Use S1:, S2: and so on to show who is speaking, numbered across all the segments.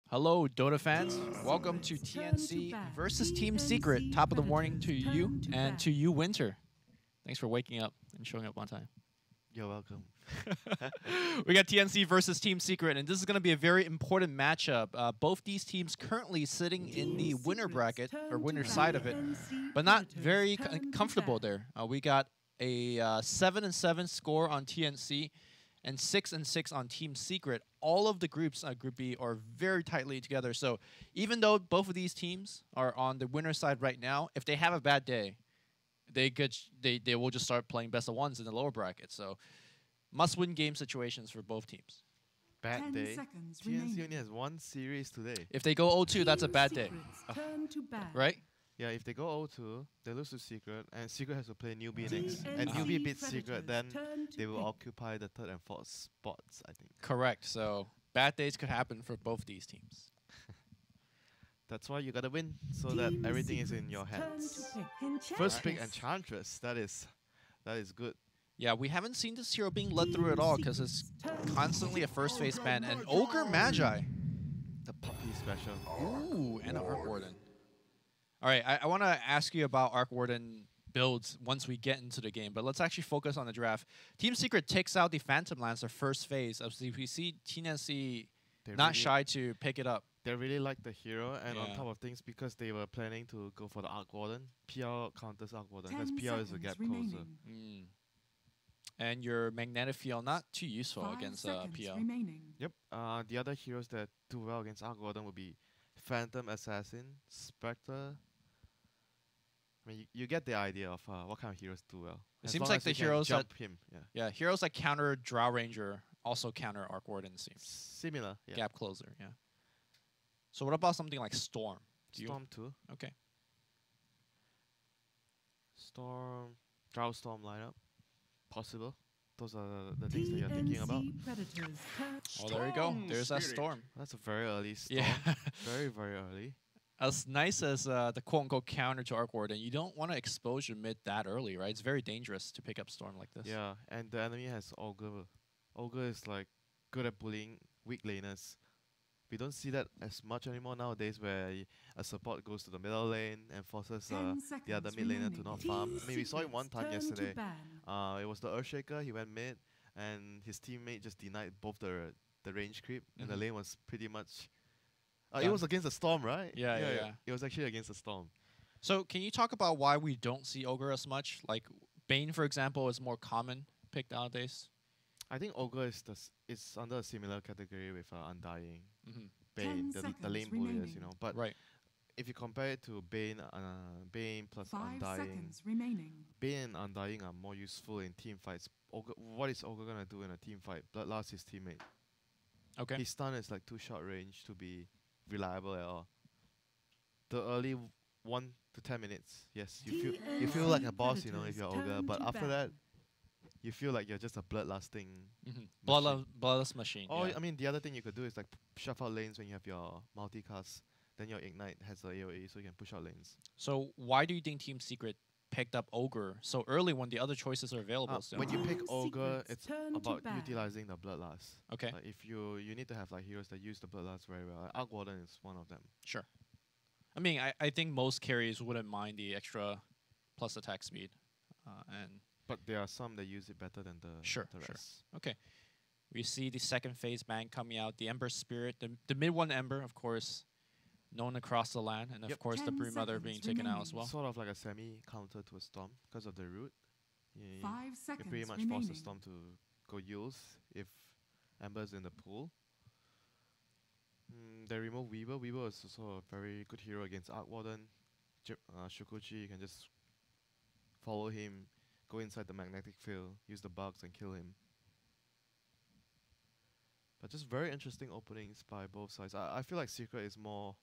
S1: Hello, Dota fans. Welcome to TNC versus Team Secret. Top of the morning to you and to you, Winter. Thanks for waking up and showing up on time.
S2: You're welcome.
S1: We got TNC versus Team Secret, and this is going to be a very important matchup. Both these teams currently sitting in the winner bracket, or winner side of it, but not very comfortable there. We got a 7-7 score on TNC and 6-6 on Team Secret. All of the groups, Group B, are very tightly together. So even though both of these teams are on the winner side right now, if they have a bad day, they will just start playing best of ones in the lower bracket. So must-win game situations for both teams.
S2: Bad day. TNC only has one series today.
S1: If they go 0-2, that's a bad day, right?
S2: Yeah, if they go 0-2, they lose to Secret, and Secret has to play Newbie next. And Newbie beats Secret, then they will occupy the third and fourth spots, I think.
S1: Correct. So bad days could happen for both these teams.
S2: That's why you gotta win, so that everything is in your hands. First pick Enchantress. That is good.
S1: Yeah, we haven't seen this hero being led through at all because it's constantly a first phase ban. And Ogre Magi.
S2: The puppy special.
S1: Ooh, and an Arc Warden. All right, I want to ask you about Arc Warden builds once we get into the game, but let's actually focus on the draft. Team Secret takes out the Phantom Lancer first phase. As we see TNC not shy to pick it up.
S2: They really like the hero, and on
S1: Yeah.
S2: top of things, because they were planning to go for the Arc Warden, PL counters Arc Warden, because PL is a gap closer.
S1: And your Magnetic Field, not too useful against PL.
S2: Yep. The other heroes that do well against Arc Warden would be Phantom Assassin, Spectre. I mean, you get the idea of what kind of heroes do well.
S1: It
S2: As
S1: seems
S2: long
S1: like
S2: as
S1: the
S2: you can
S1: heroes that
S2: jump him. Yeah.
S1: heroes that counter Drow Ranger also counter Arc Warden, it seems.
S2: Similar. Yeah.
S1: Gap closer, yeah. So what about something like Storm?
S2: Storm too.
S1: Okay.
S2: Storm, Drow Storm lineup, possible. Those are the things that you're thinking about.
S1: Oh, there you go. There's that Storm.
S2: That's a very early Storm.
S1: Yeah.
S2: Very, very early.
S1: As nice as the quote-unquote counter to Arc Warden, you don't want to expose your mid that early, right? It's very dangerous to pick up Storm like this.
S2: Yeah, and the enemy has Ogre. Ogre is like good at bullying weak laners. We don't see that as much anymore nowadays, where a support goes to the middle lane and forces the other mid laner to not farm. I mean, we saw it one time yesterday. It was the Earthshaker, he went mid, and his teammate just denied both the range creep, and the lane was pretty much... it was against the Storm, right?
S1: Yeah.
S2: It was actually against the Storm.
S1: So can you talk about why we don't see Ogre as much? Like Bane, for example, is more common pick nowadays.
S2: I think Ogre is under a similar category with Undying. Bane, the lane bulliers, you know. But if you compare it to Bane, Bane plus Undying, Bane and Undying are more useful in team fights. Ogre, what is Ogre gonna do in a team fight? Bloodlust his teammate.
S1: Okay.
S2: His stun is like too short range to be reliable at all. The early 1 to 10 minutes, yes, you feel like a boss, you know, if you're Ogre. But after that, you feel like you're just a bloodlusting
S1: Bloodlust machine.
S2: Or
S1: yeah.
S2: I mean, the other thing you could do is like shove out lanes when you have your multicast. Then your Ignite has the AoE, so you can push out lanes.
S1: So why do you think Team Secret picked up Ogre so early when the other choices are available still?
S2: When you pick Ogre, it's about utilizing the Bloodlust.
S1: Okay.
S2: If you need to have like heroes that use the Bloodlust very well. Arc Warden is one of them.
S1: Sure. I mean, I think most carriers wouldn't mind the extra plus attack speed,
S2: But there are some that use it better than the rest.
S1: Okay. We see the second phase ban coming out, the Ember Spirit, the mid one Ember, of course, known across the land, and of course the Brood Mother being taken out as well.
S2: Sort of like a semi-counter to a Storm because of the root. You pretty much
S3: remaining.
S2: force the Storm to go Yules if Ember's in the pool. They remove Weaver. Weaver is also a very good hero against Arc Warden. Shukuchi, you can just follow him, go inside the magnetic field, use the bugs and kill him. But just very interesting openings by both sides. I feel like Secret is more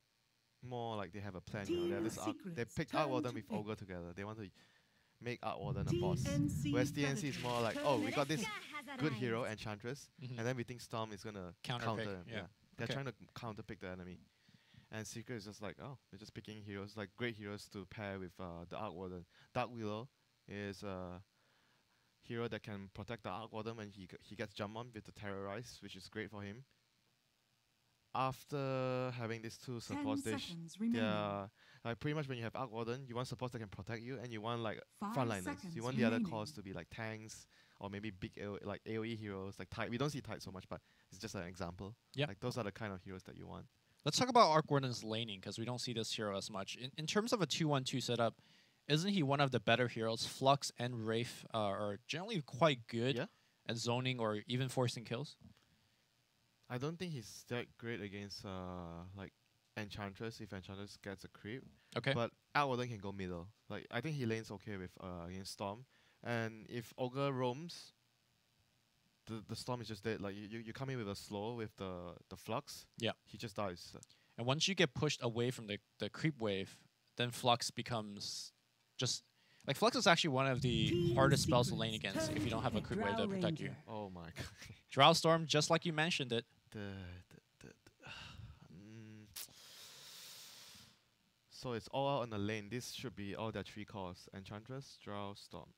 S2: like they have a plan. You know, they picked Arc Warden with Ogre together. They want to make Arc Warden a boss. Whereas TNC is more like, oh, we got this good hero, Enchantress, and then we think Storm is gonna counter him. Yeah. They're trying to counter pick the enemy. And Secret is just like, oh, they're just picking heroes, like great heroes to pair with the Arc Warden. Dark Willow is a hero that can protect the Arc Warden when he gets jump on with the Terrorize, which is great for him. after having these two supports, they're like pretty much when you have Arc Warden, you want supports that can protect you, and you want like frontliners. You want the other cores to be like tanks or maybe big like AoE heroes like Tide. We don't see Tide so much, but it's just an example.
S1: Yeah.
S2: Like those are the kind of heroes that you want.
S1: Let's talk about Arc Warden's laning, because we don't see this hero as much. In terms of a 2-1-2 setup, isn't he one of the better heroes? Flux and Wraith are generally quite good at zoning or even forcing kills.
S2: I don't think he's that great against like Enchantress if Enchantress gets a creep.
S1: Okay.
S2: But Arc Warden can go middle. Like I think he lanes okay with against Storm. And if Ogre roams, the Storm is just dead. Like you come in with a slow with the Flux.
S1: Yeah.
S2: He just dies.
S1: And once you get pushed away from the creep wave, then Flux becomes just like Flux is actually one of the hardest spells to lane against if you don't have a creep wave to protect you.
S2: Oh my god.
S1: Drow Storm, just like you mentioned it.
S2: So it's all out on the lane. This should be all their 3 cores: Enchantress, Drow, Storm.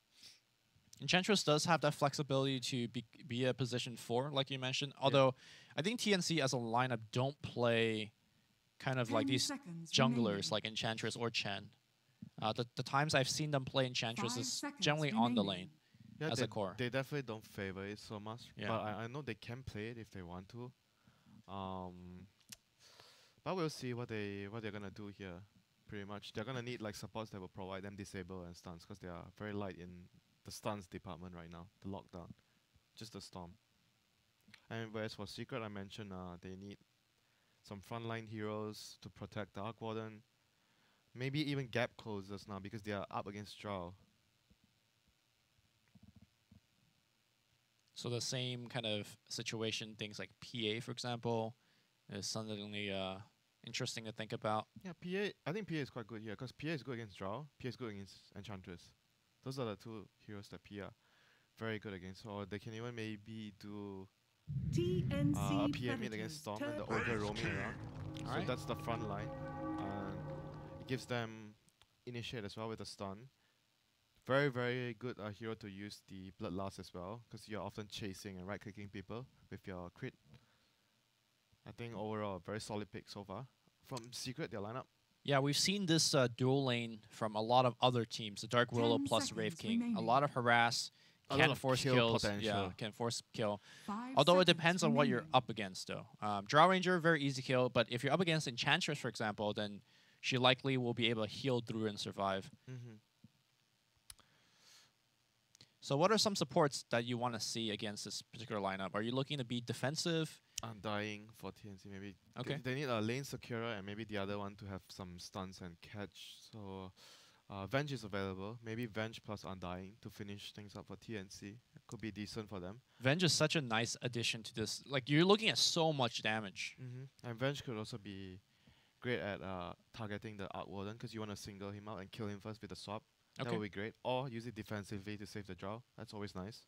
S1: Enchantress does have that flexibility to be a position 4, like you mentioned. Although I think TNC as a lineup don't play kind of like these junglers like Enchantress or Chen. The times I've seen them play Enchantress is generally on the lane as a core.
S2: They definitely don't favor it so much.
S1: Yeah.
S2: But I know they can play it if they want to. But we'll see what they're gonna do here. Pretty much, they're gonna need like supports that will provide them disable and stuns, because they are very light in the stuns department right now. The lockdown, just the Storm. And whereas for Secret, I mentioned they need some frontline heroes to protect the Arc Warden. Maybe even gap closers now because they are up against Drow.
S1: So the same kind of situation, things like PA, for example, is suddenly interesting to think about.
S2: Yeah, PA. I think PA is quite good here because PA is good against Drow. PA is good against Enchantress. Those are the 2 heroes that PA are very good against. Or they can even maybe do
S3: TNC
S2: a PA mid against Storm and the Ogre roaming around. So that's the front line. It gives them initiate as well with a stun. Very, very good hero to use the Bloodlust as well, because you're often chasing and right-clicking people with your crit. I think overall, a very solid pick so far. From Secret, their lineup.
S1: Yeah, we've seen this dual lane from a lot of other teams. The Dark Willow plus Wraith King. A lot of harass, can force kills. Yeah, can force kill. Although it depends on what you're up against, though. Drow Ranger, very easy kill, but if you're up against Enchantress, for example, then she likely will be able to heal through and survive. So what are some supports that you want to see against this particular lineup? Are you looking to be defensive?
S2: Undying for TNC, maybe.
S1: Okay.
S2: They need a lane securer and maybe the other one to have some stuns and catch. So Venge is available. Maybe Venge plus Undying to finish things up for TNC. It could be decent for them.
S1: Venge is such a nice addition to this. Like, you're looking at so much damage.
S2: And Venge could also be great at targeting the Arc Warden, because you want to single him out and kill him first with the swap. That would be great. Or use it defensively to save the Drow. That's always nice.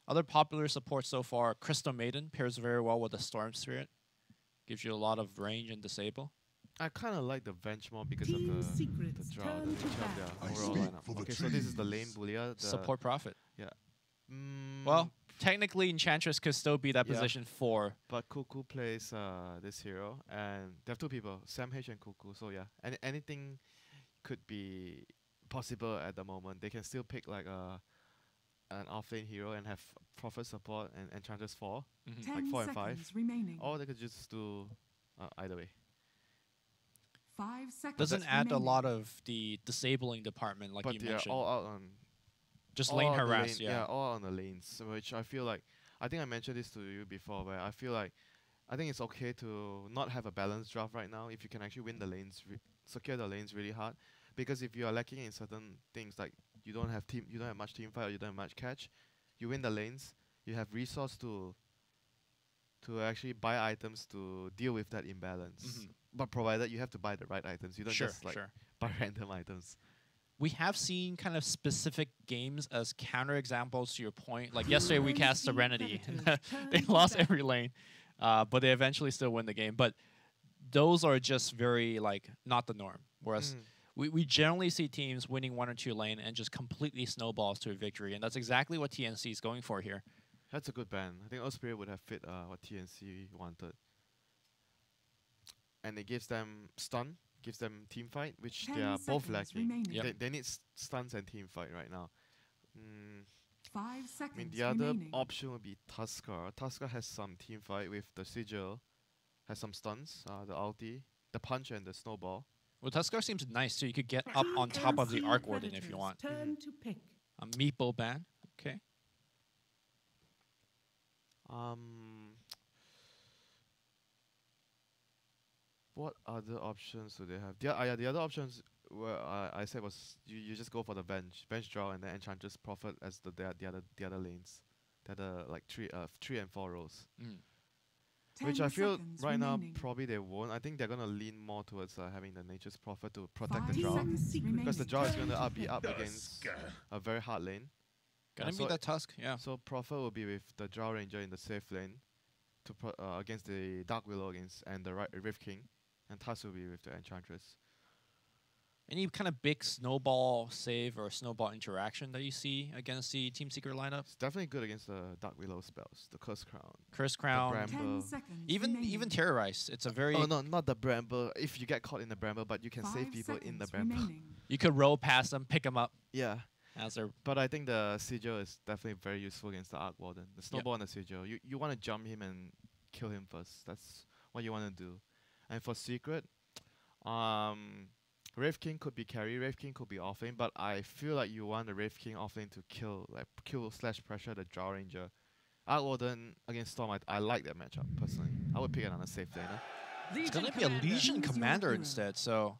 S1: Other popular supports so far, Crystal Maiden pairs very well with the Storm Spirit. Gives you a lot of range and disable.
S2: I kind of like the Venge more because of the Drow, the nature of their overall lineup. Okay, so this is the lane Boolia.
S1: Support Prophet.
S2: Yeah.
S1: Well, technically Enchantress could still be that position 4.
S2: But Cuckoo plays this hero, and they have 2 people, Sam H and Cuckoo. So yeah, anything could be possible at the moment. They can still pick like an offlane hero and have Prophet support and Enchantress 4, like 4 and 5. Or they could just do either way.
S3: 5 seconds.
S1: Doesn't add a lot of the disabling department, like you mentioned.
S2: But they're all out on
S1: just lane harass.
S2: Yeah, all on the lanes, which I feel like, I think I mentioned this to you before, where I feel like I think it's okay to not have a balanced draft right now if you can actually win the lanes, secure the lanes really hard. Because if you are lacking in certain things, like you don't have much team fight, or you don't have much catch, you win the lanes, you have resource to actually buy items to deal with that imbalance. But provided you have to buy the right items, you don't just like buy random items.
S1: We have seen kind of specific games as counter examples to your point. Like yesterday we cast Serenity. They lost every lane, but they eventually still win the game. But those are just very like not the norm. Whereas we generally see teams winning 1 or 2 lane and just completely snowballs to a victory, and that's exactly what TNC is going for here.
S2: That's a good ban. I think Osprey would have fit what TNC wanted. and it gives them stun, gives them team fight, which
S3: 10
S2: they are both
S3: seconds
S2: lacking.
S3: remaining.
S1: Yep.
S2: They need stuns and team fight right now.
S3: 5
S2: I mean,
S3: seconds
S2: the other
S3: remaining.
S2: option would be Tusker. Tusker has some team fight with the Sigil, has some stuns, the ulti, the punch, and the snowball.
S1: Well, Tuskar seems nice, so you could get up on top of the
S3: TNC
S1: Arc Warden if you
S3: Predators
S1: want.
S3: Turn to pick.
S1: A meeple ban. Okay.
S2: What other options do they have? The other options where I said was you just go for the bench draw, and then Enchantress Prophet as the other lanes, the other like 3 and 4 rows.
S3: 10
S2: Which I feel
S3: seconds
S2: right now
S3: remaining.
S2: probably they won't. I think they're gonna lean more towards having the Nature's Prophet to protect the
S3: 5
S2: draw,
S3: seconds
S2: because the
S3: remaining.
S2: draw is gonna
S3: Turn to
S2: be
S3: pick.
S2: up against a very hard lane.
S1: Gonna
S2: so
S1: be that Tusk, yeah.
S2: So Prophet will be with the Drow Ranger in the safe lane to against the Dark Willow and the Rift King, and Tusk will be with the Enchantress.
S1: Any kind of big snowball save or snowball interaction that you see against the Team Secret lineup?
S2: It's definitely good against the Dark Willow spells, the Curse Crown,
S1: Curse Crown,
S2: Bram-
S3: 10 seconds
S1: even
S3: remaining.
S1: Terrorize. It's a very
S2: Oh no, not the Bramble. If you get caught in the Bramble, but you can
S3: 5
S2: save people in the
S3: seconds
S2: Bramble.
S3: remaining.
S1: you could roll past them, pick them up
S2: Yeah,
S1: as they're
S2: but I think the Sigil is definitely very useful against the Arc Warden. The Snowball and the Sigil. You want to jump him and kill him first. That's what you want to do. And for Secret, Wraith King could be carry, Wraith King could be offlane, but I feel like you want the Wraith King offlane to kill / pressure the Drow Ranger. Arc Warden against Storm, I like that matchup personally. I would pick another safe laner.
S1: it's gonna be a Legion Commander instead. So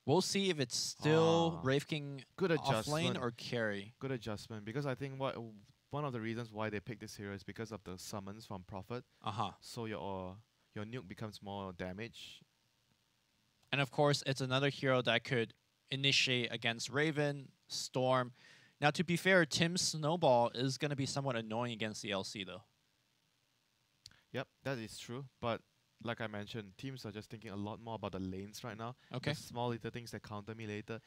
S1: we'll see if it's still Wraith King
S2: Good
S1: offlane
S2: adjustment.
S1: or carry.
S2: Good adjustment, because I think one of the reasons why they picked this hero is because of the summons from Prophet. So your nuke becomes more damage.
S1: And of course, it's another hero that could initiate against Raven, Storm. Now, to be fair, Tim's Snowball is going to be somewhat annoying against the LC, though.
S2: Yep, that is true. But like I mentioned, teams are just thinking a lot more about the lanes right now.
S1: Okay.
S2: The small little things that counter me later.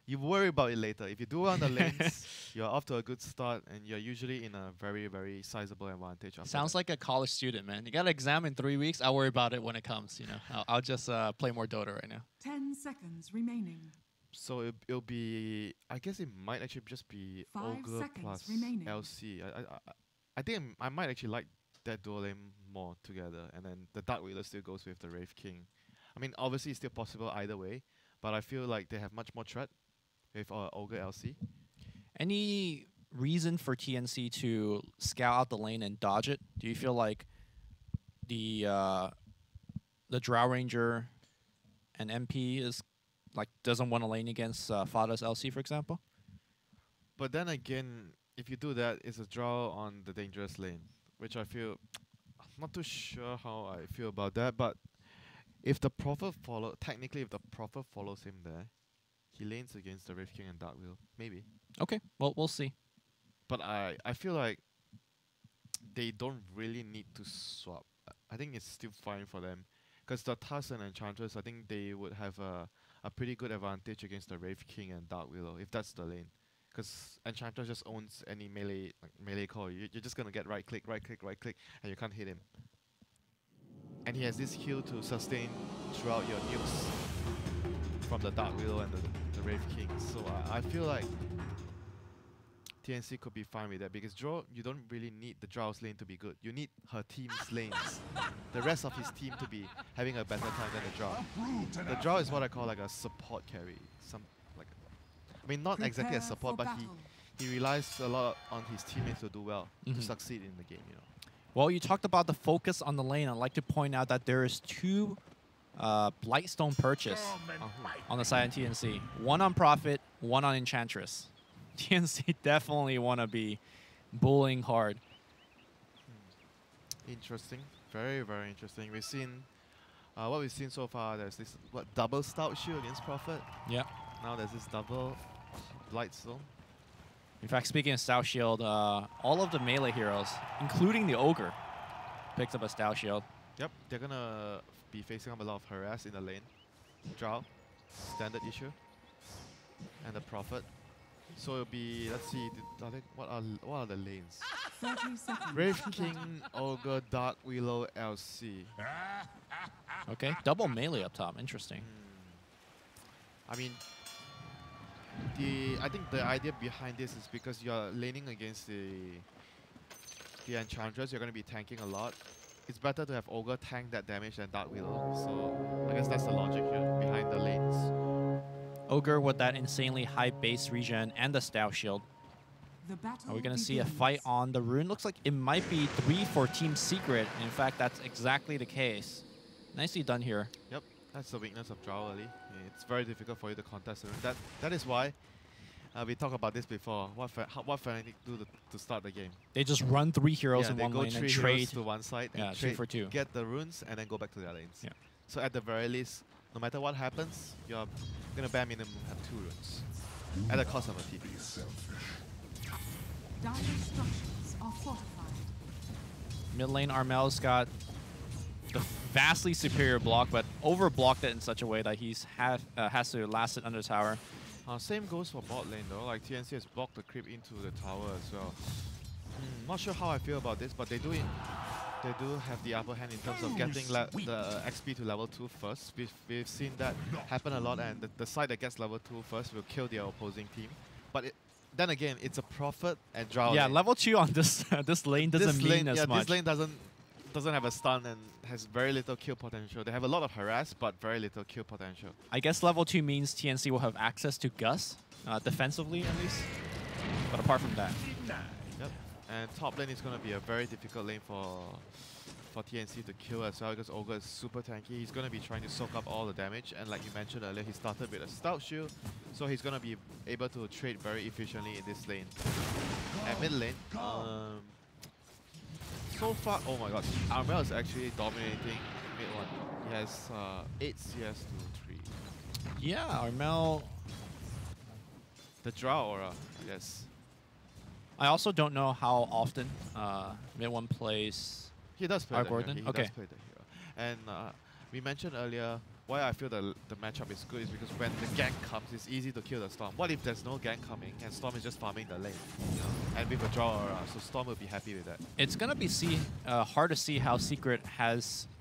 S2: You worry about it later. If you do on the lanes, you're off to a good start, and you're usually in a very, very sizable advantage.
S1: Sounds like a college student, man. You got an exam in 3 weeks. I'll worry about it when it comes, you know. I'll just play more Dota right now.
S3: 10 seconds remaining.
S2: So it'll be. I guess it might actually just be
S3: 5
S2: Ogre
S3: seconds
S2: plus
S3: remaining.
S2: LC. I think I might actually like that dual lane more together, and then the Dark Wheeler still goes with the Wraith King. I mean, obviously it's still possible either way, but I feel like they have much more threat with Ogre LC.
S1: Any reason for TNC to scout out the lane and dodge it? Do you feel like the Drow Ranger and MP is like doesn't want to lane against Fada's LC, for example?
S2: But then again, if you do that, it's a draw on the dangerous lane, which I feel. I'm not too sure how I feel about that, but if the Prophet technically if the Prophet follows him there, he lanes against the Wraith King and Dark Wheel. Maybe.
S1: Okay, well, we'll see.
S2: But I feel like they don't really need to swap. I think it's still fine for them. Because the Tusk and Enchantress, I think they would have a pretty good advantage against the Wraith King and Dark Willow, if that's the lane. Because Enchantress just owns any melee call. You're just going to get right click, and you can't hit him. And he has this heal to sustain throughout your nukes from the Dark Willow and the Wraith King. So I feel like TNC could be fine with that, because Drow, you don't really need the Drow's lane to be good. You need her team's lanes. The rest of his team to be having a better time than the Drow. The Drow is what I call like a support carry. I mean, not exactly a
S3: Prepare
S2: support,
S3: for
S2: but he relies a lot on his teammates to do well, to succeed in the game, you know.
S1: Well, you talked about the focus on the lane. I'd like to point out that there is 2 Blightstone purchase on the side of TNC. One on Prophet, one on Enchantress. TNC definitely want to be bullying hard.
S2: Interesting. Very, very interesting. We've seen, what we've seen so far, there's this, double Stout Shield against Prophet.
S1: Yeah.
S2: Now there's this double Blightstone.
S1: In fact, speaking of Stout Shield, all of the melee heroes, including the Ogre, picks up a Stout Shield.
S2: Yep, they're gonna be facing up a lot of harass in the lane. Drow, standard issue. And the Prophet. So it'll be, let's see, what are the lanes?
S3: 30 seconds.
S2: Wraith King, Ogre, Dark Willow, LC.
S1: Okay, double melee up top. Interesting.
S2: I mean, I think the idea behind this is because you're laning against the Enchantress, you're going to be tanking a lot. It's better to have Ogre tank that damage than Dark Widow. So I guess that's the logic here behind the lanes.
S1: Ogre with that insanely high base regen and the Stout Shield. Are we going to see a fight on the rune? Looks like it might be 3 for Team Secret. In fact, that's exactly the case. Nicely done here.
S2: Yep, that's the weakness of Drow early. It's very difficult for you to contest the rune. That is why we talked about this before. What Fnatic do to start the game?
S1: They just run 3 heroes in one lane and trade
S2: to one side.
S1: Yeah,
S2: and
S1: 2 for 2.
S2: Get the runes and then go back to their lanes.
S1: Yeah.
S2: So at the very least, no matter what happens, you're gonna bare minimum have 2 runes at the cost of a TP.
S3: Dire structures are fortified.
S1: Mid lane, Armel's got the vastly superior block, but overblocked it in such a way that he's has to last it under tower.
S2: Same goes for bot lane though. Like TNC has blocked the creep into the tower as well. Not sure how I feel about this, but they do have the upper hand in terms of getting the XP to level 2 first. We've seen that happen a lot, and the side that gets level 2 first will kill their opposing team. But then again, it's a Prophet and Drow.
S1: Yeah,
S2: lane.
S1: level 2 on this this lane doesn't mean as much.
S2: This lane doesn't have a stun and has very little kill potential. They have a lot of harass, but very little kill potential.
S1: I guess level 2 means TNC will have access to Gus, defensively at least. But apart from that.
S2: Yep. And top lane is going to be a very difficult lane for TNC to kill as well, because Ogre is super tanky. He's going to be trying to soak up all the damage, and like you mentioned earlier, he started with a Stout Shield, so he's going to be able to trade very efficiently in this lane. At mid lane, so far, oh my god, Armel is actually dominating mid one. He has 8 CS to 3.
S1: Yeah, Armel.
S2: The Drow aura, yes.
S1: I also don't know how often mid one plays.
S2: He does play the hero.
S1: Gordon?
S2: He
S1: Okay.
S2: does play the hero. And we mentioned earlier why I feel the matchup is good is because when the gank comes, it's easy to kill the Storm. What if there's no gank coming and Storm is just farming the lane? You know? And with a draw aura, so Storm will be happy with that.
S1: It's gonna be hard to see how Secret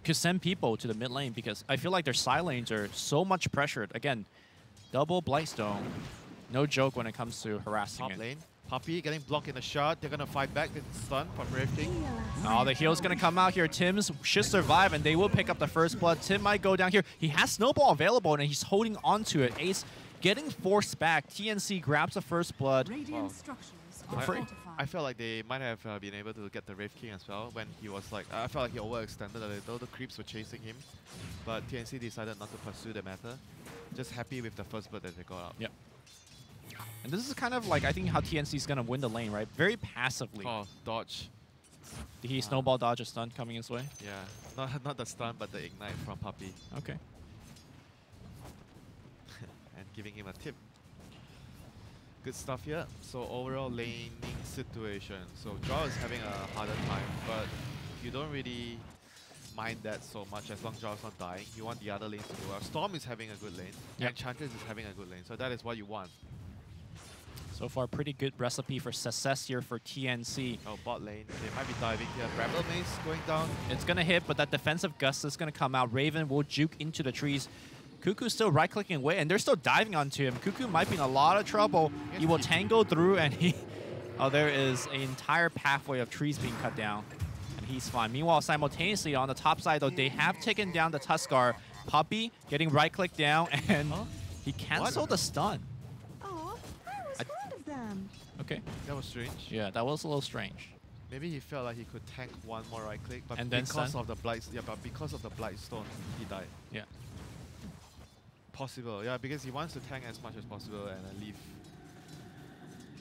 S1: could send people to the mid lane, because I feel like their side lanes are so much pressured. Again, double Blightstone, no joke when it comes to harassing
S2: Top
S1: it.
S2: lane, Puppey getting blocked in the shot. They're gonna fight back. It's stun from Rifting.
S1: Oh, the heal's gonna come out here. Tim's should survive, and they will pick up the first blood. Tim might go down here. He has Snowball available, and he's holding onto it. Ace getting forced back. TNC grabs the first blood.
S3: Radiant structures are fortified.
S2: I felt like they might have been able to get the Wraith King as well when he was like, I felt like he overextended a little. The creeps were chasing him, but TNC decided not to pursue the matter. Just happy with the first blood that they got out.
S1: Yep. And this is kind of like, I think, how TNC is going to win the lane, right? Very passively.
S2: Oh, dodge.
S1: Did he snowball dodge a stun coming his way?
S2: Yeah, not the stun, but the ignite from Puppey.
S1: Okay.
S2: And giving him a tip. Good stuff here. So overall laning situation. So Draw is having a harder time, but you don't really mind that so much as long as Draw's not dying. You want the other lanes to go well. Storm is having a good lane.
S1: Yep.
S2: Enchantress is having a good lane. So that is what you want.
S1: So far, pretty good recipe for success here for TNC.
S2: Oh, bot lane. They might be diving here. Rebel Mace going down.
S1: It's going to hit, but that defensive gust is going to come out. Raven will juke into the trees. Cuckoo's still right-clicking away, and they're still diving onto him. Cuckoo might be in a lot of trouble. He will tango through, and he... Oh, there is an entire pathway of trees being cut down, and he's fine. Meanwhile, simultaneously, on the top side, though, they have taken down the Tuskar. Puppey getting right-clicked down, and he canceled the stun. Okay.
S2: That was strange.
S1: Yeah, that was a little strange.
S2: Maybe he felt like he could tank one more right click, but
S1: And then
S2: because
S1: stun?
S2: of the because of the Blightstone, he died.
S1: Yeah.
S2: Possible, yeah, because he wants to tank as much as possible and then leave.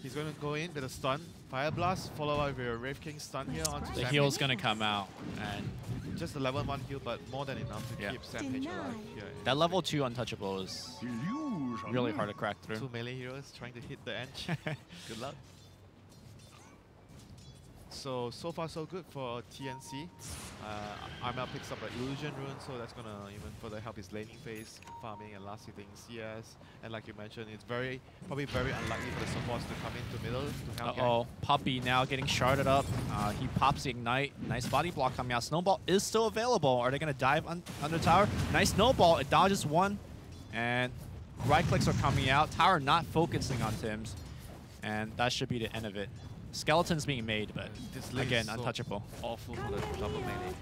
S2: He's going to go in with a stun, Fire Blast, follow up with a Wraith King stun here onto
S1: The
S2: Sam
S1: heal's
S2: H.
S1: going to come out, and
S2: Just a level 1 heal, but more than enough to
S1: Yeah.
S2: keep Sam H alive. Yeah,
S1: that level 2 untouchable is really hard to crack through.
S2: 2 melee heroes trying to hit the edge. Good luck. So far so good for TNC. Armel picks up an illusion rune, so that's gonna even further help his laning phase, farming and last hitting CS. And like you mentioned, it's probably very unlikely for the supports to come into middle to help.
S1: Uh-oh, Puppey now getting sharded up. He pops the ignite. Nice body block coming out. Snowball is still available. Are they gonna dive under tower? Nice snowball. It dodges one, and right clicks are coming out. Tower not focusing on Tims, and that should be the end of it. Skeletons being made, but
S2: This lane
S1: again,
S2: is so
S1: untouchable.
S2: awful for the double melee.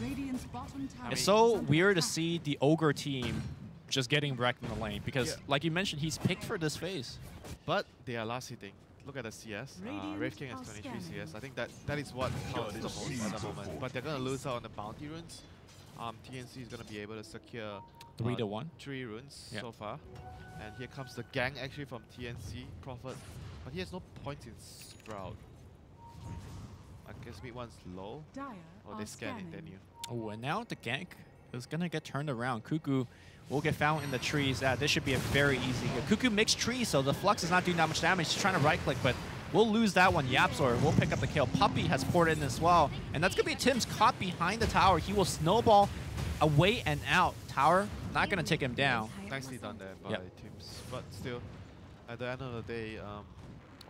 S3: Radiant's bottom tower
S1: It's
S3: is
S1: so
S3: under
S1: weird to
S3: attack.
S1: see the Ogre team just getting wrecked in the lane because,
S2: Yeah.
S1: like you mentioned, he's picked for this phase.
S2: But they are last hitting. Look at the CS. Wraith King has 23 CS. I think that is what counts the most at the moment. But they're gonna lose out on the bounty runes. TNC is gonna be able to secure
S1: 3 to 1.
S2: 3 runes
S1: Yeah.
S2: so far. And here comes the gang actually from TNC, Prophet. But he has no points in Sprout. I guess mid one's low.
S3: Dire
S2: Or
S3: are
S2: they scan it,
S3: scanning.
S2: then you.
S1: Oh, and now the gank is going to get turned around. Cuckoo will get found in the trees. This should be a very easy hit. Cuckoo makes trees, so the Flux is not doing that much damage. He's trying to right-click, but we'll lose that one. Yapzor will pick up the kill. Puppey has poured in as well. And that's going to be Tim's caught behind the tower. He will snowball away and out. Tower not going to take him down.
S2: Nicely done there by
S1: Yep.
S2: teams. But still, at the end of the day,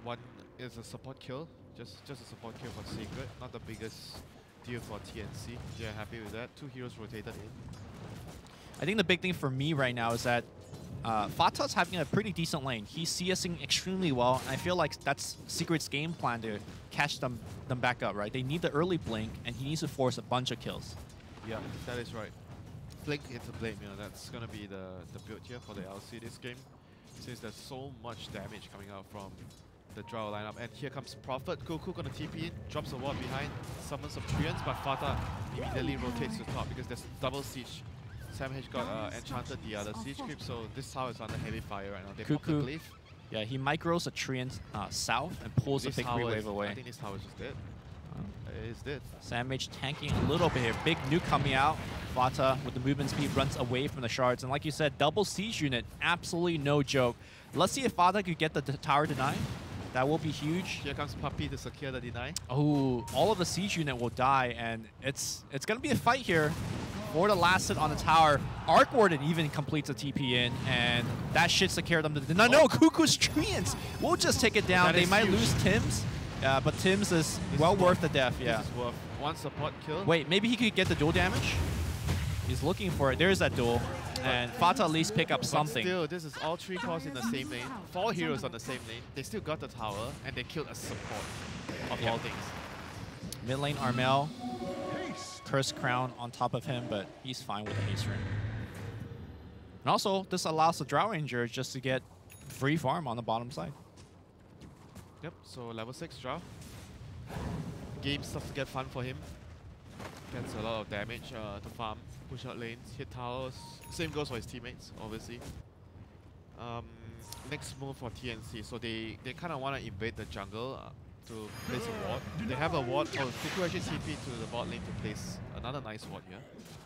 S2: one is a support kill. Just a support kill for Secret. Not the biggest deal for TNC. They're happy with that. 2 heroes rotated in.
S1: I think the big thing for me right now is that Fata's having a pretty decent lane. He's CSing extremely well, and I feel like that's Secret's game plan to catch them back up, right? They need the early blink, and he needs to force a bunch of kills.
S2: Yeah, that is right. Blink into Blade, that's gonna be the build here for the LC this game. Since there's so much damage coming out from the Drow lineup. And here comes Prophet. Goku gonna TP in, drops a ward behind, summons some Treants, but Fata immediately rotates to top because there's double siege. Sam H got enchanted the other siege creep, so this tower is under heavy fire right now. They pop the
S1: Cuckoo.
S2: glyph.
S1: Yeah, he micros a Treant south and pulls a
S2: This
S1: big
S2: tower
S1: wave
S2: is- I
S1: away.
S2: think this tower is just dead. It is dead.
S1: Sam H tanking a little bit here. Big nuke coming out. Fata with the movement speed runs away from the shards. And like you said, double siege unit, absolutely no joke. Let's see if Fata could get the tower denied. That will be huge.
S2: Here comes Puppey to secure the deny.
S1: Oh, all of the siege unit will die, and it's going to be a fight here for the last hit on the tower. Arc Warden even completes a TP in, and that should secure them to the no, Cuckoo's Treants will just take it down.
S2: That
S1: They
S2: is
S1: might
S2: huge.
S1: lose Tims, but Tims is well worth the death, yeah.
S2: This is worth one support kill.
S1: Wait, maybe he could get the dual damage? He's looking for it. There's that dual. And Fata at least pick up
S2: But
S1: something.
S2: still, this is all 3 cores in the same lane. 4 heroes on the same lane. They still got the tower, and they killed a support of all things.
S1: Mid lane Armel. Curse Crown on top of him, but he's fine with the haste ring. And also, this allows the Drow Ranger just to get free farm on the bottom side.
S2: Yep, so level 6 draw. Game starts to get fun for him. Gets a lot of damage to farm, push out lanes, hit towers. Same goes for his teammates, obviously. Next move for TNC. So they kind of want to invade the jungle to place a ward. They have a ward. Oh, Cuckoo actually TP to the bot lane to place another nice ward here.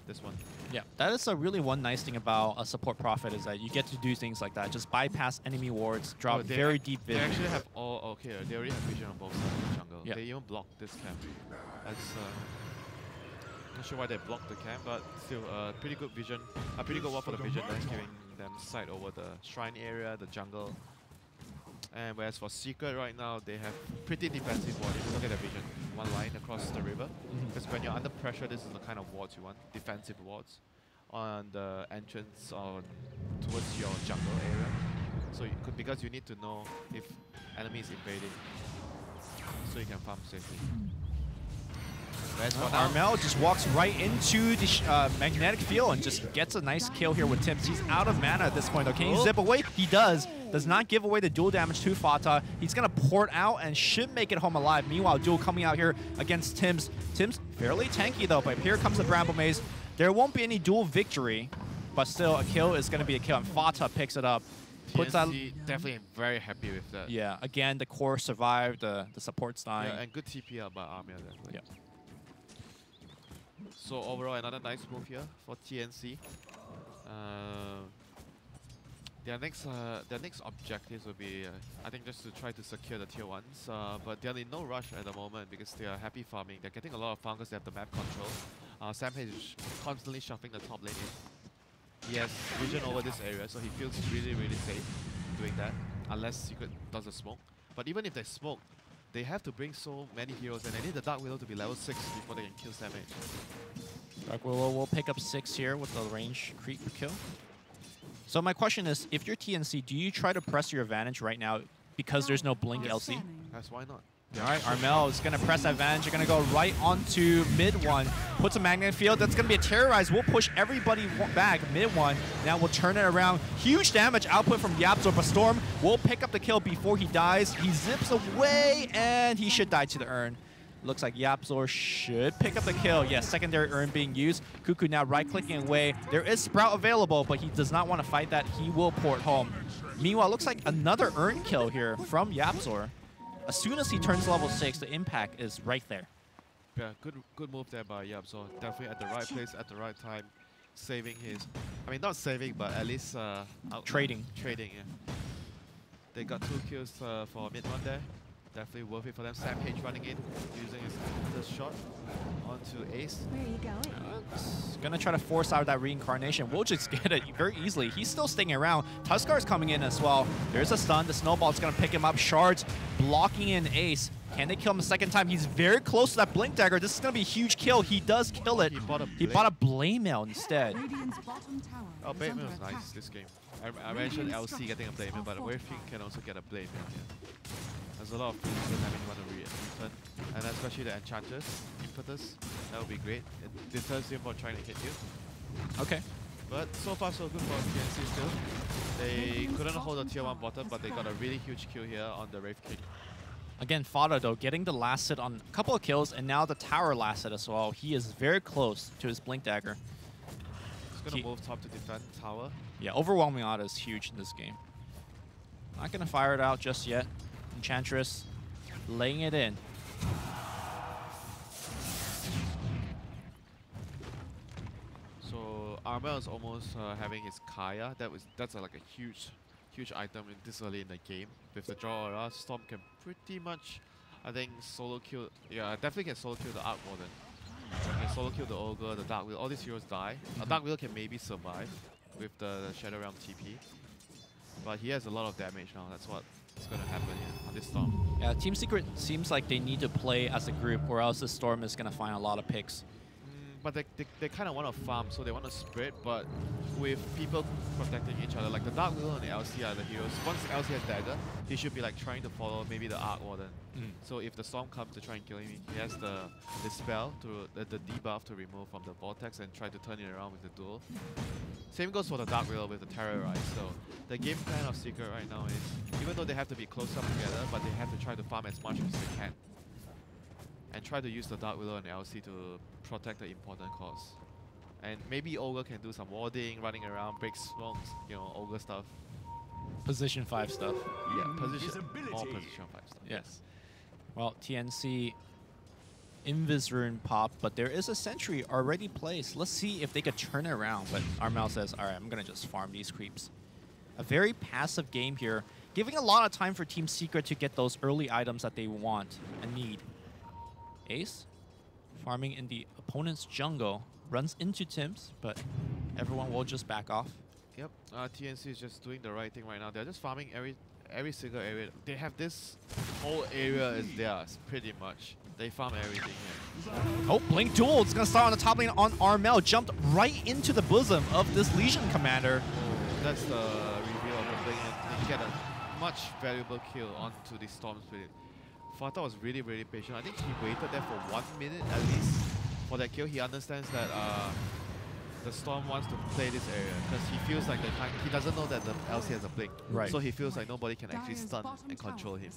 S2: This one.
S1: Yeah, that is a really one nice thing about a support prophet is that you get to do things like that. Just bypass enemy wards, drop
S2: Oh, they
S1: very deep
S2: They
S1: vision.
S2: actually have all okay. They already have vision on both sides of the jungle.
S1: Yeah.
S2: They even blocked this camp. That's not sure why they blocked the camp, but still pretty good vision. A pretty good one for the vision. That's giving them sight over the shrine area, the jungle. And whereas for Secret right now, they have pretty defensive ward. If you look at the vision, one line across the river. Because when you're under pressure, this is the kind of wards you want. Defensive wards on the entrance or towards your jungle area. So you could, because you need to know if enemy is invading, so you can farm safely. Whereas for now,
S1: Armel just walks right into the magnetic field and just gets a nice kill here with Tims. He's out of mana at this point, though. Can he zip away? He does. Does not give away the dual damage to Fata. He's going to port out and should make it home alive. Meanwhile, duel coming out here against Tims. Tims fairly tanky, though, but here comes the Bramble Maze. There won't be any dual victory, but still a kill is going to be a kill, and Fata picks it up. Puts out,
S2: TNC definitely very happy with that.
S1: yeah, again, the core survived, the support's dying.
S2: Yeah, and good TP out by Armia there.
S1: Yeah.
S2: So overall, another nice move here for TNC. Their next objectives will be, I think, just to try to secure the tier 1s. But they're in no rush at the moment because they are happy farming. They're getting a lot of farm because they have the map control. Sampage is constantly shuffling the top lane in. He has vision over this area, so he feels really, really safe doing that, unless Secret does a smoke. But even if they smoke, they have to bring so many heroes, and they need the Dark Widow to be level 6 before they can kill Sampage.
S1: Dark Willow will pick up 6 here with the range creep kill. So my question is, if you're TNC, do you try to press your advantage right now because there's no Blink LC?
S2: That's why not.
S1: All right, Armel is going to press advantage. They're going to go right onto mid one. Puts a magnet field. That's going to be a terrorize. We'll push everybody back mid one. Now we'll turn it around. Huge damage output from Yapzor, but Storm will pick up the kill before he dies. He zips away, and he should die to the urn. Looks like Yapzor should pick up the kill. Yes, secondary urn being used. Cuckoo now right-clicking away. There is Sprout available, but he does not want to fight that. He will port home. Meanwhile, looks like another urn kill here from Yapzor. As soon as he turns level 6, the impact is right there.
S2: Yeah, good move there by Yapzor. Definitely at the right place at the right time, saving his. I mean, not saving, but at least
S1: Trading.
S2: Trading. Yeah. They got 2 kills for mid one there. Definitely worth it for them. Sampage running in, using his first shot onto Ace.
S3: Where are you going?
S1: Gonna try to force out that reincarnation. We'll just get it very easily. He's still sticking around. Tuskar's coming in as well. There's a stun. The snowball's gonna pick him up. Shards blocking in Ace. Can they kill him a second time? He's very close to that Blink Dagger. This is gonna be a huge kill. He does kill it. He bought a Blame Mail instead.
S2: Oh, Blame Mail is nice this game. I mentioned LC getting a Blame Mail, but Wave King can also get a Blame Mail here. There's a lot of things that having want to return, and especially the Enchanters, Impetus, that would be great. It deters him from trying to hit you.
S1: Okay.
S2: But so far so good for TNC still. They couldn't hold the tier 1 bottom, but they got a really huge kill here on the Wraith King.
S1: Again, Fada though, getting the last hit on a couple of kills, and now the tower last hit as well. He is very close to his Blink Dagger.
S2: He's gonna move top to defend tower.
S1: Yeah, overwhelming auto is huge in this game. Not gonna fire it out just yet. Enchantress laying it in.
S2: So Armel is almost having his Kaya. That's like a huge item in this early in the game. With the draw aura, Storm can pretty much, I think, solo kill. Yeah, definitely can solo kill the Arc Warden. Can solo kill the Ogre, the Dark Wheel. All these heroes die. A Dark Wheel can maybe survive with the Shadow Realm TP. But he has a lot of damage now. That's what is going to happen here on this Storm.
S1: Yeah, Team Secret seems like they need to play as a group, or else the Storm is going to find a lot of picks.
S2: But they kind of want to farm, so they want to spread, but with people protecting each other. Like the Dark Wheel and the LC are the heroes. Once the LC has Dagger, he should be like trying to follow maybe the Arc Warden. So if the Storm comes to try and kill him, he has the spell, the debuff to remove from the Vortex and try to turn it around with the duel. Same goes for the Dark Wheel with the Terrorize. So the game plan of Secret right now is, even though they have to be close up together, but they have to try to farm as much as they can. And try to use the Dark Willow and LC to protect the important cause. And maybe Ogre can do some warding, running around, break smokes, you know, Ogre stuff.
S1: Position 5 stuff.
S2: Yeah, more position 5 stuff.
S1: Yes. Well, TNC Invis Rune pop, but there is a sentry already placed. Let's see if they could turn it around. But Armel says, all right, I'm going to just farm these creeps. A very passive game here, giving a lot of time for Team Secret to get those early items that they want and need. Ace, farming in the opponent's jungle, runs into Tim's, but everyone will just back off.
S2: Yep, TNC is just doing the right thing right now. They're just farming every single area. They have this whole area is theirs, pretty much. They farm everything here.
S1: Oh, Blink Duel. It's going to start on the top lane on Armel. Jumped right into the bosom of this Legion commander.
S2: Oh, that's the reveal of the Blink. They get a much valuable kill onto the Storm Spirit. Fata was really, really patient. I think he waited there for 1 minute at least for that kill. He understands that the Storm wants to play this area because he feels like he doesn't know that the LC has a blink.
S1: Right.
S2: So he feels like nobody can actually stun and control him.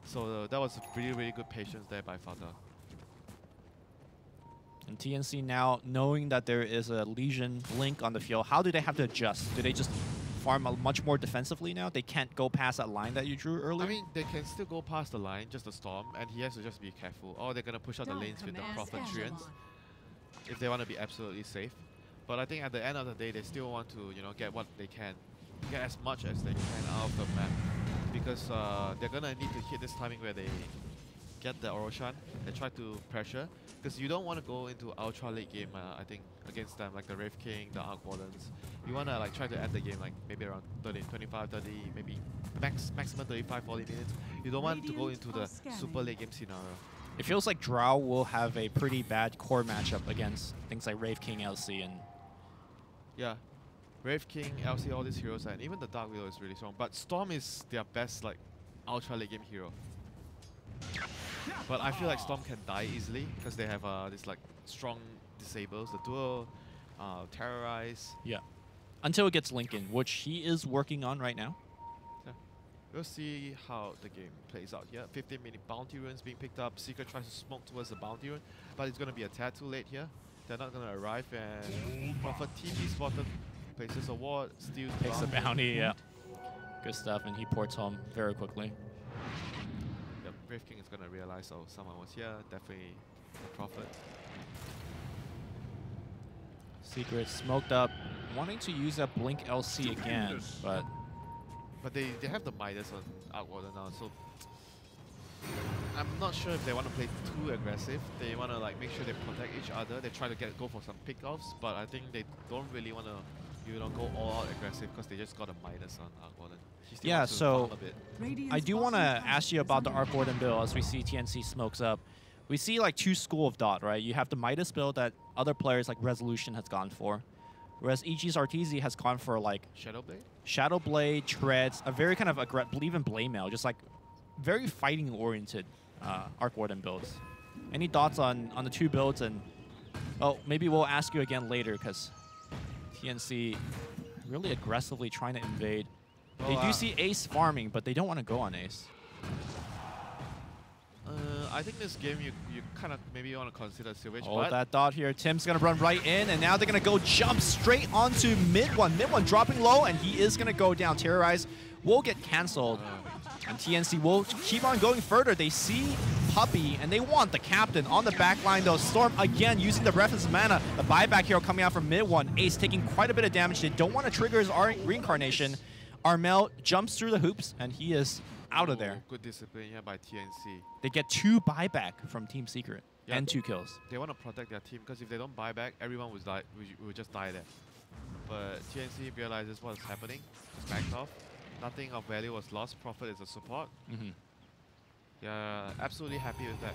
S2: So that was really, really good patience there by Fata.
S1: And TNC now, knowing that there is a Legion blink on the field, how do they have to adjust? Do they just farm much more defensively now? They can't go past that line that you drew earlier?
S2: I mean, they can still go past the line, just the Storm, and he has to just be careful. Or they're going to push out the lanes with the Prophet Treants if they want to be absolutely safe. But I think at the end of the day, they still want to, you know, get what they can get as much as they can out of the map, because they're gonna need to hit this timing where they get the Oroshan and try to pressure, because you don't want to go into ultra late game. I think against them, like the Wraith King, the Arc Wardens. You want to like try to end the game like maybe around 30, 25, 30, maybe maximum 35, 40 minutes. You don't want to go into the super late game scenario.
S1: It feels like Drow will have a pretty bad core matchup against things like Wraith King, LC, and
S2: yeah, Wraith King, LC, all these heroes, and even the Dark Widow is really strong. But Storm is their best like ultra late game hero. But I feel like Storm can die easily because they have this like strong disables, the dual, terrorize.
S1: yeah, until it gets Lincoln, which he is working on right now.
S2: Yeah. We'll see how the game plays out here. 15-minute bounty runes being picked up. Secret tries to smoke towards the bounty rune, but it's going to be a tad too late here. They're not going to arrive, and Prophet TP spotted, places a ward, steals
S1: Takes the bounty, yeah. Good stuff, and he ports home very quickly.
S2: Yep, Wraith King is going to realize, oh, someone was here, definitely the Prophet.
S1: Secret smoked up, wanting to use that Blink LC again, but
S2: they have the Midas on Outwarder now, so I'm not sure if they want to play too aggressive. They want to like make sure they protect each other. They try to go for some pick-offs, but I think they don't really want to, you know, go all out aggressive because they just got a Midas on Outwarder.
S1: yeah, so I do want to ask you about the Arc Warden build as we see TNC smokes up. We see like two school of dot, right? You have the Midas build that other players like Resolution has gone for, whereas EG's Arteezy has gone for like Shadow Blade, Treads, a very kind of believe in Blade Mail, just like very fighting oriented Arc Warden builds. Any thoughts on the two builds? And oh, maybe we'll ask you again later because TNC really aggressively trying to invade. They do see Ace farming, but they don't want to go on Ace.
S2: I think this game you kind of maybe want to consider Sylvage.
S1: Hold that thought here. Tim's going to run right in, and now they're going to go jump straight onto mid one. Mid one dropping low, and he is going to go down. Terrorize will get cancelled, and TNC will keep on going further. They see Puppey, and they want the captain on the back line, though. Storm again using the reference mana. The buyback hero coming out from mid one. Ace taking quite a bit of damage. They don't want to trigger his reincarnation. Armel jumps through the hoops, and he is out of there.
S2: Good discipline here by TNC.
S1: They get 2 buyback from Team Secret and 2 kills.
S2: They want to protect their team because if they don't buy back, everyone would die. Will just die there. But TNC realizes what is happening. Just backed off. Nothing of value was lost. Prophet is a support. Yeah, absolutely happy with that.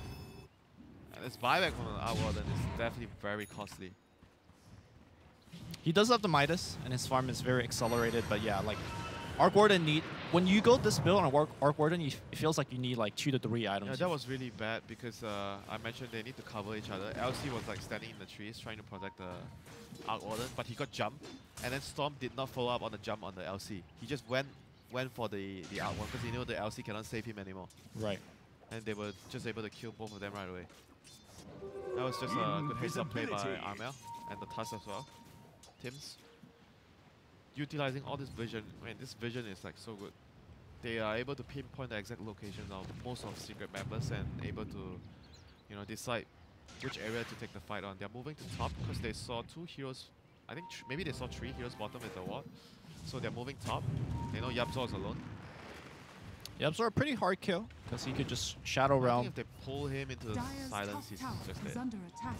S2: And this buyback from the Outwarden is definitely very costly.
S1: He does have the Midas, and his farm is very accelerated. But yeah, like Arc Warden when you go this build on Arc Warden, it feels like you need like 2 to 3 items.
S2: Yeah, that was really bad because I mentioned they need to cover each other. LC was like standing in the trees trying to protect the Arc Warden, but he got jumped, and then Storm did not follow up on the jump on the LC. He just went for the Arc one because he knew the LC cannot save him anymore.
S1: Right.
S2: And they were just able to kill both of them right away. That was just a good heads up play by Armel and the Tusk as well. Tim's utilizing all this vision. I mean, this vision is like so good. They are able to pinpoint the exact locations of most of Secret members and able to, you know, decide which area to take the fight on. They're moving to top because they saw 2 heroes. I think maybe they saw 3 heroes bottom at the ward. So they're moving top. They know Yabzor is alone.
S1: Yabzor a pretty hard kill because he could just Shadow Realm.
S2: I think if they pull him into the silence, he's just dead.
S3: Under attack.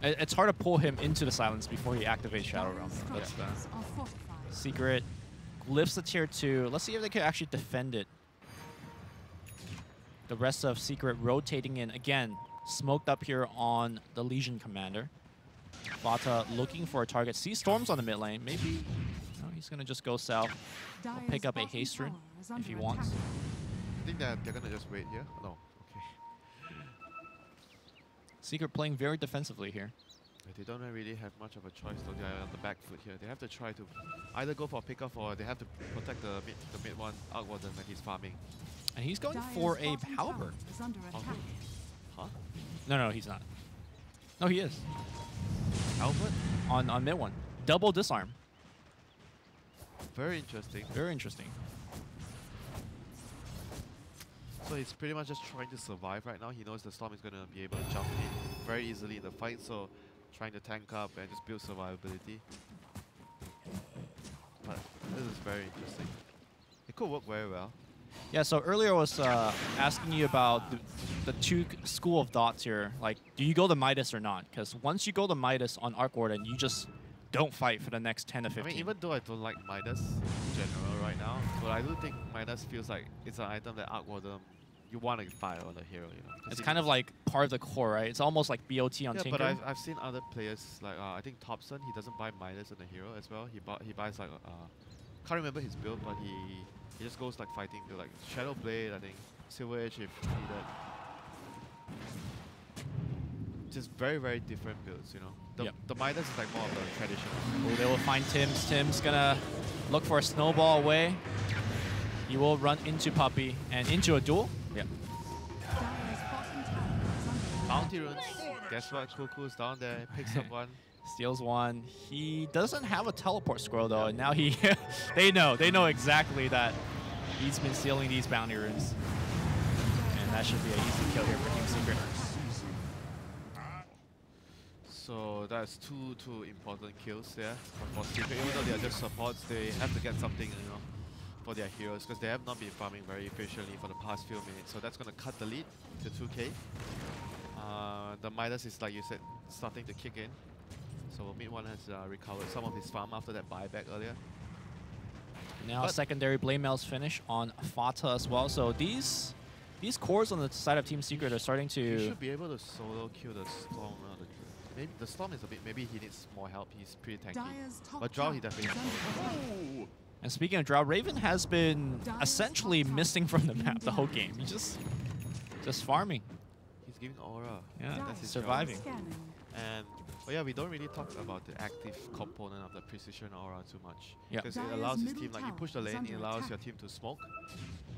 S1: It's hard to pull him into the silence before he activates Shadow Realm. But Secret lifts the tier 2. Let's see if they can actually defend it. The rest of Secret rotating in. Again, smoked up here on the Legion Commander. Bata looking for a target. Sees Storms on the mid lane. Maybe he's going to just go south. Pick up a haste rune if he wants.
S2: I think that they're going to just wait here. No.
S1: Secret playing very defensively here.
S2: They don't really have much of a choice though. They are on the back foot here. They have to try to either go for a pick-off or they have to protect the mid one Outwarden that he's farming.
S1: And he's going for a Halberd.
S2: Huh?
S1: No, he's not. No, he is.
S2: Halberd?
S1: On mid one. Double disarm.
S2: Very interesting.
S1: Very interesting.
S2: So he's pretty much just trying to survive right now. He knows the Storm is going to be able to jump in very easily in the fight, so trying to tank up and just build survivability. But This is very interesting. It could work very well.
S1: Yeah, so earlier I was asking you about the two school of thoughts here. Like, do you go to Midas or not? Because once you go to Midas on Arc Warden, you just don't fight for the next 10 to 15.
S2: I mean, even though I don't like Midas in general right now, but I do think Midas feels like it's an item that Arc Warden, you want to fire on the hero, you know.
S1: It's kind of like part of the core, right? It's almost like BO2 on Tinker.
S2: But I've seen other players, like I think Thompson, he doesn't buy Midas on the hero as well. He buys like, can't remember his build, but he just goes like fighting build, like Shadow Blade, I think, Silver Edge if needed. Just very, very different builds, you know. The Midas is like more of the traditional.
S1: Oh, they will find Tim's. Tim's gonna look for a snowball away. He will run into Puppey and into a duel. Yeah.
S2: Bounty runes. Guess what? Kuku's down there, picks up one.
S1: Steals one. He doesn't have a teleport scroll though, and now he they know exactly that he's been stealing these bounty runes. And that should be an easy kill here for Team Secret.
S2: So that's two important kills there for Secret. Even though they are just supports, they have to get something, you know, for their heroes, because they have not been farming very efficiently for the past few minutes. So that's gonna cut the lead to 2k. The Midas is, like you said, starting to kick in. So Mid-1 has recovered some of his farm after that buyback earlier.
S1: Now secondary Blade Mail's finish on Fata as well. So these cores on the side of Team Secret are starting to...
S2: You should be able to solo kill the Storm. Maybe the Storm is a bit... Maybe he needs more help. He's pretty tanky. But Drow, he definitely... Oh!
S1: And speaking of Drow, Raven has been essentially missing from the map the whole game. He's just farming.
S2: He's giving aura.
S1: Yeah, that's surviving.
S2: And but yeah, we don't really talk about the active component of the precision aura too much.
S1: Yeah.
S2: Because it allows his team, like you push the lane, it allows your team to smoke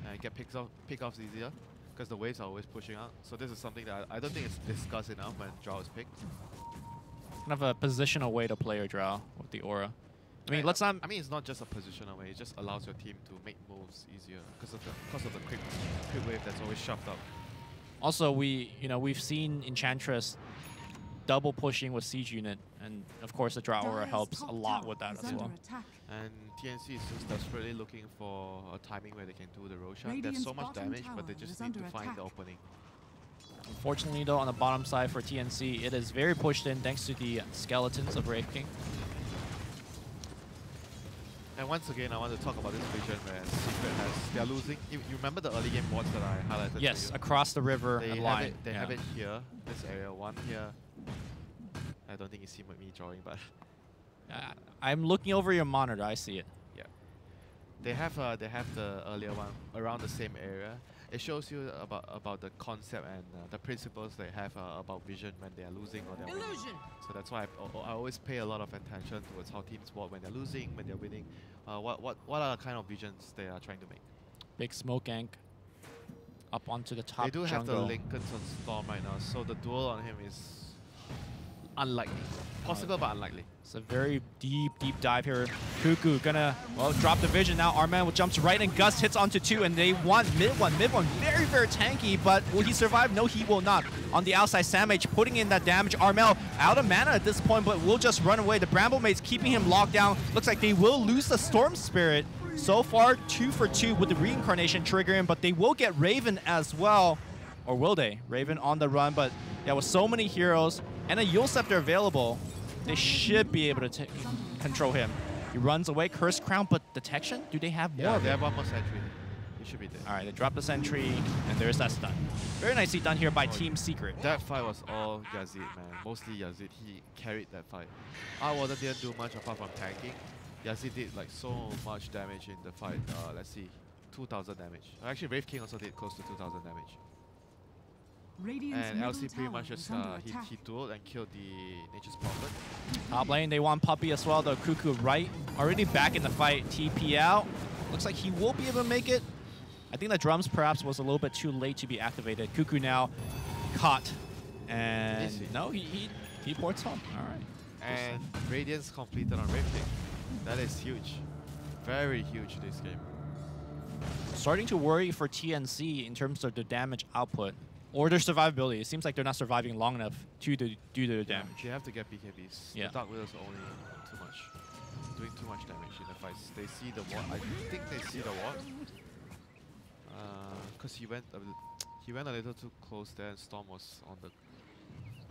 S2: and get pick-offs easier. Because the waves are always pushing out. So this is something that I don't think it's discussed enough when Drow is picked.
S1: Kind of a positional way to play your Drow with the aura. I mean, let's not...
S2: I mean, it's not just a positional way. It just allows your team to make moves easier because of the quick wave that's always shoved up.
S1: Also, we've seen Enchantress double pushing with Siege Unit, and of course the Drow aura helps a lot with that as well.
S2: And TNC is just desperately looking for a timing where they can do the Roshan. There's so much damage, but they just need to find the opening.
S1: Unfortunately though, on the bottom side for TNC, it is very pushed in thanks to the skeletons of Wraith King.
S2: And once again, I want to talk about this vision where Secret they're losing. You remember the early game boards that I highlighted?
S1: Yes,
S2: to you?
S1: across the river
S2: they
S1: and
S2: have
S1: line.
S2: They have it here, this area, one here. I don't think you see me drawing, but
S1: I'm looking over your monitor. I see it.
S2: Yeah, they have the earlier one around the same area. It shows you about the concept and the principles they have about vision when they are losing or they're winning. So that's why I always pay a lot of attention towards how teams work when they're losing, when they're winning. What are the kind of visions they are trying to make?
S1: Big smoke gank up onto the top.
S2: They do
S1: jungle.
S2: have the Lincolns on Storm right now, so the duel on him is unlikely. Possible but unlikely.
S1: It's a very deep dive here. Cuckoo gonna, well, drop the vision now. Arman jumps right and Gus hits onto 2 and they want Mid-1. Mid-1 very, very tanky, but will he survive? No, he will not. On the outside, Samage putting in that damage. Armel out of mana at this point, but will just run away. The Bramblemaid's keeping him locked down. Looks like they will lose the Storm Spirit. So far, 2 for 2 with the reincarnation triggering, but they will get Raven as well. Or will they? Raven on the run, but yeah, with so many heroes and a Yule Scepter available, they should be able to control him. He runs away, Cursed Crown, but detection? Do they have more?
S2: Yeah,
S1: of
S2: they
S1: it?
S2: have one more sentry. He should be there.
S1: All right, they drop the sentry, and there's that stun. Very nicely done here by Team Secret.
S2: That fight was all Yazid, man. Mostly Yazid. He carried that fight. Warden didn't do much apart from tanking. Yazid did like so much damage in the fight. Let's see, 2,000 damage. Actually, Wraith King also did close to 2,000 damage. And LC pretty much just he dueled and killed the Nature's Prophet.
S1: Top lane, they want Puppey as well, though. Cuckoo right, already back in the fight. TP out. Looks like he will be able to make it. I think the drums perhaps was a little bit too late to be activated. Cuckoo now caught. And no, he ports home. All right.
S2: And Radiance completed on Wraith King. That is huge. Very huge this game.
S1: Starting to worry for TNC in terms of the damage output. Or their survivability. It seems like they're not surviving long enough to do the damage.
S2: They have to get BKBs.
S1: Yeah.
S2: The Dark Widow's only too much. doing too much damage in the fights. They see the ward. I think they see the ward. Because he went a little too close there, and Storm was on the.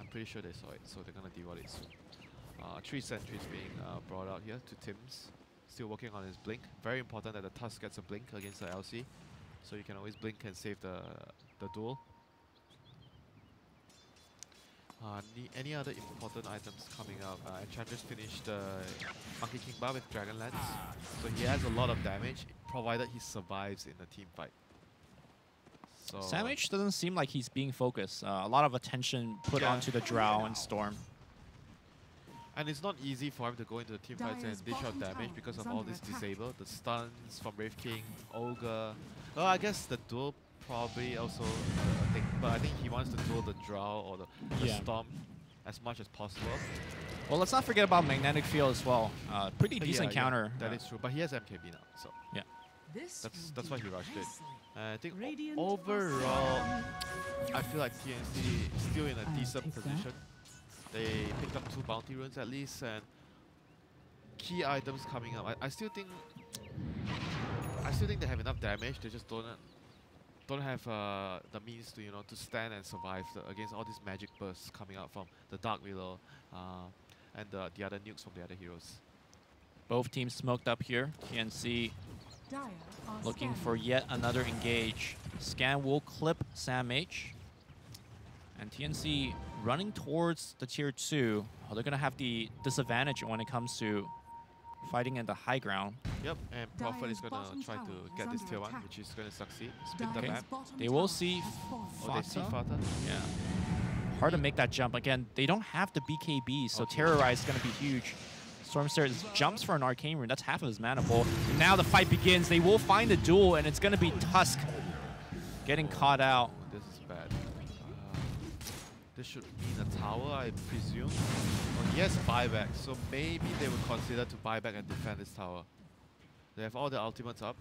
S2: I'm pretty sure they saw it, so they're gonna de-ward it soon. 3 sentries being brought out here to Tim's. Still working on his blink. Very important that the Tusk gets a blink against the LC, so you can always blink and save the duel. Any other important items coming up? Enchantress finished the Monkey King bar with Dragon Lance, so he has a lot of damage, provided he survives in the team fight. So
S1: Sam H doesn't seem like he's being focused. A lot of attention put onto the Drow and Storm.
S2: And it's not easy for him to go into the team fights and dish out damage because of all this disable. The stuns from Wraith King, Ogre. Well, I guess the duel probably also a thing, but I think he wants to duel the Drow or the Storm as much as possible.
S1: Well, let's not forget about Magnetic Field as well. Pretty decent counter.
S2: That is true, but he has MKB now, so
S1: yeah,
S2: that's why he rushed it. I think overall, I feel like TNC is still in a decent position. They picked up 2 bounty runes at least, and key items coming up. I still think they have enough damage. They just don't have the means to to stand and survive against all these magic bursts coming out from the Dark Willow and the other nukes from the other heroes.
S1: Both teams smoked up here. TNC looking for yet another engage. Scan will clip Sam H. And TNC running towards the tier 2. Oh, they're going to have the disadvantage when it comes to fighting in the high ground.
S2: Yep, and Prophet is going to try to get this tier 1, which is going to succeed. Split the map.
S1: They will see
S2: Oh, they see Fata?
S1: Yeah. Hard to make that jump. Again, they don't have the BKB, so Terrorize is going to be huge. Stormster jumps for an Arcane Rune. That's half of his mana pool. And now the fight begins. They will find a duel, and it's going to be Tusk getting caught out.
S2: This is bad. This should mean a tower, I presume. Oh, he has buyback, so maybe they would consider to buy back and defend this tower. They have all the ultimates up.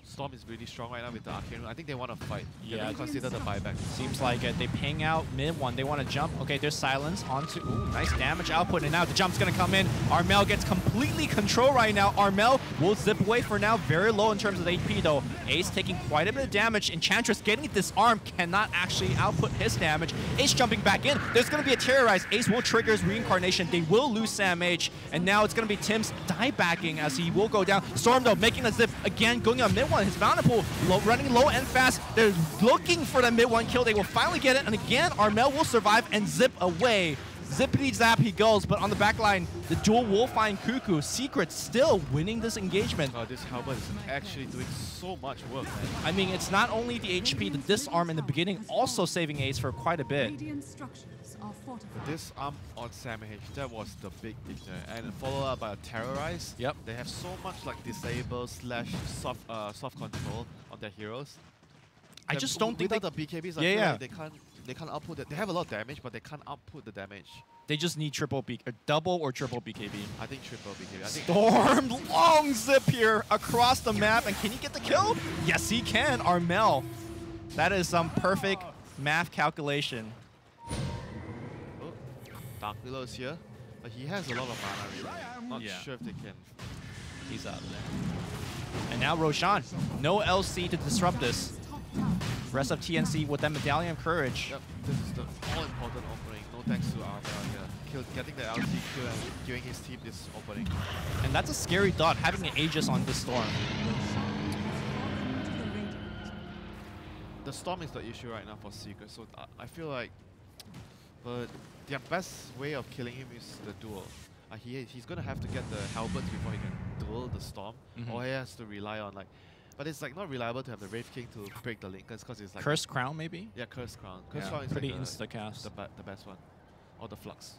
S2: Storm is really strong right now with the Arcane Rune. I think they want to fight.
S1: Yeah,
S2: they consider the buyback.
S1: Seems like it. They ping out mid one. They want to jump. Okay, there's silence onto. Ooh, nice damage output. And now the jump's going to come in. Armel gets completely control right now. Armel will zip away for now. Very low in terms of HP though. Ace taking quite a bit of damage. Enchantress getting disarmed. Cannot actually output his damage. Ace jumping back in. There's going to be a Terrorize. Ace will trigger his reincarnation. They will lose Sam H. And now it's going to be Tim's diebacking as he will go down. Storm though making a zip again, going on mid one. His mana pool running low and fast. They're looking for the mid one kill. They will finally get it. And again, Armel will survive and zip away. Zippity zap he goes, but on the back line, the duel will find Cuckoo. Secret still winning this engagement.
S2: Oh, this Halberd is actually doing so much work, man.
S1: I mean, it's not only the HP, the disarm in the beginning, also saving Ace for quite a bit.
S2: The disarm on Sam H, that was the big thing there. And followed up by a Terrorize.
S1: Yep.
S2: They have so much like disable slash soft control on their heroes.
S1: I just don't think
S2: without the BKBs, I feel like they can't output it. They have a lot of damage, but they can't output the damage.
S1: They just need double or triple BKB.
S2: I think triple BKB. I think
S1: Storm, long zip here across the map, and can he get the kill? Yes, he can. Armel, that is some perfect math calculation.
S2: Oh, Dark Willow is here, but he has a lot of mana. Really. Not sure if they can.
S1: He's out there. And now Roshan, no LC to disrupt this. Rest of TNC with that Medallion of Courage.
S2: Yep, this is the all-important opening. No thanks to Armel here. Getting the LC kill and giving his team this opening.
S1: And that's a scary thought, having an Aegis on this Storm.
S2: The Storm is the issue right now for Secret, so I feel like their best way of killing him is the duel. He's going to have to get the Halberds before he can duel the Storm, or he has to rely on like... But it's like not reliable to have the Wraith King to break the Linkers because it's like...
S1: Cursed Crown maybe?
S2: Yeah, Cursed Crown. Cursed Crown is
S1: pretty
S2: like
S1: insta-cast.
S2: The best one. Or the Flux.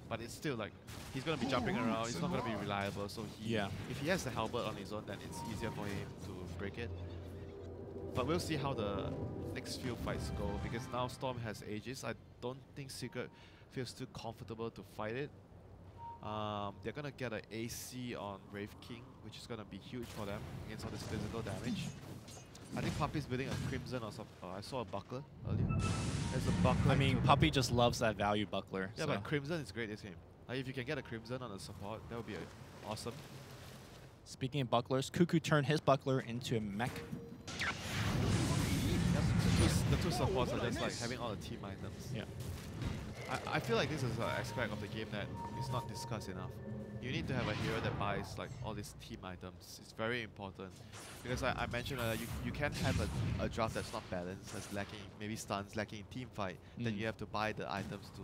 S2: But it's still like, he's going to be jumping around, it's not going to be reliable, so if he has the Halberd on his own, then it's easier for him to break it. But we'll see how the next few fights go, because now Storm has Aegis. I don't think Secret feels too comfortable to fight it. They're going to get an AC on Wraith King, which is going to be huge for them against all this physical damage. I think Puppy's building a Crimson or something. I saw a Buckler earlier. There's a Buckler.
S1: I mean, Puppy just loves that value Buckler.
S2: Yeah,
S1: so.
S2: but Crimson is great this game. Like, if you can get a Crimson on the support, that would be awesome.
S1: Speaking of bucklers, Cuckoo turned his buckler into a mech.
S2: The two supports are just like having all the team items.
S1: Yeah.
S2: I feel like this is an aspect of the game that is not discussed enough. You need to have a hero that buys like all these team items. It's very important because I mentioned you can't have a draft that's not balanced, that's lacking maybe stuns, lacking in team fight. Then you have to buy the items to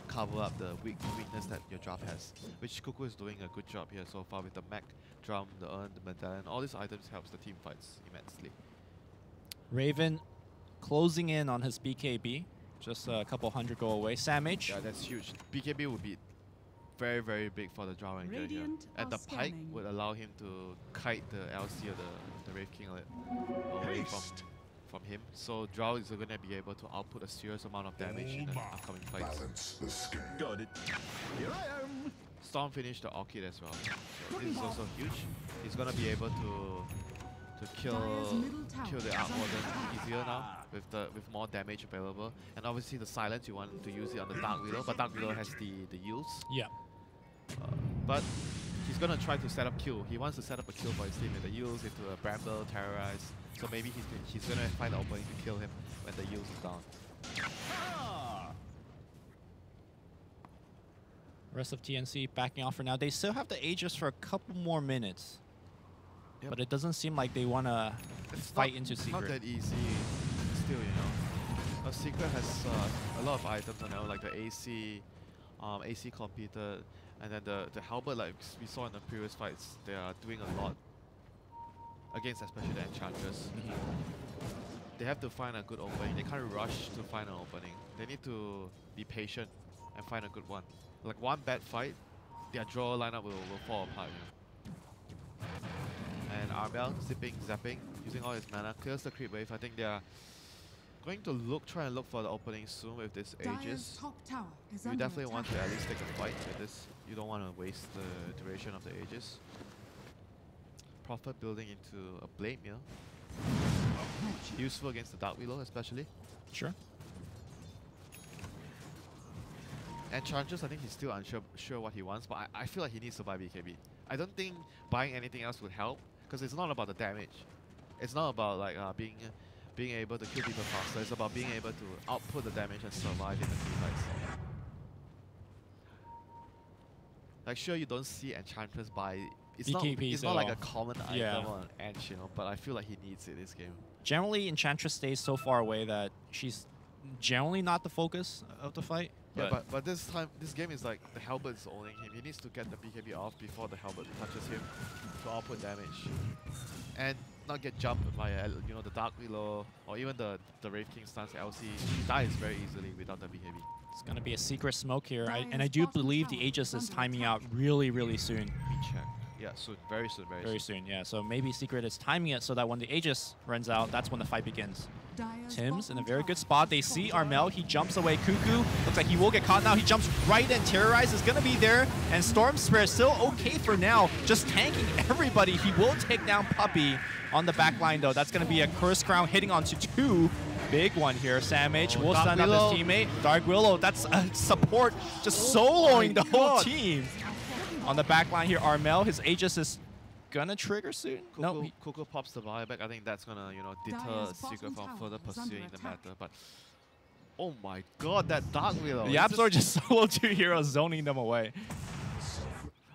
S2: cover up the weakness that your draft has, which Cuckoo is doing a good job here so far with the mech, drum, the urn, the medallion. All these items helps the team fights immensely.
S1: Raven closing in on his BKB. Just a couple hundred go away. Sam H.
S2: Yeah, that's huge. BKB would be very, very big for the Drow Ranger here. And the pike would allow him to kite the LC of the Wraith King away from him. So Drow is going to be able to output a serious amount of damage in the upcoming fights.
S4: Got it. Here I am.
S2: Storm finished the Orchid as well. So this is also huge. He's going to be able to kill the Arc Warden easier now with more damage available. And obviously the silence, you want to use it on the Dark Widow, but Dark Widow has the use.
S1: Yeah.
S2: But he's gonna try to set up kill. He wants to set up a kill for his team with the use into a Bramble, Terrorize. So maybe he's gonna find an opening to kill him when the use is down.
S1: Rest of TNC backing off for now. They still have the Aegis for a couple more minutes. Yep. But it doesn't seem like they want to fight into Secret.
S2: Not that easy still, you know. Secret has a lot of items, you know, like the AC completed, and then the Halberd, like we saw in the previous fights, they are doing a lot against especially the Enchantress. They have to find a good opening. They can't rush to find an opening. They need to be patient and find a good one. Like one bad fight, their draw lineup will fall apart, you know. And Armel zapping, using all his mana, clears the creep wave. I think they are going to try and look for the opening soon with this Aegis. You definitely want to at least take a fight with this. You don't want to waste the duration of the Aegis. Prophet building into a Blade Meal. Useful against the Dark Willow especially.
S1: Sure.
S2: Enchantress, I think he's still unsure what he wants, but I feel like he needs to buy BKB. I don't think buying anything else would help, because it's not about the damage. It's not about like being able to kill people faster. It's about being able to output the damage and survive in the team fights. Like sure, you don't see Enchantress buy. It's not like a common item on Ench, you know, but I feel like he needs it this game.
S1: Generally, Enchantress stays so far away that she's generally not the focus of the fight.
S2: Yeah, but this game is like the Halberd is owning him. He needs to get the BKB off before the Halberd touches him to output damage, and not get jumped by the Dark Willow or even the Wraith King stance LC. He dies very easily without the BKB.
S1: It's gonna be a secret smoke here, and I do believe the Aegis is timing out really, really soon.
S2: Let me check. Yeah, soon, very soon,
S1: very soon. Yeah, so maybe Secret is timing it so that when the Aegis runs out, that's when the fight begins. Tim's in a very good spot. They see Armel. He jumps away. Cuckoo looks like he will get caught now. He jumps right in. Terrorize is going to be there. And Storm Spirit still okay for now. Just tanking everybody. He will take down Puppey on the back line, though. That's going to be a Curse Crown hitting onto two. Big one here. Sam H will stand up his teammate. Dark Willow, that's a support. Just soloing the whole team. On the back line here, Armel, his Aegis is gonna trigger soon.
S2: Cuckoo pops the buyback. I think that's gonna, deter Secret from further pursuing the matter. But oh my god, that Dark Willow!
S1: The YapzOr just solo two heroes, zoning them away.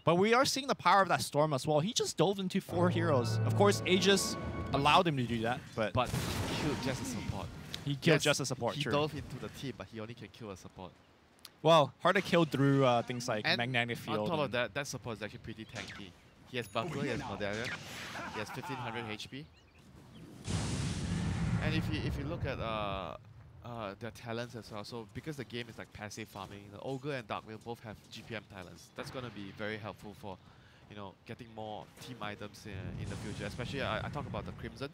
S1: But we are seeing the power of that Storm as well. He just dove into 4 heroes. Of course, Aegis allowed him to do that, but
S2: he killed just a support.
S1: He killed just a support.
S2: He dove into the team, but he only can kill a support.
S1: Well, hard to kill through things like magnetic field.
S2: On top of that support is actually pretty tanky. He has Buckler, he has Medallion, he has 1500 HP. And if you look at their talents as well, so because the game is like passive farming, the Ogre and Dark will both have GPM talents. That's going to be very helpful for getting more team items in the future. Especially I talk about the Crimson.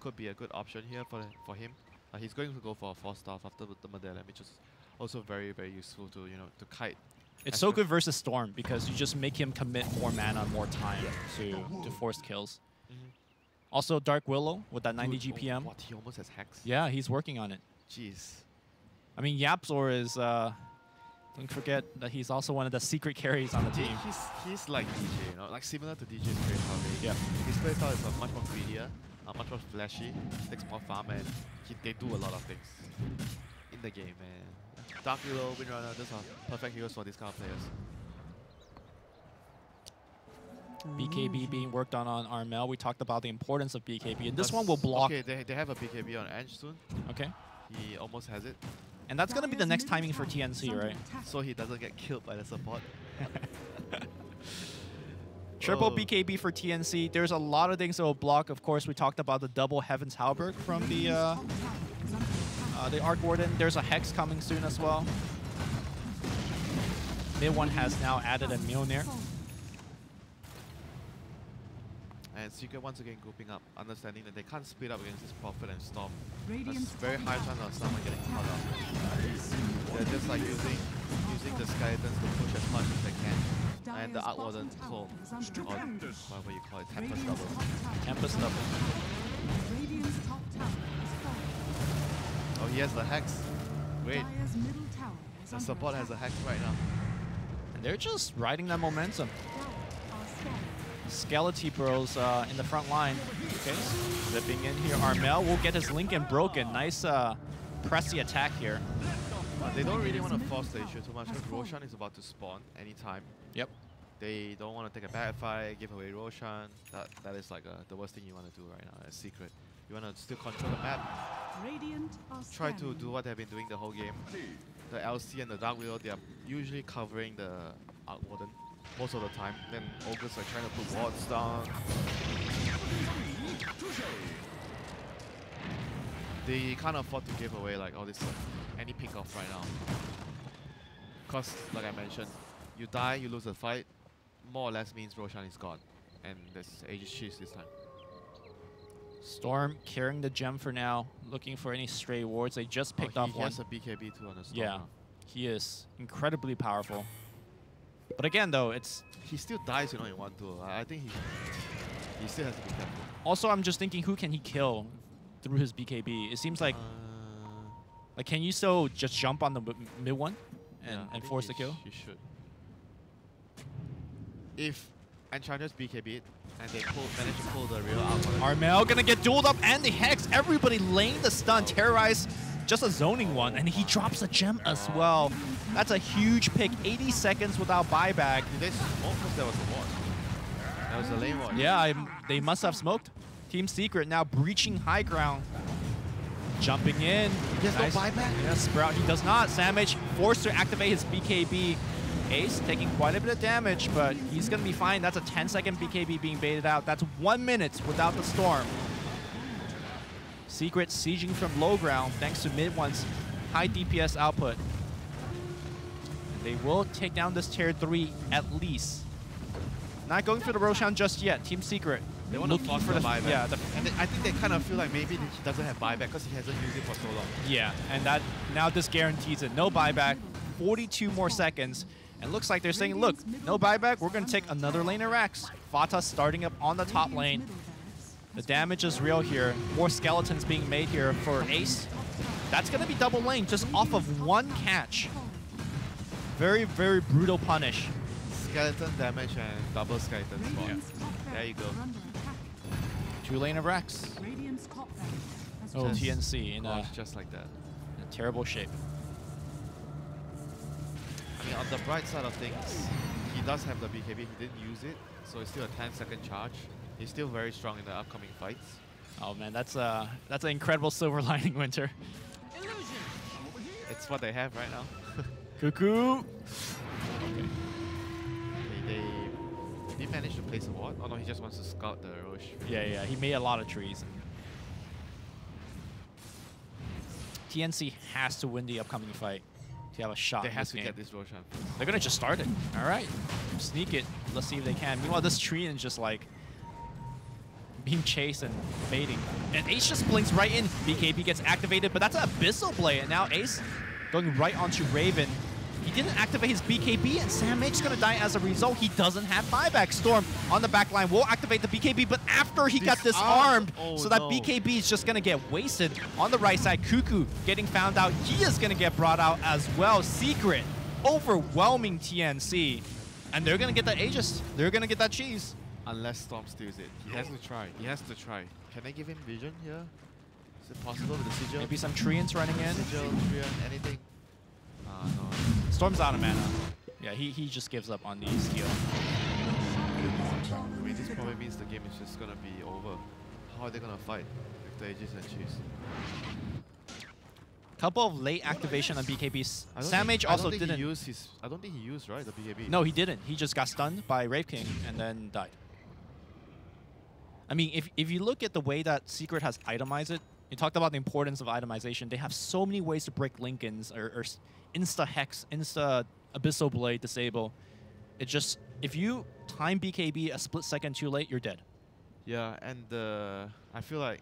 S2: Could be a good option here for him. He's going to go for a 4-star after the Medallion, which is also very, very useful to to kite.
S1: It's so good versus Storm because you just make him commit more mana, more time to force kills. Also, Dark Willow with that 90 GPM.
S2: What? He almost has Hex?
S1: Yeah, he's working on it.
S2: Jeez.
S1: I mean, YapzOr is Don't forget that he's also one of the secret carries on the team.
S2: He's like DJ, you know, like similar to DJ's playstyle.
S1: Yeah.
S2: His playstyle is much more greedier, much more flashy, takes more farm, and they do a lot of things in the game, man. Dark Hero, Windrunner, those are perfect heroes for these kind of players.
S1: BKB being worked on Armel. We talked about the importance of BKB, and this one will block.
S2: Okay, they have a BKB on Ange soon.
S1: Okay.
S2: He almost has it.
S1: And that's going to be the next timing for TNC, right?
S2: So he doesn't get killed by the support.
S1: Triple BKB for TNC. There's a lot of things that will block. Of course, we talked about the double Heaven's Halberd from the Arc Warden. There's a Hex coming soon as well. Mid one has now added a Mjolnir.
S2: And Secret once again grouping up, understanding that they can't split up against this Prophet and Storm. There's very high chance of someone getting caught up. They're just like using the skeletons to push as much as they can. And the Arc Warden Soul, or whatever you call it, Tempest Double.
S1: Tempest Double.
S2: Oh, he has the Hex. Great. The support has a Hex right now.
S1: And they're just riding that momentum. Skeleton Bros in the front line. Okay, zipping in here. Armel will get his Lincoln broken. Nice pressy attack here.
S2: They don't really want to force the issue too much because Roshan is about to spawn anytime.
S1: Yep.
S2: They don't want to take a bad fight, give away Roshan. That is like the worst thing you want to do right now as Secret. You want to still control the map. Try to do what they've been doing the whole game. The LC and the Dark Widow, they are usually covering the Arc Warden most of the time. Then Ogres are trying to put wards down. They can't afford to give away like all this any pick off right now. Cause like I mentioned, you die, you lose the fight, more or less means Roshan is gone. And there's Aegis Cheese this time.
S1: Storm carrying the gem for now, looking for any stray wards. They just picked off one.
S2: He has a BKB too on the Storm.
S1: Yeah,
S2: now.
S1: He is incredibly powerful. But again, though,
S2: he still dies, you know, in 1-2. I think he still has to be careful.
S1: Also, I'm just thinking, who can he kill through his BKB? It seems like can you still just jump on the mid one and force the kill?
S2: You should. If Enchantress BKB it and they manage to pull the real out.
S1: Armel gonna get dueled up and the Hex. Everybody laying the stun. Terrorize just a zoning one, and he drops a gem as well. That's a huge pick. 80 seconds without buyback.
S2: Did they smoke because there was a ward? That was a lane ward.
S1: Yeah, they must have smoked. Team Secret now breaching high ground. Jumping in.
S2: He has
S1: nice.
S2: no buyback?
S1: Yeah, Sprout, he does not. Samage forced to activate his BKB. Ace taking quite a bit of damage, but he's going to be fine. That's a 10-second BKB being baited out. That's 1 minute without the Storm. Secret sieging from low ground thanks to mid one's high DPS output. And they will take down this tier 3 at least. Not going for the Roshan just yet. Team Secret.
S2: They want to force the buyback.
S1: Yeah,
S2: and I think they kind of feel like maybe he doesn't have buyback because he hasn't used it for so long.
S1: Yeah, and that now this guarantees it. No buyback, 42 more seconds. And looks like they're saying, look, no buyback, we're going to take another lane of Rex. Fata starting up on the top lane. The damage is real here. More skeletons being made here for Ace. That's going to be double lane just off of one catch. Very, very brutal punish.
S2: Skeleton damage and double skeleton spawn. Yeah. There you go.
S1: 2 lane of Rex. Oh, TNC in
S2: just like that.
S1: In a terrible shape.
S2: I mean, on the bright side of things, he does have the BKB. He didn't use it, so it's still a 10-second charge. He's still very strong in the upcoming fights.
S1: Oh man, that's an incredible silver lining, Winter.
S2: It's what they have right now.
S1: Cuckoo.
S2: Okay. They did manage to place a ward. Oh no, he just wants to scout the Roche.
S1: Yeah, he made a lot of trees. TNC has to win the upcoming fight to have a shot.
S2: They have to
S1: game.
S2: get this Roshan.
S1: They're gonna just start it. All right, sneak it. Let's see if they can. Meanwhile, this tree is just like being chased and baiting. And Ace just blinks right in. BKB gets activated, but that's an Abyssal Blade. And now Ace going right onto Raven. He didn't activate his BKB, and Sam H is going to die as a result. He doesn't have buyback. Storm on the back line will activate the BKB, but after he got disarmed, so that BKB is just going to get wasted. On the right side, Cuckoo getting found out. He is going to get brought out as well. Secret overwhelming TNC. And they're going to get that Aegis. They're going to get that cheese.
S2: Unless Storm steals it. He has to try. He has to try. Can I give him vision here? Is it possible with the Sigil?
S1: Maybe some Treants running in.
S2: Sigil, Treant, anything? No.
S1: Storm's out of mana. Yeah, he just gives up on the steal.
S2: I mean, this probably means the game is just gonna be over. How are they gonna fight with the Aegis and cheese?
S1: Couple of late activation on BKBs.
S2: I don't
S1: Samage
S2: think-
S1: also
S2: I don't think
S1: didn't.
S2: He used his, I don't think he used, right, the BKB.
S1: No, he didn't. He just got stunned by Wraith King and then died. I mean, if you look at the way that Secret has itemized it, you talked about the importance of itemization. They have so many ways to break Lincolns or insta Hex, insta Abyssal Blade disable. It just, if you time BKB a split second too late, you're dead.
S2: Yeah, and I feel like,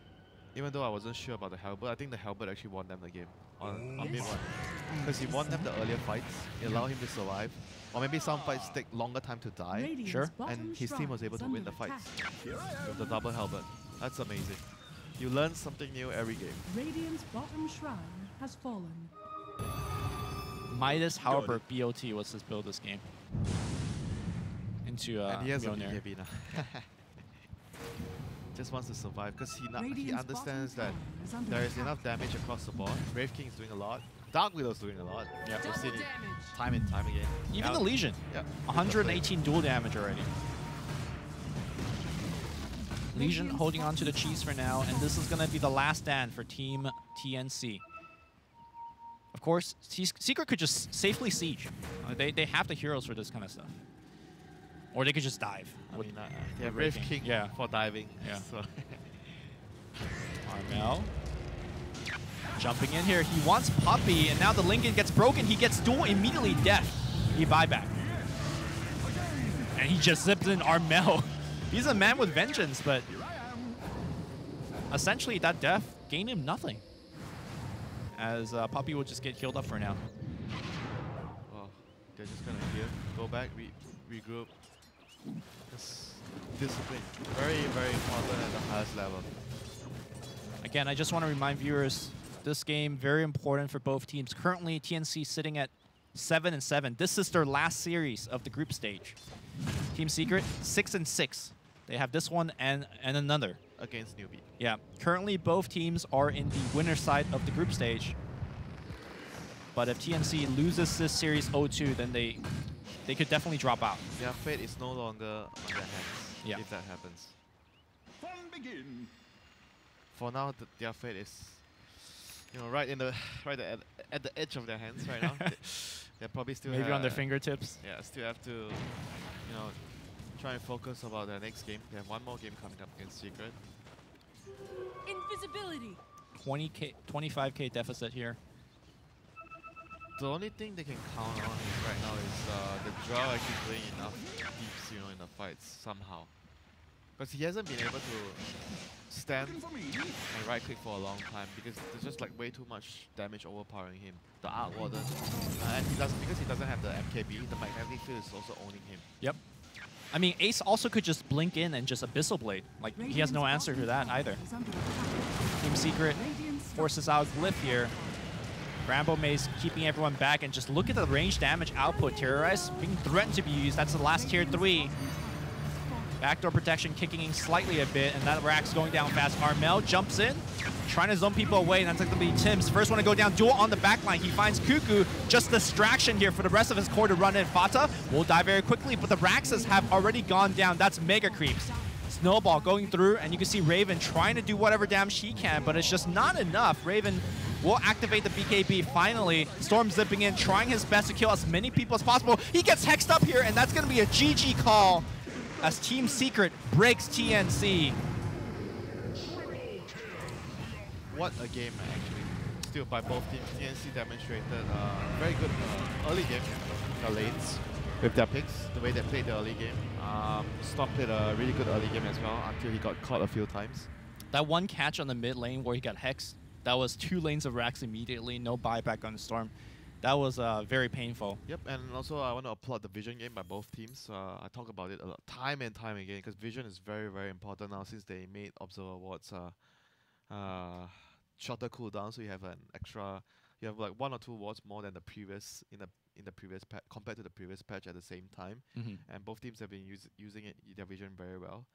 S2: even though I wasn't sure about the Halberd, I think the Halberd actually won them the game on mid one. Because he won them the earlier fights, it allowed him to survive. Or maybe some fights take longer time to die.
S3: Radiant's
S1: Sure.
S3: bottom
S2: And his team was able to
S3: shrine
S2: win the
S3: is under
S2: fights
S3: attack.
S2: with the double Halberd. That's amazing. You learn something new every game.
S3: Radiant's bottom shrine has fallen.
S1: Midas Halberd BO2 was his build this game. Into
S2: And he has a
S1: Mjolnir.
S2: BKB now. Just wants to survive because he
S3: Radiant's
S2: understands that
S3: bottom tower is under
S2: there is
S3: attack.
S2: enough damage across the board. Wraith King is doing a lot. Dark Widow's doing a lot.
S1: Yeah.
S2: We've seen it time and time again.
S1: Even
S2: Yeah.
S1: the Legion.
S2: Yeah.
S1: 118 dual damage already. Legion
S3: Radiant's
S1: holding on to the
S3: bottom
S1: cheese for
S3: tower
S1: now,
S3: is
S1: and this is going to be the last stand for Team TNC. Of course, Secret could just safely siege. They have the heroes for this kind of stuff. Or they could just dive.
S2: I
S1: with
S2: mean, they have
S1: Wraith
S2: Wraith
S1: King.
S2: King
S1: Yeah.
S2: for diving.
S1: Yeah.
S2: So
S1: Armel. Jumping in here. He wants Puppy, and now the Lincoln gets broken. He gets dual immediately death. He buyback. And he just zips in Armel. He's a man with vengeance, but essentially that death gained him nothing. As Puppy will just get healed up for now.
S2: oh, they're just gonna heal, go back, regroup. Just discipline. Very, very important at the highest level.
S1: Again, I just want to remind viewers, this game very important for both teams. Currently, TNC sitting at 7-7. This is their last series of the group stage. Team Secret 6-6. They have this one and another.
S2: Against newbie.
S1: Yeah. Currently, both teams are in the winner side of the group stage. But if TNC loses this series 0-2, then they could definitely drop out.
S2: Their fate is no longer on their hands.
S1: Yeah.
S2: If that happens.
S4: Fun begin.
S2: For now, their fate is, right at the edge of their hands right now. They probably still
S1: Maybe on their fingertips.
S2: Yeah, still have to, try and focus about their next game. They have one more game coming up against Secret.
S3: Invisibility.
S1: 25k deficit here.
S2: The only thing they can count on is right now is the Drow actually playing enough deeps, in the fights somehow. Because he hasn't been able to stand
S4: Looking for me.
S2: and right click for a long time because there's just like way too much damage overpowering him. The Arc Warden, and because he doesn't have the MKB, the magnetic field is also owning him.
S1: Yep. I mean, Ace also could just blink in and just Abyssal Blade. Like, he has no answer to that either. Team Secret forces out Glyph here. Rambo Maze keeping everyone back, and just look at the range damage output. Terrorize being threatened to be used. That's the last tier 3. Backdoor protection kicking in slightly a bit, and that Rack's going down fast. Armel jumps in, trying to zone people away, and that's going to be Tim's. First one to go down, duel on the backline. He finds Cuckoo, just distraction here for the rest of his core to run in. Fata will die very quickly, but the Raxes have already gone down. That's Mega Creeps. Snowball going through, and you can see Raven trying to do whatever damage he can, but it's just not enough. Raven will activate the BKB finally. Storm zipping in, trying his best to kill as many people as possible. He gets hexed up here, and that's going to be a GG call as Team Secret breaks TNC.
S2: What a game, actually. Still by both teams. TNC demonstrated very good early game in the lanes with their picks, the way they played the early game. Storm played a really good early game as well until he got caught a few times.
S1: That one catch on the mid lane where he got hexed, that was 2 lanes of Rax immediately, no buyback on the Storm. That was very painful.
S2: Yep, and also I want to applaud the vision game by both teams. I talk about it a lot, time and time again, because vision is very, very important now since they made Observer Wards shorter cooldown, so you have an extra, you have like 1 or 2 wards more than the previous, in the in the previous patch compared to the previous patch at the same time, and both teams have been using it their vision very well.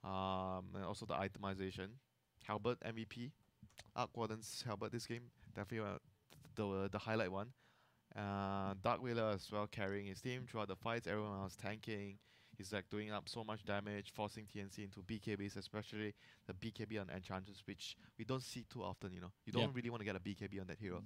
S2: And also the itemization. Halberd MVP, Arc Warden's Halberd this game definitely the highlight one. Dark Wheeler as well carrying his team throughout the fights. Everyone else tanking. He's like doing up so much damage, forcing TNC into BKBs, especially the BKB on Enchantress, which we don't see too often. You don't really want to get a BKB on that hero.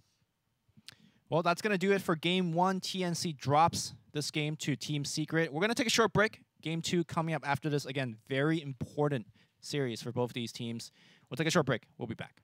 S1: Well, that's going to do it for Game 1. TNC drops this game to Team Secret. We're going to take a short break. Game 2 coming up after this. Again, very important series for both these teams. We'll take a short break. We'll be back.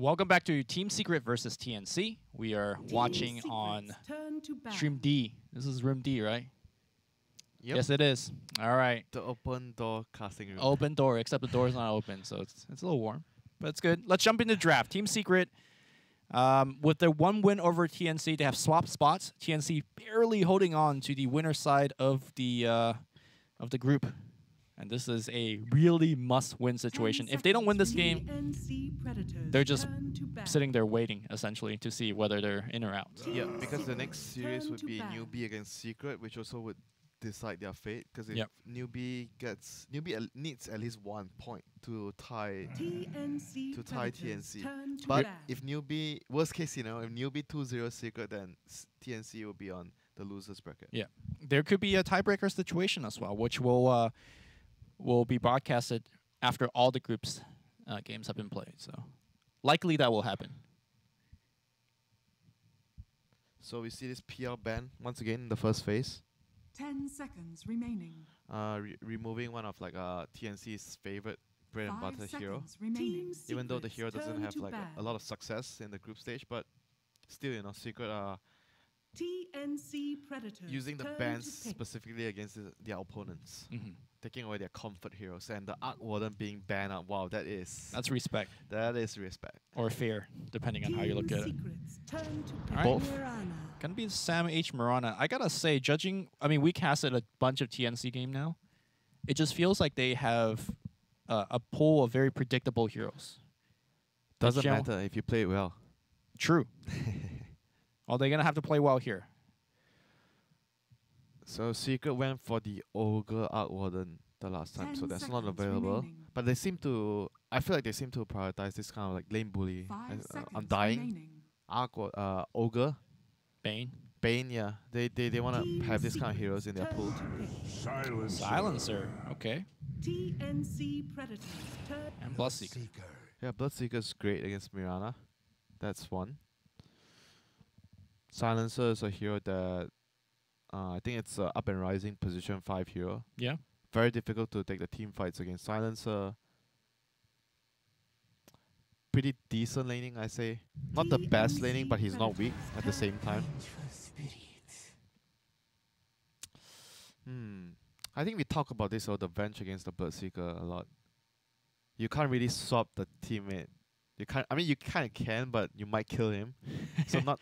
S1: Welcome back to Team Secret versus TNC. We are watching on Stream D. This is Room D, right?
S2: Yep.
S1: Yes, it is. All right.
S2: The open door casting room.
S1: Open door, except the door is not open, so it's a little warm, but it's good. Let's jump into draft. Team Secret, with their one win over TNC, they have swapped spots. TNC barely holding on to the winner side of the group, and this is a really must-win situation. If they don't win this game, they're just sitting there waiting, essentially, to see whether they're in or out.
S2: Yeah, because the next series would be Newbie against Secret, which also would decide their fate. Because if Newbie needs at least 1 point to tie TNC. But if Newbie, worst case scenario, if Newbie 2-0 Secret, then TNC will be on the losers bracket.
S1: Yeah, there could be a tiebreaker situation as well, which will be broadcasted after all the groups games have been played. So likely that will happen.
S2: So we see this PR ban once again in the first phase.
S3: 10 seconds remaining.
S2: Removing one of like TNC's favorite bread and butter hero.
S3: Even
S2: though the hero doesn't have like a lot of success in the group stage, but still, you know, Secret are
S3: TNC Predators
S2: using the bans specifically against their opponents, taking away their comfort heroes, and the Arc Warden being banned out. Wow, that's
S1: respect.
S2: That is respect.
S1: Or fear, depending on how you look at it.
S2: Right. Both.
S1: Gonna be Sam H. Marana. I gotta say, we casted a bunch of TNC game now. It just feels like they have a pool of very predictable heroes.
S2: Doesn't matter if you play it well.
S1: True. Well, they're gonna have to play well here.
S2: So Secret went for the Ogre Arc Warden the last time, so that's not available. But they seem to, I feel like they seem to prioritize this kind of like lane bully. Undying, Ogre, Bane, yeah. They want to have this kind of heroes in their pool.
S1: Silencer, okay.
S3: TNC Predators
S1: and Bloodseeker.
S2: Yeah, Bloodseeker's great against Mirana. That's one. Silencer is a hero that I think it's a up and rising position 5 hero.
S1: Yeah.
S2: Very difficult to take the team fights against Silencer. Pretty decent laning, I say. Not the best laning, but he's not weak at the same time. I think we talk about this the bench against the Bloodseeker a lot. You can't really swap the teammate. You can't. I mean, you kind of can, but you might kill him. So not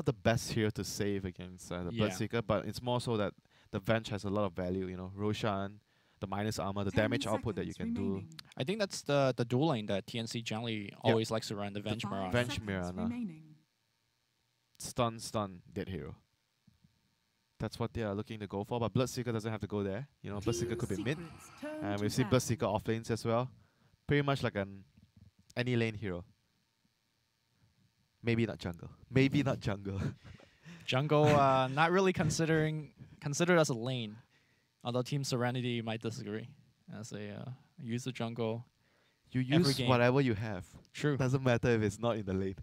S2: the best hero to save against the Bloodseeker, but it's more so that the bench has a lot of value. You know, Roshan, the minus armor, the damage output that you can do.
S1: I think that's the dual lane that TNC generally always likes to run, the Venge Mirana.
S2: Venge Mirana. Stun, dead hero. That's what they are looking to go for, but Bloodseeker doesn't have to go there. You know, Bloodseeker could be mid, and we've seen Bloodseeker off lanes as well. Pretty much like any lane hero. Maybe not jungle. Maybe not jungle.
S1: Jungle, not really considered as a lane. Although Team Serenity might disagree. As a use the jungle.
S2: You use whatever you have.
S1: True.
S2: Doesn't matter if it's not in the lane.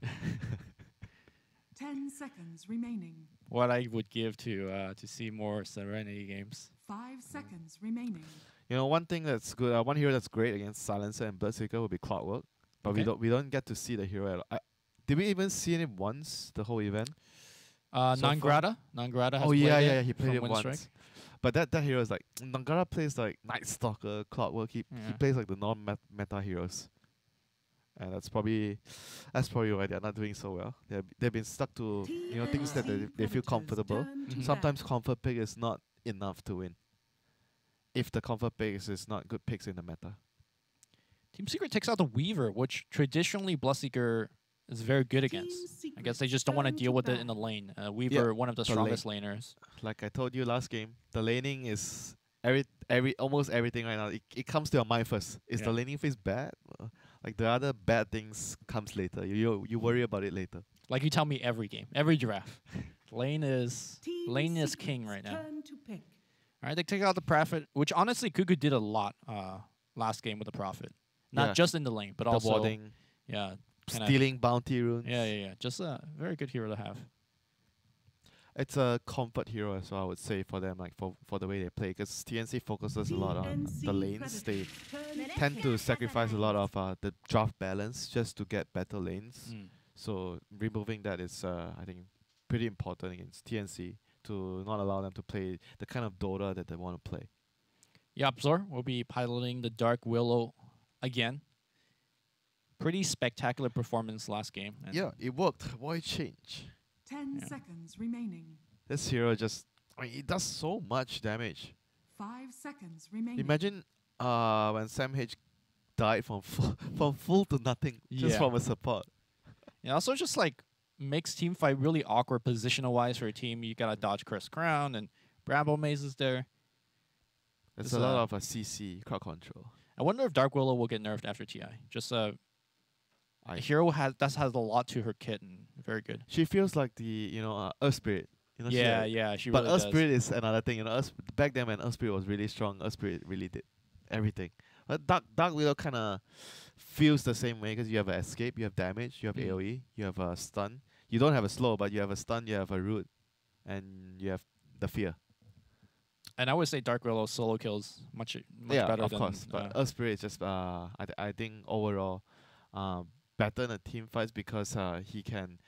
S3: 10 seconds remaining.
S1: What I would give to see more Serenity games.
S3: 5 seconds remaining.
S2: You know, one thing that's good, one hero that's great against Silencer and Bloodseeker would be Clockwork, but we don't get to see the hero at all. Did we even see him once the whole event?
S1: Nangrata has
S2: played it. He played it once.
S1: Strike.
S2: But that hero is like Nangrata plays like Night Stalker, Clockwork. He plays like the non-meta heroes, and that's probably why they're not doing so well. They've been stuck to things that they feel comfortable. Sometimes comfort pick is not enough to win. If the comfort picks is not good picks in the meta.
S1: Team Secret takes out the Weaver, which traditionally Bloodseeker is very good against. I guess they just don't want to deal with it in the lane. Weaver, one of the strongest laners. Like
S2: I told you last game, the laning is almost everything right now. It comes to your mind first. Is the laning phase bad? Like the other bad things comes later. You worry about it later.
S1: Like you tell me every game, every draft. Lane is king right now. All right, they take out the Prophet, which honestly Kuku did a lot last game with the Prophet. Not just in the lane, but also
S2: warding,
S1: stealing
S2: bounty runes.
S1: Yeah. Just a very good hero to have.
S2: It's a comfort hero as well, I would say, for them, like for the way they play, because TNC focuses a lot on the lanes. They tend to sacrifice a lot of the draft balance just to get better lanes. So removing that is, I think, pretty important against TNC to not allow them to play the kind of Dota that they want to play.
S1: Yapzor will be piloting the Dark Willow again. Pretty spectacular performance last game. And
S2: Yeah, it worked. Why change?
S3: 10 seconds remaining.
S2: This hero just, I mean, it does so much damage.
S3: 5 seconds remaining.
S2: Imagine when Sam H died from from full to nothing just
S1: Yeah.
S2: from a support.
S1: Yeah, also just like makes team fight really awkward positional wise for a team. You gotta dodge Chris Crown and Bramble Maze is there.
S2: There's
S1: It's,
S2: a lot of CC crowd control.
S1: I wonder if Dark Willow will get nerfed after TI. Just a hero has a lot to her kit and very good.
S2: She feels like the Earth Spirit. You know,
S1: She
S2: but
S1: really
S2: Earth
S1: does.
S2: Spirit is another thing. You know, back then when Earth Spirit was really strong, Earth Spirit really did everything. But Dark Widow kind of feels the same way because you have an escape, you have damage, you have AOE, you have a stun. You don't have a slow, but you have a stun, you have a root, and you have the fear.
S1: And I would say Dark Willow solo kills much
S2: Yeah,
S1: better
S2: of
S1: than
S2: course. But Earth Spirit is just I think overall better in the team fights because he can.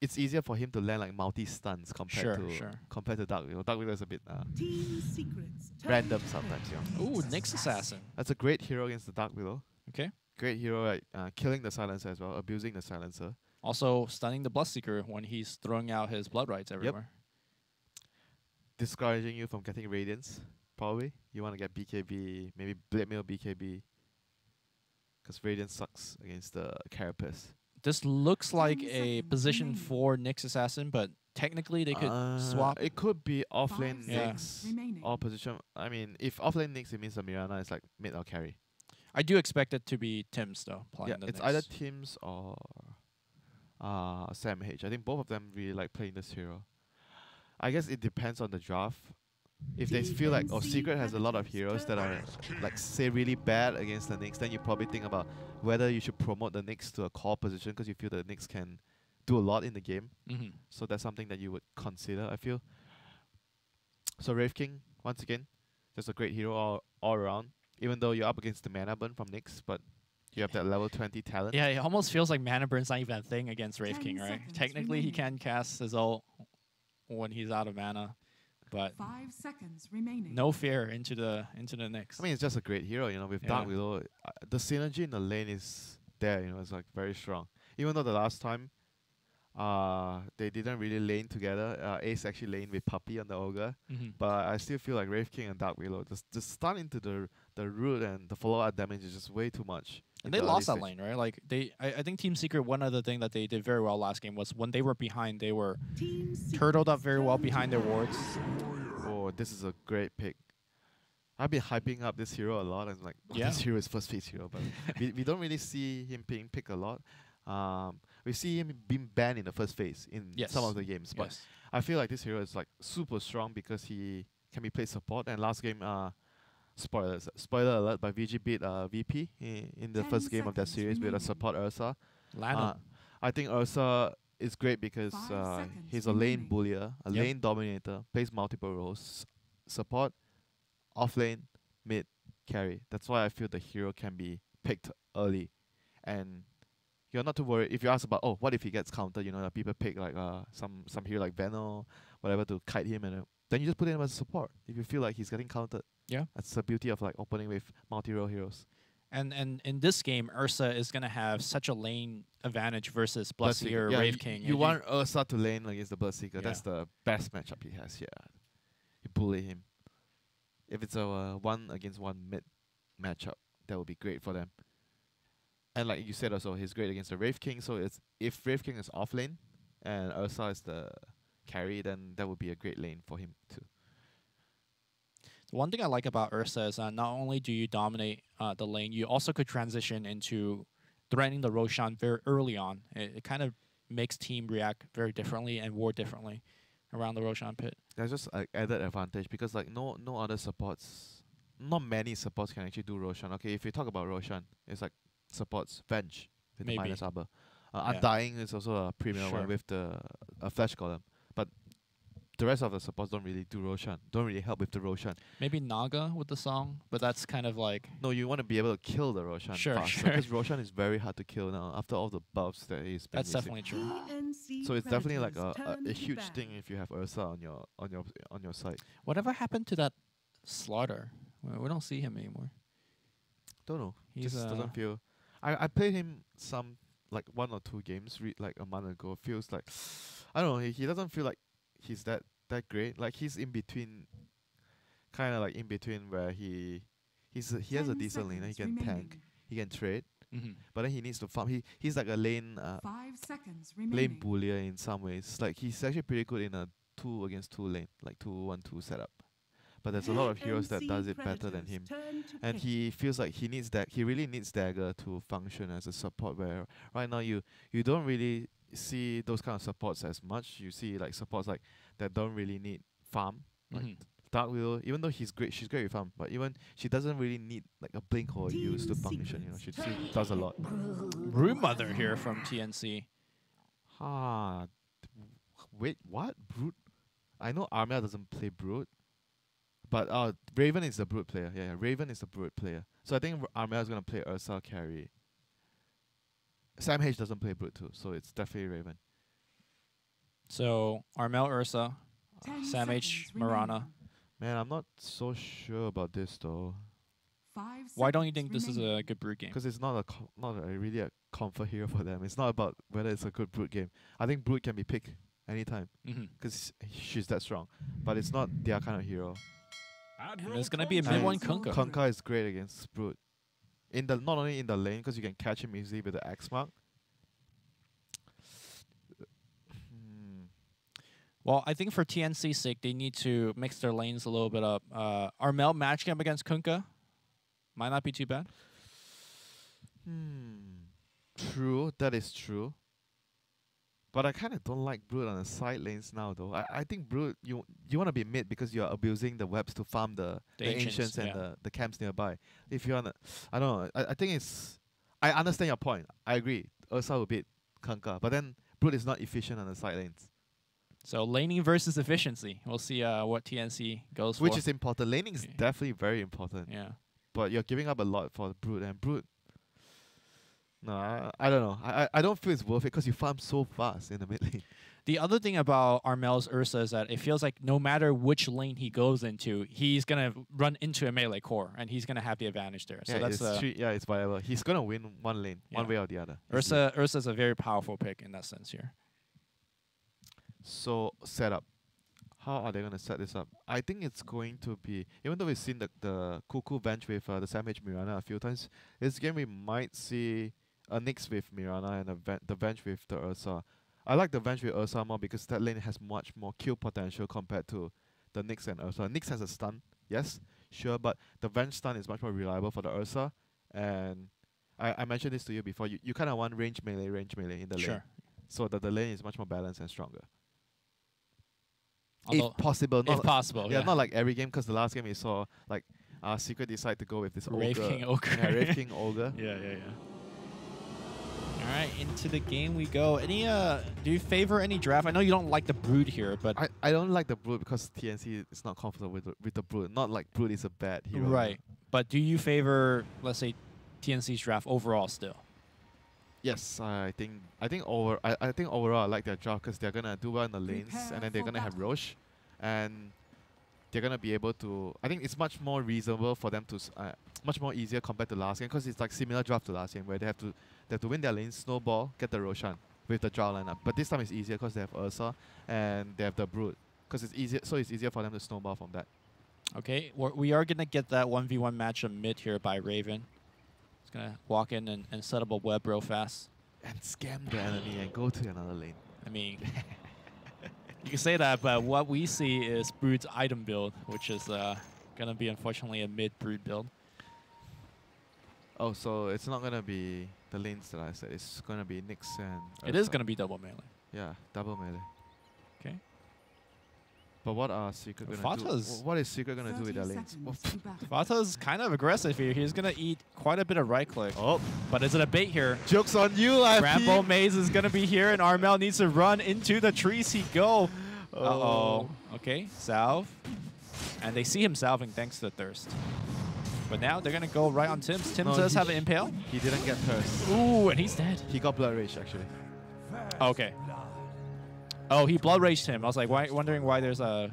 S2: It's easier for him to land like multi stuns compared to Dark Widow. Dark Widow is a bit
S3: Team secrets.
S2: random sometimes.
S1: Ooh, Nyx Assassin.
S2: That's a great hero against the Dark Widow.
S1: Okay.
S2: Great hero at killing the silencer as well, abusing the silencer.
S1: Also stunning the Bloodseeker when he's throwing out his blood rights everywhere.
S2: Discouraging you from getting Radiance, probably. You want to get BKB, maybe Blade Mail BKB. Because Radiance sucks against the Carapace.
S1: This looks like
S3: 10
S1: a
S3: seconds
S1: position
S3: remaining.
S1: for Nyx Assassin, but technically they could swap.
S2: It could be offlane
S3: 5
S1: Yeah.
S3: seconds remaining.
S2: or position. I mean, if offlane Nyx, it means the Mirana is like mid or carry.
S1: I do expect it to be Tim's though. Playing
S2: Yeah,
S1: the
S2: it's
S1: Nyx.
S2: either Teams or Sam H. I think both of them really like playing this hero. I guess it depends on the draft. If they feel like Secret has a lot of heroes that are like say really bad against the Nyx, then you probably think about whether you should promote the Nyx to a core position because you feel the Nyx can do a lot in the game. So that's something that you would consider, I feel. So Wraith King, once again, just a great hero all around. Even though you're up against the mana burn from Nyx, but you have that level 20 talent.
S1: Yeah, it almost feels like mana burn's not even a thing against Wraith
S3: 10
S1: King, right?
S3: seconds
S1: Technically, he
S3: remaining.
S1: can cast his ult when he's out of mana, but
S3: 5 seconds remaining.
S1: no fear into the Nyx.
S2: I mean, it's just a great hero, with
S1: Yeah.
S2: Dark Widow. The synergy in the lane is there, it's like very strong. Even though the last time, they didn't really lane together. Ace actually laned with Puppy on the Ogre, but I still feel like Wraith King and Dark Widow, the stun into the root and the follow-up damage is just way too much.
S1: And
S2: in
S1: they
S2: the
S1: lost that
S2: early stage.
S1: lane, right? Like I think Team Secret. One other thing that they did very well last game was when they were behind, they were
S3: Team
S1: turtled up very well behind their wards.
S2: Oh, this is a great pick. I've been hyping up this hero a lot, and like,
S1: Yeah.
S2: this hero is first phase hero, but we don't really see him being picked a lot. We see him being banned in the first phase in
S1: Yes.
S2: some of the games, but
S1: Yes.
S2: I feel like this hero is like super strong because he can be played support. And last game, spoiler alert, but VG beat VP in the
S3: 10
S2: first game of that
S3: seconds
S2: series with a
S3: remaining.
S2: support Ursa.
S1: Lano.
S2: I think Ursa is great because
S3: 5 seconds
S2: he's a lane
S3: remaining.
S2: bullier, a
S1: Yep.
S2: lane dominator, plays multiple roles, support, off lane, mid, carry. That's why I feel the hero can be picked early, and you're not too worried if you ask about what if he gets countered. People pick like some hero like Veno, whatever to kite him, and then you just put him as support if you feel like he's getting countered.
S1: Yeah.
S2: That's the beauty of like opening with multi-role heroes.
S1: And in this game, Ursa is gonna have such a lane advantage versus Bloodseeker,
S2: Yeah,
S1: Wraith King.
S2: You want Ursa to lane against the Bloodseeker.
S1: Yeah.
S2: That's the best matchup he has here. You bully him. If it's a 1-against-1 mid matchup, that would be great for them. And like you said also, he's great against the Wraith King. So if Wraith King is off lane and Ursa is the carry, then that would be a great lane for him too.
S1: One thing I like about Ursa is not only do you dominate the lane, you also could transition into threatening the Roshan very early on. It kind of makes team react very differently and ward differently around the Roshan pit.
S2: There's just like added advantage because like no other supports, not many supports can actually do Roshan. Okay, if you talk about Roshan, it's like supports Venge with the
S1: Maybe.
S2: minus arbor.
S1: Yeah.
S2: Undying is also a premium
S1: Sure.
S2: one with the Flash Golem. But the rest of the supports don't really do Roshan, don't really help with the Roshan.
S1: Maybe Naga with the song, but that's kind of like
S2: No, you want to be able to kill the Roshan
S1: Sure,
S2: faster,
S1: sure.
S2: because Roshan is very hard to kill now after all the buffs that he's been
S1: that's
S2: using.
S1: definitely true.
S3: TNC
S2: So it's definitely like
S3: Predators
S2: a
S3: turn to
S2: huge
S3: bat.
S2: thing if you have Ursa on your side.
S1: Whatever happened to that Slaughter? We don't see him anymore.
S2: Don't know.
S1: He's,
S2: Just doesn't feel. I played him some like 1 or 2 games like a month ago. Feels like I don't know. He doesn't feel like he's that great. Like he's in between, kind of like in between where he has a
S3: 10
S2: decent lane. He
S3: seconds
S2: can tank.
S3: remaining.
S2: He can trade,
S1: Mm-hmm.
S2: but then he needs to farm. He's like a lane
S3: 5 seconds
S2: lane
S3: remaining.
S2: bullier in some ways. Like he's actually pretty good in a 2 against 2 lane, like 2-1-2 setup. But there's a lot of heroes that
S3: TNC
S2: does it better than
S3: Predators
S2: him.
S3: turn to
S2: And
S3: pick.
S2: he feels like he needs that. He really needs Dagger to function as a support. Where right now you don't really see those kind of supports as much. You see like supports like that don't really need farm. Like
S1: Mhm.
S2: Dark Widow, even though she's great with farm, but even she doesn't really need like a blink or a
S3: Team
S2: use to function. You know, she does a lot.
S1: Brood Mother here from TNC.
S2: Wait, what? Brute? I know Armia doesn't play Brute, but Raven is the Brute player. Yeah, Raven is the Brute player. So I think Armia is gonna play Ursa carry. Sam H doesn't play Brute too, so it's definitely Raven.
S1: So Armel Ursa,
S3: 10
S1: Sam H,
S3: seconds
S1: Mirana.
S3: remaining.
S2: Man, I'm not so sure about this though,
S3: 5
S1: Why don't you
S3: seconds
S1: think this is
S3: remaining.
S1: a good Brood game?
S2: because it's not really a comfort hero for them. It's not about whether it's a good Brute game. I think Brute can be picked anytime
S1: Mm-hmm.
S2: because she's that strong, but it's not their kind of hero.
S1: And there's gonna be a
S2: And
S1: mid one Kunkka.
S2: Kunkka is great against Brute. Not only in the lane because you can catch him easily with the X mark.
S1: Well, I think for TNC's sake, they need to mix their lanes a little bit up. Armel matching up against Kunkka might not be too bad.
S2: True, that is true. But I kind of don't like Brood on the side lanes now, though. I think Brood, you want to be mid because you're abusing the webs to farm the ancients and
S1: yeah.
S2: the camps nearby. If you wanna, I don't know. I think it's. I understand your point. I agree. Ursa will beat Kunkka, but then Brood is not efficient on the side lanes,
S1: So laning versus efficiency. We'll see what TNC goes
S2: which
S1: for.
S2: is important. Laning is
S1: Yeah.
S2: definitely very important.
S1: Yeah.
S2: But you're giving up a lot for Brood, and Brood. No, I don't know. I don't feel it's worth it because you farm so fast in the mid lane.
S1: The other thing about Armel's Ursa is that it feels like no matter which lane he goes into, he's gonna run into a melee core, and he's gonna have the advantage there. So that's
S2: it's viable. He's gonna win one lane, one
S1: Yeah.
S2: way or the other.
S1: Ursa's a very powerful pick in that sense here.
S2: So setup. How are they gonna set this up? I think it's going to be, even though we've seen the Cuckoo bench with the Sam H Mirana a few times, this game we might see a Nyx with Mirana and the bench with the Ursa. I like the bench with Ursa more because that lane has much more kill potential compared to the Nyx and Ursa. Nyx has a stun, yes, sure, but the bench stun is much more reliable for the Ursa. And I mentioned this to you before. You kind of want range melee in the lane,
S1: Sure.
S2: so that the lane is much more balanced and stronger.
S1: Although,
S2: If possible,
S1: if possible,
S2: yeah, not like every game, because the last game we saw like Secret decide to go with this
S1: Rave
S2: ogre.
S1: King Ogre.
S2: Yeah, Rave King Ogre.
S1: Yeah. All right, into the game we go. Any do you favor any draft? I know you don't like the Brood here, but
S2: I don't like the Brood because TNC is not comfortable with the Brood. Not like Brood is a bad hero.
S1: right. But do you favor, let's say, TNC's draft overall still?
S2: Yes, I think overall I like their draft because they're gonna do well in the lanes, and then they're gonna have Roche, and they're gonna be able to. I think it's much more reasonable for them to, much more easier compared to last game because it's like similar draft to last game where they have to win their lanes, snowball, get the Roshan with the draw lineup. But this time it's easier because they have Ursa and they have the Brood because it's easier. So it's easier for them to snowball from that.
S1: Okay, we are gonna get that 1v1 matchup mid here by Raven. He's gonna walk in and set up a web real fast.
S2: And scam the enemy and go to another lane.
S1: I mean, you can say that, but what we see is Brood's item build, which is gonna be unfortunately a mid Brood build.
S2: Oh, so it's not gonna be the lanes that I said. It's gonna be Nyx and
S1: It is
S2: Ursa.
S1: gonna be double melee.
S2: Yeah, double melee.
S1: Okay.
S2: But what are Secret gonna
S1: Fata's-
S2: do? What is Secret gonna do with their
S3: 30
S2: lanes?
S3: seconds to battle.
S1: Vata's kind of aggressive here. He's gonna eat quite a bit of right click.
S2: Oh,
S1: But is it a bait here?
S2: joke's on you, IFP.
S1: Rambo Maze is gonna be here, and Armel needs to run into the trees. He go. Uh-oh. Okay, salve. And they see him salving thanks to the thirst. But now they're going to go right on Tim's. Tim does have an impale.
S2: He didn't get thirst.
S1: Ooh, and he's dead.
S2: He got blood rage actually.
S1: Okay. Oh, he blood raged him. I was like, wondering why there's a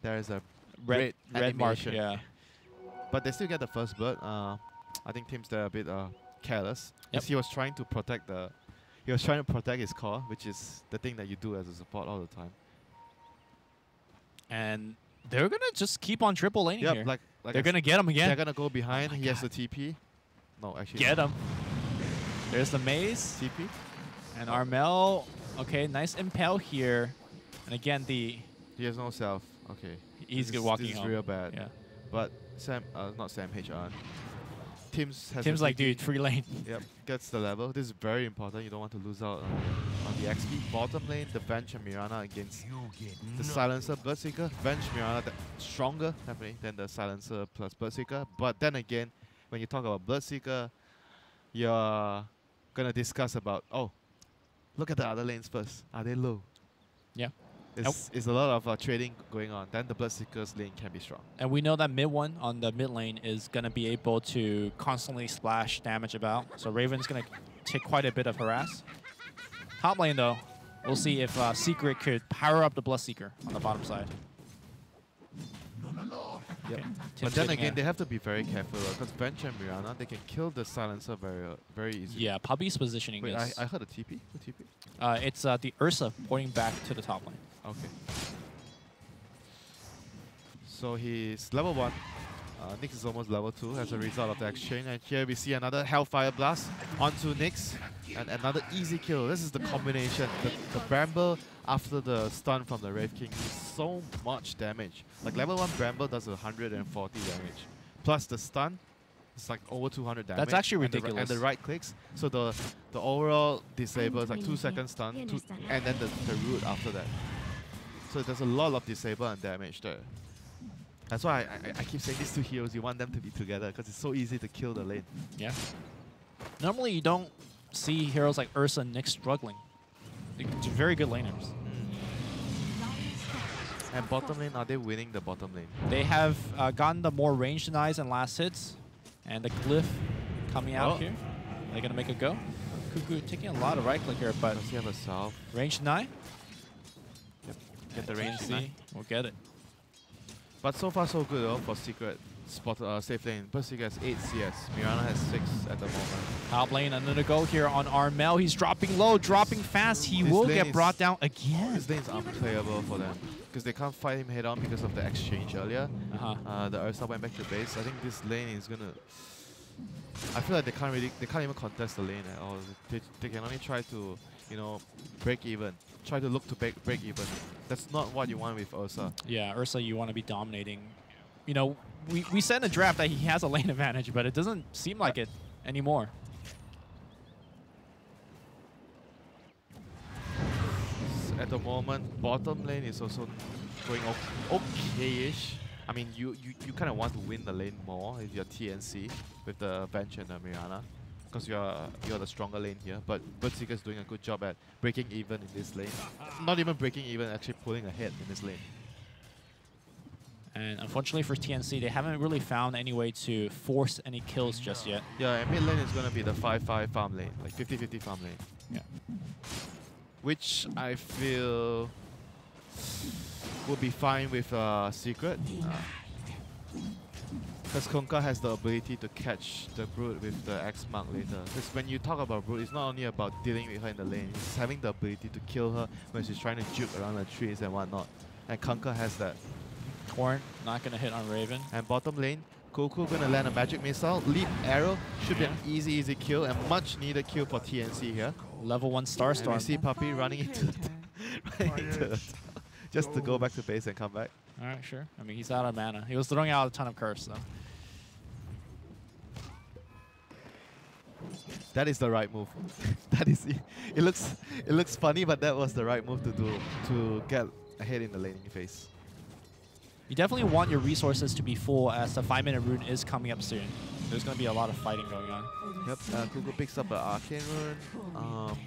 S2: red
S1: mark.
S2: animation.
S1: Yeah.
S2: But they still get the first blood. I think Tim's there a bit careless.
S1: Yep.
S2: 'Cause he was trying to protect his core, which is the thing that you do as a support all the time.
S1: And they're going to just keep on triple laning here.
S2: Like
S1: they're going to get him again.
S2: They're gonna go behind.
S1: Oh my
S2: He has
S1: God.
S2: the TP. No, actually.
S1: Get him. There's the maze.
S2: TP.
S1: And Armel, okay, nice impale here. And again,
S2: He has no self. Okay.
S1: he's
S2: This
S1: good
S2: is-
S1: walking
S2: This is
S1: home.
S2: real bad.
S1: Yeah.
S2: But not Sam HR. Tim's has
S1: Tim's
S2: the
S1: like,
S2: TP.
S1: dude, free lane.
S2: Yep, gets the level. This is very important. You don't want to lose out on the XP. Bottom lane, the Venge and Mirana against the Silencer Bloodseeker. Venge Mirana stronger definitely than the Silencer plus Bloodseeker. But then again, when you talk about Bloodseeker, you're gonna discuss about, oh, look at the other lanes first. Are they low?
S1: Yeah.
S2: It's a lot of trading going on. Then the Bloodseeker's lane can be strong.
S1: And we know that mid one on the mid lane is going to be able to constantly splash damage about. So Raven's going to take quite a bit of harass. Top lane, though, we'll see if Secret could power up the Bloodseeker on the bottom side.
S2: Yep.
S1: Okay.
S2: But
S1: Tim's
S2: then
S1: getting
S2: again,
S1: a-
S2: they have to be very careful because Venge and Mirana, they can kill the Silencer very easily.
S1: yeah, Puppy's positioning
S2: Wait,
S1: is...
S2: I heard a TP. The TP?
S1: it's the Ursa pointing back to the top lane.
S2: Okay. So he's level 1. Nyx is almost level 2 as a result of the exchange. And here we see another Hellfire Blast onto Nyx. And another easy kill. This is the combination. The Bramble after the stun from the Wraith King is so much damage. Like level 1 Bramble does 140 damage. Plus the stun, it's like over 200 damage.
S1: That's actually
S2: and
S1: ridiculous.
S2: And the right clicks. So the overall disable is like 2 seconds stun. And then the root after that. So there's a lot of disable and damage there. That's why I keep saying these two heroes, you want them to be together because it's so easy to kill the lane.
S1: Yeah. Normally, you don't see heroes like Ursa and Nyx struggling. They're very good laners.
S2: And bottom lane, are they winning the bottom lane?
S1: They have gotten the more range denies and last hits. And the Glyph coming out here. They're going to make a go. Cuckoo taking a lot of right click here, but
S2: Does he have a salve?
S1: range deny.
S2: Get the range
S1: TNC,
S2: deny.
S1: we'll get it.
S2: But so far so good for Secret safe lane. But Secret has 8 CS. Mirana has 6 at the moment.
S1: Top lane, another go here on Armel. He's dropping low, dropping fast. He
S2: This
S1: will
S2: lane
S1: get
S2: is-
S1: brought down again.
S2: This lane's unplayable for them because they can't fight him head on because of the exchange earlier. The Ursa went back to base. I think this lane is gonna. I feel like they can't even contest the lane at all. They can only try to, break even. Try to look to break even. That's not what you want with Ursa.
S1: Yeah, Ursa, you want to be dominating. You know, we said in the draft that he has a lane advantage, but it doesn't seem like it anymore.
S2: At the moment, bottom lane is also going okay-ish. I mean, you kind of want to win the lane more if you're TNC with the Venge and the Mirana, because you're the stronger lane here. But Bloodseeker is doing a good job at breaking even in this lane. Not even breaking even, actually pulling ahead in this lane.
S1: And unfortunately for TNC, they haven't really found any way to force any kills just yet.
S2: Yeah, and mid lane is going to be the 5-5 farm lane, like 50-50 farm lane.
S1: Yeah.
S2: Which I feel would be fine with Secret. Because Kunkka has the ability to catch the Brute with the X-Mark later. Because when you talk about Brute, it's not only about dealing with her in the lane, it's having the ability to kill her when she's trying to juke around the trees and whatnot. And Kunkka has that.
S1: Torn, not going to hit on Raven.
S2: And bottom lane, Goku gonna land a magic missile. Leap arrow should be an easy kill and much needed kill for TNC here.
S1: Level 1 Starstorm.
S2: And we see Puppy running into the just to go back to base and come back.
S1: Alright, sure. I mean, he's out of mana. He was throwing out a ton of curse, though.
S2: That is the right move. That is it looks funny, but that was the right move to do to get ahead in the laning phase.
S1: You definitely want your resources to be full as the 5-minute rune is coming up soon. There's going to be a lot of fighting going on.
S2: Yep, Kuku picks up an Arcane Rune.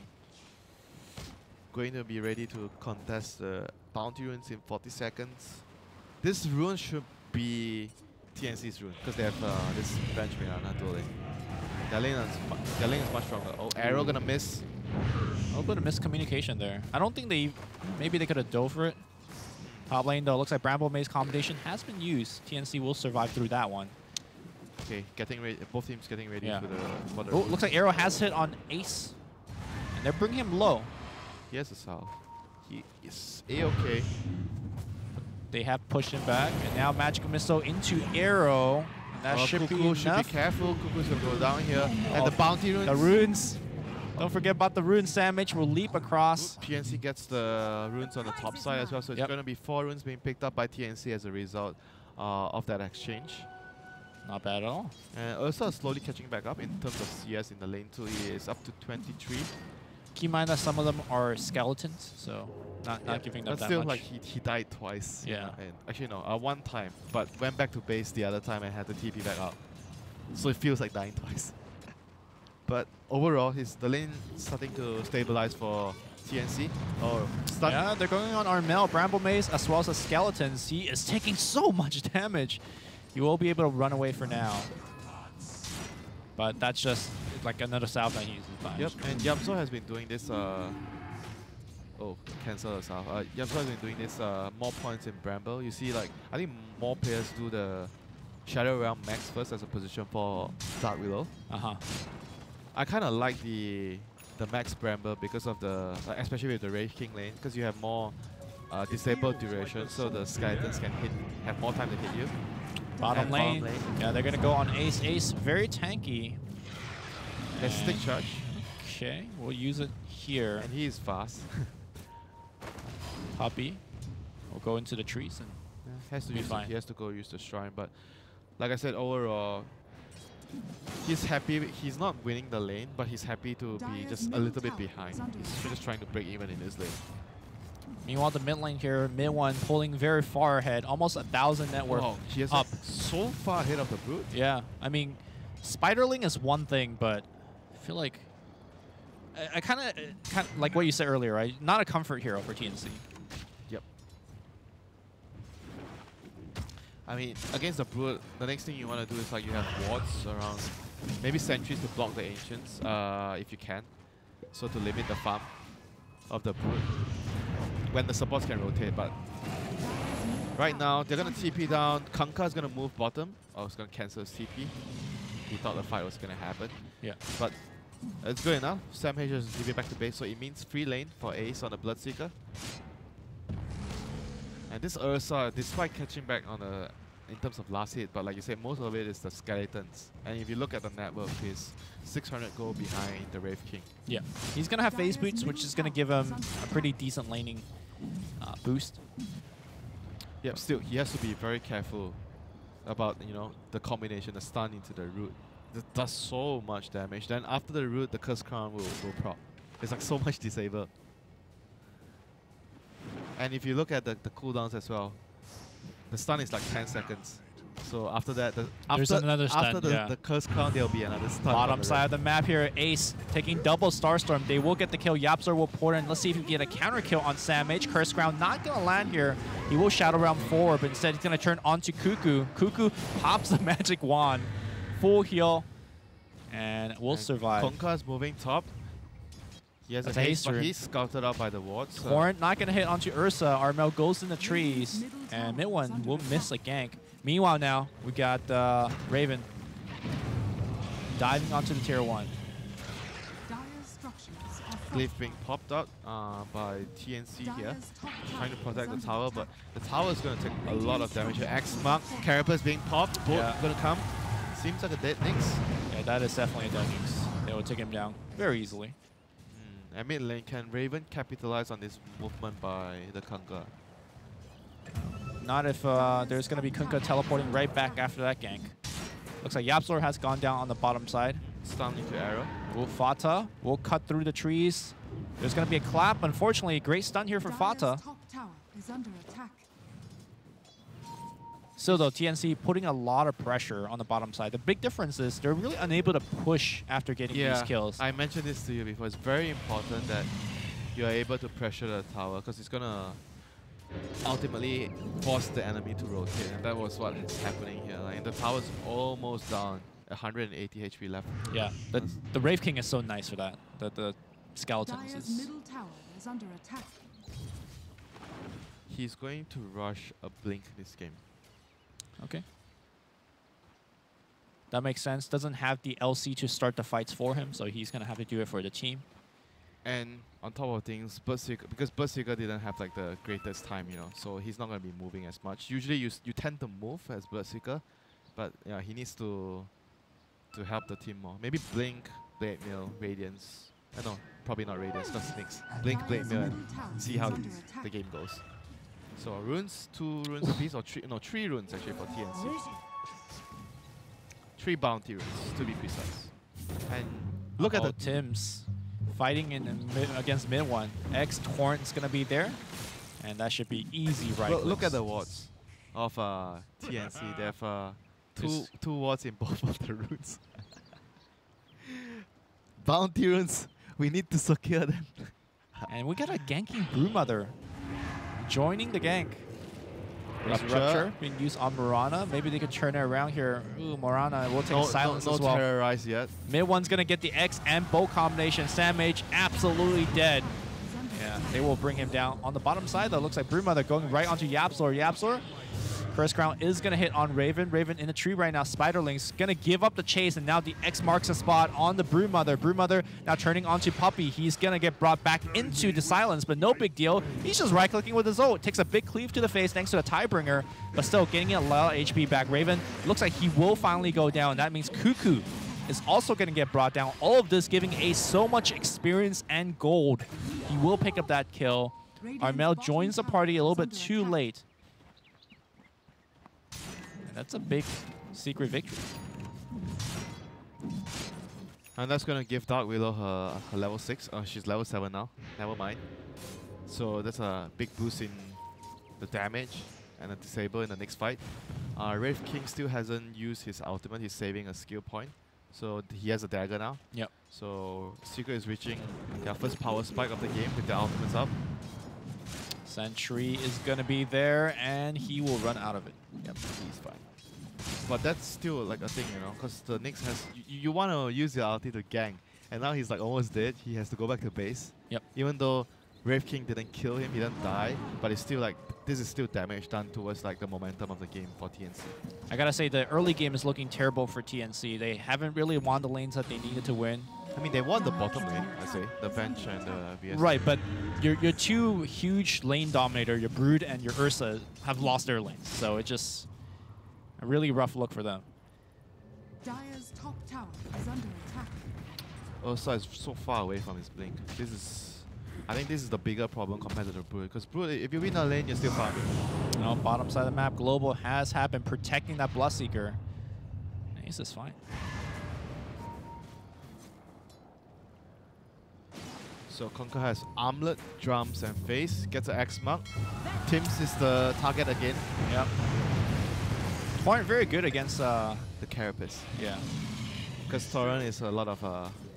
S2: going to be ready to contest the bounty runes in 40 seconds. This rune should be TNC's rune because they have this bench Mirana dueling. Their lane is much stronger. Oh, arrow gonna miss.
S1: A little bit of miscommunication there. I don't think maybe they could have dove for it. Top lane though, looks like Bramble Maze combination has been used. TNC will survive through that one.
S2: Okay, getting ready. Both teams getting ready for the
S1: Oh, looks like arrow has hit on Ace, and they're bringing him low.
S2: He has a salve. He is A-okay.
S1: They have pushed him back, and now Magical Missile into arrow. And that should be
S2: Cuckoo
S1: enough.
S2: should be careful. Cuckoo's gonna go down here. And the bounty runes.
S1: The runes. Don't forget about the rune sandwich. Will leap across.
S2: TNC gets the runes on the top side as well, so it's
S1: Yep.
S2: going to be 4 runes being picked up by TNC as a result of that exchange.
S1: Not bad at all.
S2: And Ursa is slowly catching back up in terms of CS in the lane too. He is up to 23.
S1: Keep in mind that some of them are skeletons, so not giving them
S2: But
S1: that
S2: still,
S1: much.
S2: like he died twice.
S1: Yeah.
S2: And actually no, one time, but went back to base the other time and had to TP back out. So it feels like dying twice. But overall, the lane starting to stabilize for TNC. Oh, stun.
S1: Yeah, they're going on Armel, Bramble Maze, as well as the skeletons. He is taking so much damage. He will be able to run away for now. But that's just like another salve that he uses.
S2: Yep, and Yamso has been doing this. Oh, cancel the salve. Yamso has been doing this more points in Bramble. You see, like, I think more players do the Shadow Realm Max first as a position for Dark Willow. I kind of like the Max Bramble because of the, especially with the Wraith King lane, because you have more disabled duration, so the skeletons can have more time to hit you.
S1: Bottom lane. Yeah, they're gonna go on Ace. Ace, very tanky.
S2: Has stick charge.
S1: Okay, we'll use it here.
S2: And he is fast.
S1: Puppy will go into the trees and
S2: has to
S1: be
S2: use
S1: fine.
S2: he has to go use the shrine, but like I said, overall, he's happy. He's not winning the lane, but he's happy to be just a little bit behind. He's just trying to break even in his lane.
S1: Meanwhile, the mid lane here, mid one pulling very far ahead, almost 1,000 net worth
S2: He is
S1: up.
S2: so far ahead of the brute.
S1: Yeah, I mean, Spiderling is one thing, but I feel like I kind of like what you said earlier, right? Not a comfort hero for TNC.
S2: Yep. I mean, against the brute, the next thing you want to do is like you have wards around, maybe sentries to block the ancients, if you can, so to limit the farm of the brute when the supports can rotate. But right now, they're going to TP down. Kanka's going to move bottom. Oh, it's going to cancel his TP. He thought the fight was going to happen.
S1: Yeah.
S2: But it's good enough. Sam H just TP back to base, so it means free lane for Ace on the Bloodseeker. And this Ursa, despite catching back on the in terms of last hit, but like you said, most of it is the skeletons. And if you look at the network, he's 600 gold behind the Wraith King.
S1: Yeah, he's gonna have phase boots, which is gonna give him a pretty decent laning boost.
S2: Yep, still he has to be very careful about the combination, the stun into the root. It does so much damage. Then after the root, the Curse Crown will prop. It's like so much disable. And if you look at the cooldowns as well, the stun is like 10 seconds. So after that,
S1: There's another stun,
S2: after
S1: yeah.
S2: the Curse Crown, there'll be another stun.
S1: Bottom side of the map here, Ace taking double Starstorm. They will get the kill. Yapzor will port in. Let's see if he can get a counter kill on Sam H. Curse Crown not going to land here. He will Shadow Realm forward, but instead he's going to turn onto Cuckoo. Cuckoo pops the magic wand. Full heal. And will survive.
S2: Konka's moving top. He has
S1: That's
S2: a
S1: a
S2: haste, but
S1: haste
S2: he's scouted out by the wards.
S1: Torrent not going to hit onto Ursa. Armel goes in the trees. And mid one will miss a gank. Meanwhile now, we got Raven diving onto the tier 1.
S2: Glyph being popped out by TNC here, trying to protect the tower, but the tower is going to take a lot of damage. X Mark, Carapace being popped, both going to come. Seems like a dead Nyx.
S1: Yeah, that is definitely a dead Nyx. They will take him down very easily.
S2: And mid lane, can Raven capitalize on this movement by the Kanka?
S1: Not if there's going to be Kunkka teleporting right back after that gank. Looks like Yapzor has gone down on the bottom side.
S2: Stun into arrow.
S1: Fata will cut through the trees. There's going to be a clap. Unfortunately, great stun here for Fata.
S3: Top tower is under attack.
S1: Still though, TNC putting a lot of pressure on the bottom side. The big difference is they're really unable to push after getting these kills.
S2: I mentioned this to you before. It's very important that you're able to pressure the tower because it's gonna ultimately force the enemy to rotate, and that was what is happening here. Like, the tower's almost down, 180 HP left.
S1: Yeah, the Wraith King is so nice for that. The skeletons
S3: Dire's
S1: is...
S3: middle tower is under attack.
S2: He's going to rush a blink this game.
S1: Okay. That makes sense. Doesn't have the LC to start the fights for him, so he's going to have to do it for the team.
S2: And on top of things, because Bloodseeker didn't have like the greatest time, you know, so he's not going to be moving as much. Usually you tend to move as Bloodseeker, but yeah, he needs to help the team more. Maybe Blink, Blade Mail, Radiance. No, probably not Radiance, not Snakes. Blink, Blade Mail, and see how the game goes. So runes, 2 runes apiece, or 3 runes actually for TNC. 3 bounty runes to be precise. And look at the
S1: Tims fighting in the against mid one. X Torrent's gonna be there, and that should be easy, right?
S2: Look at the wards of TNC. They have two wards in both of the runes. Bounty runes, we need to secure them.
S1: And we got a ganking Brewmother joining the gank. Rupture being used on Morana. Maybe they could turn it around here. Ooh, Morana will take silence as well.
S2: No terrorize yet.
S1: Mid one's gonna get the X and bow combination. Sand Mage absolutely dead. Yeah, they will bring him down. On the bottom side though, looks like Brewmother going right onto Yapzor. Yapzor, Curse Crown is gonna hit on Raven. Raven in the tree right now. Spiderling's gonna give up the chase, and now the X marks a spot on the Brewmother. Brewmother now turning onto Puppey. He's gonna get brought back into the silence, but no big deal. He's just right-clicking with his ult. Takes a big cleave to the face thanks to a Tiebringer, but still getting a lot of HP back. Raven looks like he will finally go down. That means Cuckoo is also gonna get brought down. All of this giving Ace so much experience and gold. He will pick up that kill. Armel joins the party a little bit too late. That's a big secret victory.
S2: And that's going to give Dark Willow her level 6. She's level 7 now. Never mind. So that's a big boost in the damage and a disable in the next fight. Wraith King still hasn't used his ultimate. He's saving a skill point. So he has a dagger now.
S1: Yep.
S2: So Secret is reaching their first power spike of the game with their ultimates up.
S1: Sentry is going to be there, and he will run out of it.
S2: Yep, he's fine. But that's still like a thing, you know, because the Nyx has... You want to use your ulti to gank, and now he's like almost dead. He has to go back to base.
S1: Yep.
S2: Even though Wraith King didn't kill him, he didn't die, but it's still like... This is still damage done towards like the momentum of the game for TNC.
S1: I gotta say, the early game is looking terrible for TNC. They haven't really won the lanes that they needed to win.
S2: I mean, they won the bottom lane, I say, the bench and the VS.
S1: Right, but your two huge lane dominator, your Brood and your Ursa, have lost their lanes. So it's just a really rough look for them.
S3: Dire's top tower is under attack.
S2: Ursa is so far away from his blink. This is... I think this is the bigger problem compared to the Brood. Because Brood, if you win a lane, you're still farming.
S1: No, bottom side of the map, Global has happened, protecting that Bloodseeker. Ace is fine.
S2: So Conquer has Armlet, Drums, and Face. Gets an X mark. Tims is the target again.
S1: Yep. Torrent very good against
S2: the Carapace.
S1: Yeah.
S2: Because Torrent is a lot of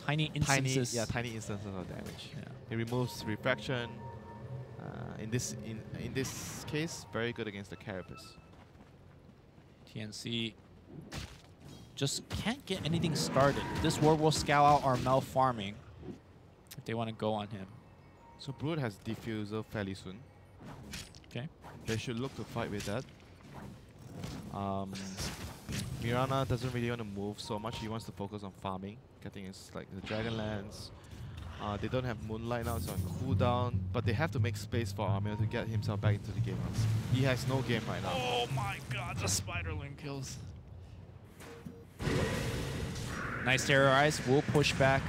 S1: tiny instances.
S2: tiny instances of damage.
S1: Yeah.
S2: He removes refraction. In this case, very good against the Carapace.
S1: TNC just can't get anything started. This war will scout out Armel farming if they want to go on him.
S2: So Brood has Diffuser fairly soon.
S1: Okay.
S2: They should look to fight with that. Mirana doesn't really want to move so much. He wants to focus on farming, getting his like the Dragonlance. They don't have Moonlight now, so on cooldown, but they have to make space for Armel to get himself back into the game. He has no game right now.
S1: Oh my god, the Spiderling kills. Nice Terrorize will push back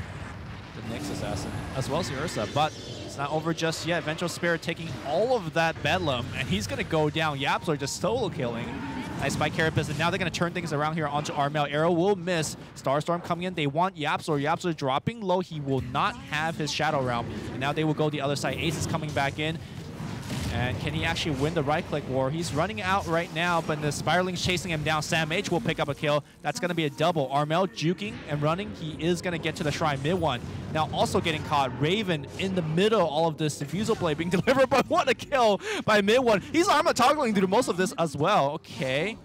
S1: the Nyx Assassin, as well as the Ursa, but it's not over just yet. Vengeful Spirit taking all of that Bedlam, and he's going to go down. Yapzor just solo killing. Nice by Carapace, and now they're going to turn things around here onto Armel. Arrow will miss. Starstorm coming in. They want Yapzor. Yapzor dropping low. He will not have his Shadow Realm, and now they will go the other side. Ace is coming back in. And can he actually win the right-click war? He's running out right now, but the Spiraling's chasing him down. Sam H will pick up a kill. That's going to be a double. Armel juking and running. He is going to get to the shrine. Mid one. Now also getting caught. Raven in the middle. All of this diffusal blade being delivered, but what a kill by mid one. He's Armel toggling through most of this as well. Okay.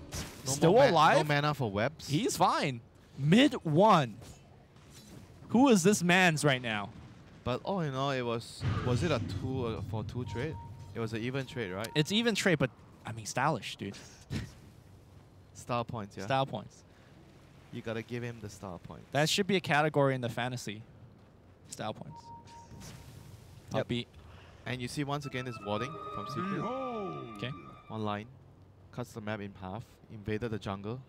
S1: Still alive.
S2: No mana for webs.
S1: He's fine. Mid one. Who is this man's right now?
S2: But all in all, it was it a 2-for-2 trade? It was an even trade, right?
S1: It's even trade, but I mean stylish, dude.
S2: Style points, yeah.
S1: Style points.
S2: You gotta give him the style points.
S1: That should be a category in the fantasy. Style points. Puppy.
S2: And you see once again this warding from Secret.
S1: Okay.
S2: Online. Cuts the map in half. Invaded the jungle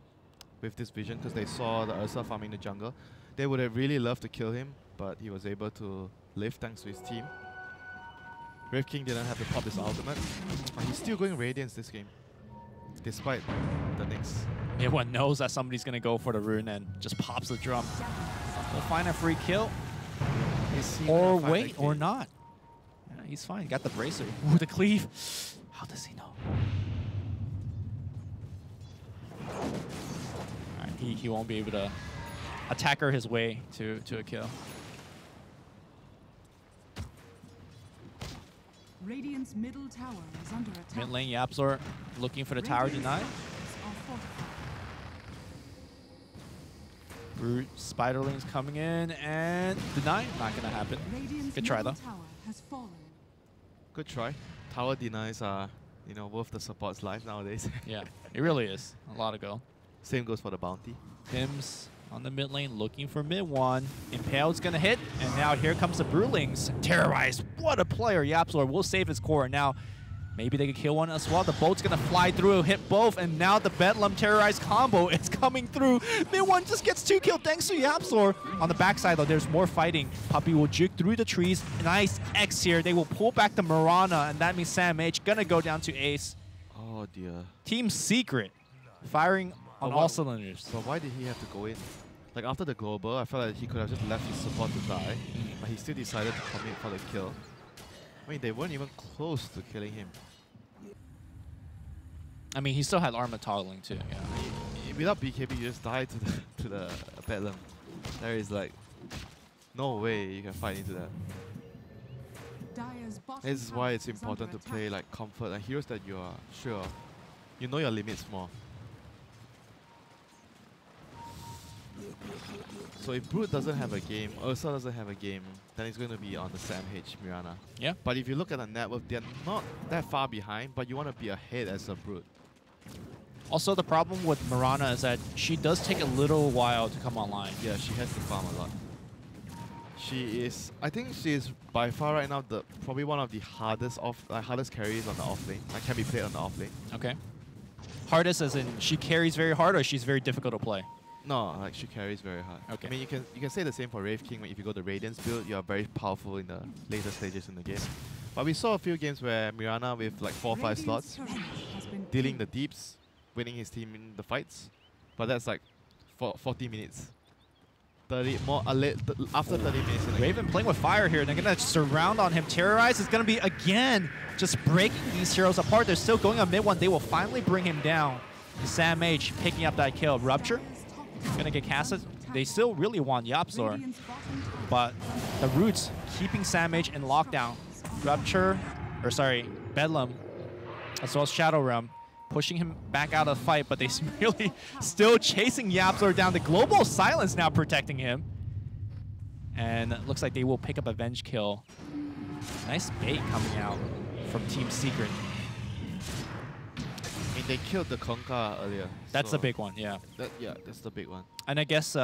S2: with this vision because they saw the Ursa farming the jungle. They would have really loved to kill him, but he was able to live thanks to his team. Brave King didn't have to pop his ultimate, but he's still going Radiance this game, despite the Nyx.
S1: Everyone knows that somebody's going to go for the rune and just pops the drum. He'll find a free kill. Or wait, or not. Yeah, he's fine. He got the bracer. Ooh, the cleave. How does he know? Alright, he won't be able to attacker his way to a kill.
S3: Radiant's middle tower is under attack.
S1: Mid lane, Yapzor looking for the tower deny. Brute Spiderlings coming in and deny. Not gonna happen. Good try though.
S2: Good try. Tower denies are, you know, worth the support's life nowadays.
S1: Yeah, it really is. A lot of go.
S2: Same goes for the bounty.
S1: Pims on the mid lane looking for mid one. Impaled's gonna hit, and now here comes the Brewlings. Terrorize. What a player. Yapzor will save his core. Now, maybe they could kill one as well. The boat's gonna fly through, hit both, and now the Bedlam Terrorize combo is coming through. Mid one just gets 2 kills thanks to Yapzor. On the backside though, there's more fighting. Puppy will juke through the trees. Nice X here. They will pull back the Mirana, and that means Sam H gonna go down to ace.
S2: Oh dear.
S1: Team Secret firing on all cylinders.
S2: But why did he have to go in? Like after the global, I felt like he could have just left his support to die, but he still decided to commit for the kill. I mean, they weren't even close to killing him.
S1: I mean, he still had armor toggling too. Yeah.
S2: Without BKB, you just die to the Bedlam. There is like no way you can fight into that. This is why it's important to play like comfort and heroes that you are sure you know your limits more. So if Brute doesn't have a game, Ursa doesn't have a game, then it's going to be on the Sam H Mirana.
S1: Yeah.
S2: But if you look at the net worth, they're not that far behind, but you want to be ahead as a Brute.
S1: Also, the problem with Mirana is that she does take a little while to come online.
S2: Yeah, she has to farm a lot. She is, I think she is by far right now probably one of the hardest carries on the off lane. Like can be played on the off lane.
S1: Okay. Hardest as in she carries very hard, or she's very difficult to play?
S2: No, like she carries very hard.
S1: Okay.
S2: I mean, you can say the same for Wraith King. If you go the Radiance build, you are very powerful in the later stages in the game. But we saw a few games where Mirana with like 4 or 5 slots, dealing the deeps, winning his team in the fights. But that's like 40 minutes. 30 more after 30 minutes. In the
S1: Raven
S2: game.
S1: playing with fire here. They're gonna surround on him. Terrorize is gonna be again just breaking these heroes apart. They're still going on mid one. They will finally bring him down. Sam H picking up that kill. Rupture gonna get casted. They still really want Yapzor, but the Roots keeping Sam H in lockdown. Rupture, or sorry, Bedlam, as well as Shadow Realm, pushing him back out of the fight, but they really still chasing Yapzor down. The Global Silence now protecting him. And it looks like they will pick up a Venge kill. Nice bait coming out from Team Secret.
S2: I mean, they killed the Conca earlier.
S1: That's
S2: so
S1: the big one, yeah.
S2: That's the big one.
S1: And I guess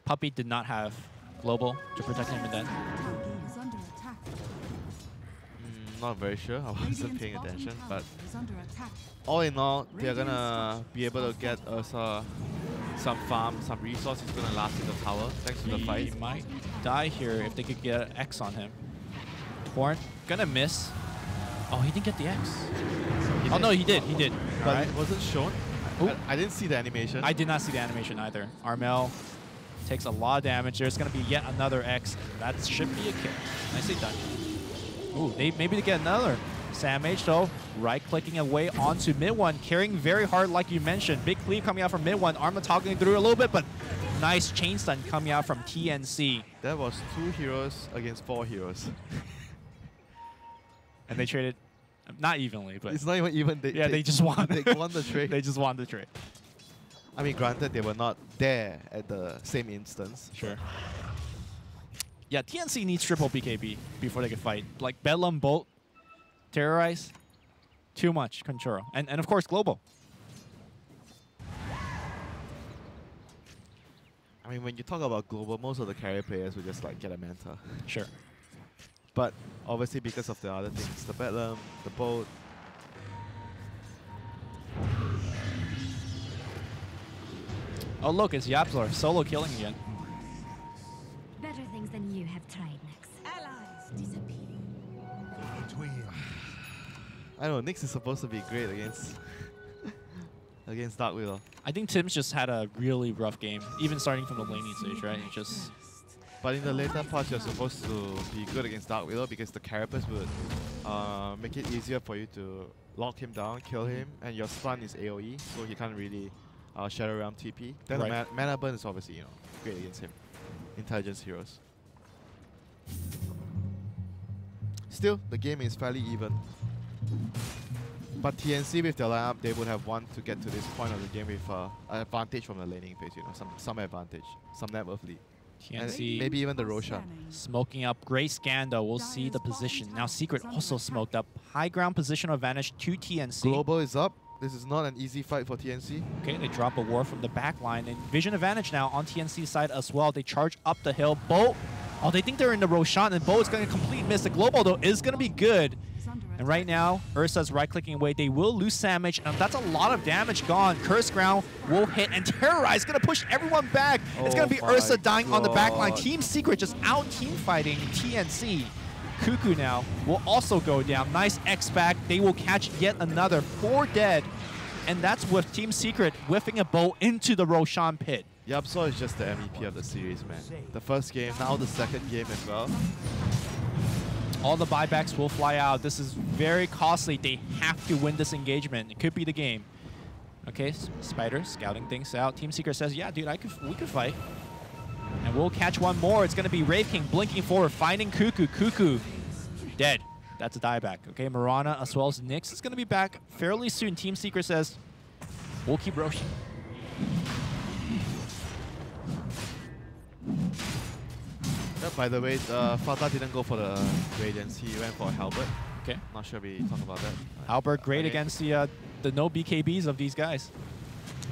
S1: Puppy did not have Global to protect him in that.
S2: Not very sure. I wasn't paying attention, but all in all, they're gonna be able to get Ursa some farm, some resources gonna last in the tower thanks to the fight.
S1: He might die here if they could get an X on him. Torrent gonna miss. Oh, he didn't get the X. Oh no, he did. He did.
S2: But
S1: Right.
S2: it wasn't shown. I didn't see the animation.
S1: I did not see the animation either. Armel takes a lot of damage. There's gonna be yet another X. That should be a kill. Nicely done. Ooh, maybe they get another. Sam H though, right-clicking away onto mid one, carrying very hard like you mentioned. Big cleave coming out from mid one. Arma talking through a little bit, but nice chain stun coming out from TNC.
S2: That was 2 heroes against 4 heroes.
S1: And they traded, not evenly, but
S2: It's not even.
S1: they just won.
S2: They won the trade.
S1: They just won the trade.
S2: I mean, granted, they were not there at the same instance.
S1: Sure. Yeah, TNC needs triple BKB before they can fight. Like Bedlam, Bolt, Terrorize, too much control. And of course, Global.
S2: I mean, when you talk about global, most of the carry players will just like get a Manta.
S1: Sure.
S2: But obviously, because of the other things, the Bedlam, the Bolt.
S1: Oh, look, it's Yapzor solo killing again.
S5: Better things than you have tried, Nix.
S3: Allies disappear.
S2: I don't know, Nyx is supposed to be great against against Dark Widow.
S1: I think Tim's just had a really rough game, even starting from the laning stage, right? It just
S2: But in the later parts, you're supposed to be good against Dark Widow because the carapace would make it easier for you to lock him down, kill him, and your stun is AoE, so he can't really shadow realm TP. Then
S1: Right.
S2: the mana burn is obviously great against him. Intelligence heroes. Still, the game is fairly even. But TNC with their lineup, they would have wanted to get to this point of the game with an advantage from the laning phase, some advantage, some net worth lead. And
S1: TNC
S2: maybe even the Roshan.
S1: smoking up. Great scan though. We'll see the position. Now Secret also smoked up. High ground positional advantage to TNC.
S2: Global is up. This is not an easy fight for TNC.
S1: Okay, they drop a war from the back line. And vision advantage now on TNC's side as well. They charge up the hill. Bolt. Oh, they think they're in the Roshan, and Bo is going to complete miss. The global, though, is going to be good. And right now, Ursa's right-clicking away. They will lose Samage, and that's a lot of damage gone. Curse Ground will hit, and Terrorize is going to push everyone back. It's going to be
S2: Oh
S1: Ursa
S2: my
S1: dying on the back line.
S2: God.
S1: Team Secret just out-team fighting TNC. Cuckoo now will also go down. Nice X-Back. They will catch yet another 4 dead. And that's with Team Secret whiffing a bow into the Roshan pit.
S2: Yapzor is just the MVP of the series, man. The first game, now the second game as well.
S1: All the buybacks will fly out. This is very costly. They have to win this engagement. It could be the game. Okay, Spider scouting things out. Team Secret says, yeah, dude, we could fight. And we'll catch one more. It's going to be Wraith King blinking forward, finding Cuckoo. Cuckoo dead. That's a dieback. Okay, Marana as well as Nyx is going to be back fairly soon. Team Secret says, we'll keep Roshi.
S2: By the way, Fata didn't go for the Radiance. He went for Halberd.
S1: Okay.
S2: Not sure we talk about that.
S1: Albert great
S2: Okay.
S1: against the no BKBs of these guys.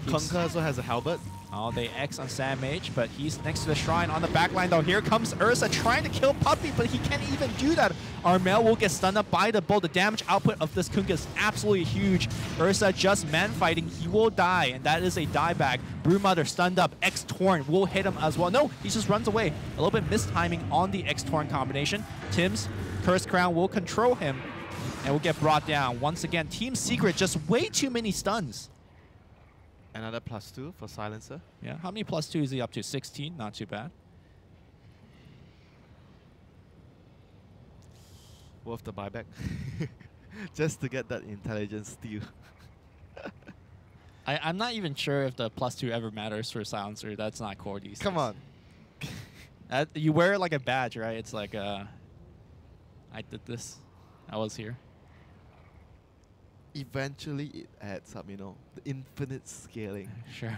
S2: Conker also has a Halberd.
S1: Oh, they X on Sam H, but he's next to the shrine on the backline though. Here comes Ursa trying to kill Puppy, but he can't even do that. Armel will get stunned up by the bow. The damage output of this Kunkka is absolutely huge. Ursa just man fighting. He will die, and that is a dieback. Brewmother stunned up. X-Torn will hit him as well. No, he just runs away. A little bit mistiming on the X-Torn combination. Tim's Curse Crown will control him and will get brought down. Once again, Team Secret just way too many stuns.
S2: Another +2 for Silencer.
S1: Yeah, how many +2 is he up to? 16, not too bad.
S2: Worth the buyback. Just to get that intelligence steal.
S1: I'm not even sure if the +2 ever matters for Silencer. That's not core these
S2: Come
S1: days.
S2: on.
S1: You wear it like a badge, right? It's like, I did this. I was here.
S2: Eventually it adds up, the infinite scaling.
S1: Sure.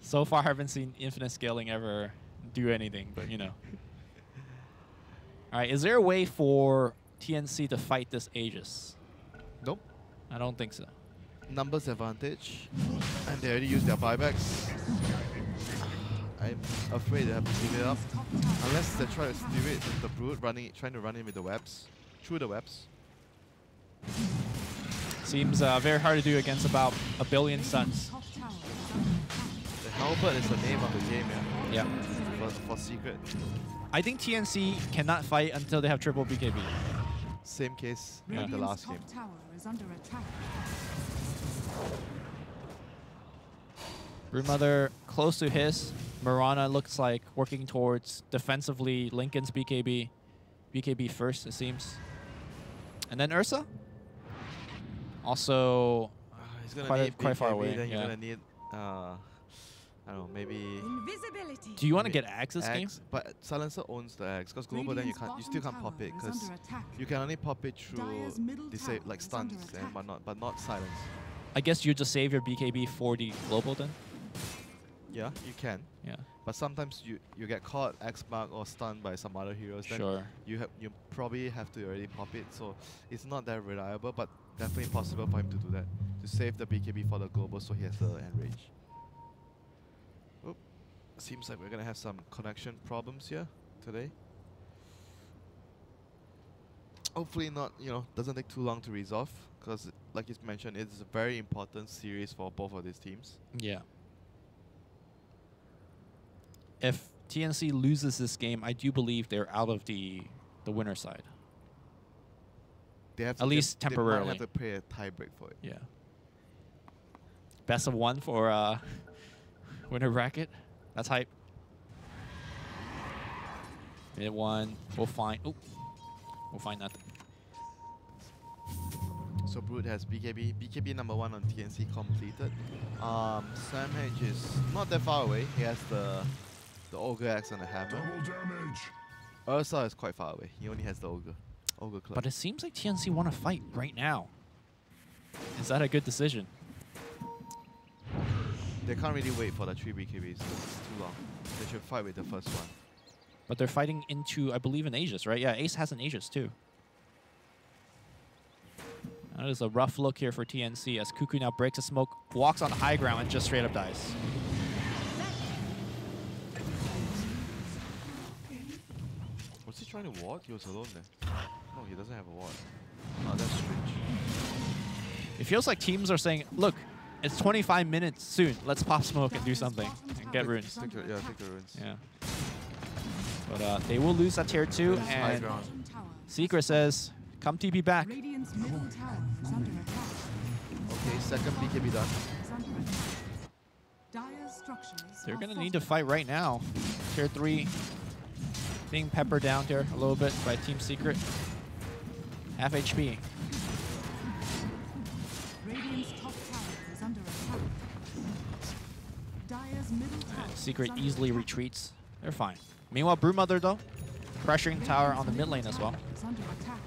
S1: So far, I haven't seen infinite scaling ever do anything, but All right, is there a way for TNC to fight this Aegis?
S2: Nope.
S1: I don't think so.
S2: Numbers advantage. And they already used their buybacks. I'm afraid they have to give it up. Unless they try to steal it with the Brood, trying to run in with the webs. Through the webs.
S1: Seems very hard to do against about 1 billion suns.
S2: The Halberd is the name of the game,
S1: Yeah.
S2: for Secret.
S1: I think TNC cannot fight until they have triple BKB.
S2: Same case like the last game.
S3: Tower is under attack.
S1: Brewmother close to his. Marana looks like working towards defensively Lincoln's BKB. BKB first, it seems. And then Ursa? Also
S2: He's gonna need
S1: quite far
S2: BKB,
S1: away.
S2: Then
S1: Yeah.
S2: you're gonna need, I don't know, maybe.
S3: Invisibility.
S1: Do you want to get Axe this game?
S2: Axe, but Silencer owns the Axe, because Global then you still can't pop it, because you can only pop it through
S3: Dire's middle tower
S2: like
S3: is under
S2: stuns and
S3: attack.
S2: whatnot, but not silence.
S1: I guess you just save your BKB for the global then?
S2: Yeah, you can.
S1: Yeah.
S2: But sometimes you get caught X mark or stunned by some other heroes. Then
S1: Sure.
S2: you probably have to already pop it. So it's not that reliable, but definitely possible for him to do that, to save the BKB for the global, so he has the enrage. Oop. Seems like we're gonna have some connection problems here today. Hopefully not, doesn't take too long to resolve, because like you mentioned, it's a very important series for both of these teams.
S1: Yeah. If TNC loses this game, I do believe they're out of the winner side.
S2: They have
S1: At least
S2: they
S1: temporarily.
S2: might have to pay a tie break for it.
S1: Yeah. Best of 1 for winner bracket. That's hype. Mid 1. We'll find. Oop. We'll find nothing.
S2: So Brood has BKB. BKB number 1 on TNC completed. Sam H is not that far away. He has the Ogre Axe and the Hammer.
S4: Double damage.
S2: Ursa is quite far away. He only has the Ogre Club.
S1: But it seems like TNC want to fight right now. Is that a good decision?
S2: They can't really wait for the 3 BKBs. It's too long. They should fight with the first one.
S1: But they're fighting into, I believe, an Aegis, right? Yeah, Ace has an Aegis too. That is a rough look here for TNC as Cuckoo now breaks the smoke, walks on the high ground, and just straight up dies.
S2: Was he trying to ward? He was alone there. No, he doesn't have a ward. Oh, that's strange.
S1: It feels like teams are saying, look, it's 25 minutes soon. Let's pop smoke and do something and get runes.
S2: Take the runes.
S1: Yeah. But they will lose that tier 2,
S2: High
S1: and
S2: ground.
S1: Secret says, come TP back.
S3: Radiant's middle tower is under attack.
S2: Okay, second BKB done.
S3: Is under attack. Dire's structures
S1: They're
S3: are
S1: going to need to
S3: fortified.
S1: fight right now. Tier 3 being peppered down here a little bit by Team Secret. Half HP.
S3: Radiant's top tower is under attack. Dire's middle tower is
S1: Secret
S3: under
S1: easily
S3: attack.
S1: retreats. They're fine. Meanwhile, Brewmother, though, pressuring tower on the mid lane as well.
S3: Is under attack.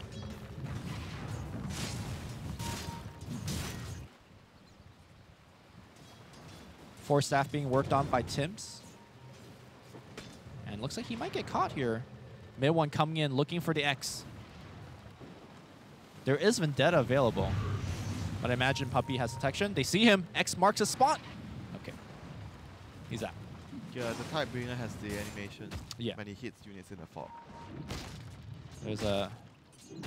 S1: Force staff being worked on by Tims. And looks like he might get caught here. Mid 1 coming in, looking for the X. There is Vendetta available. But I imagine Puppy has detection. They see him. X marks his spot. Okay. He's out.
S2: Yeah, the Tidebringer has the animation
S1: Yeah.
S2: when he hits units in the fog.
S1: There's a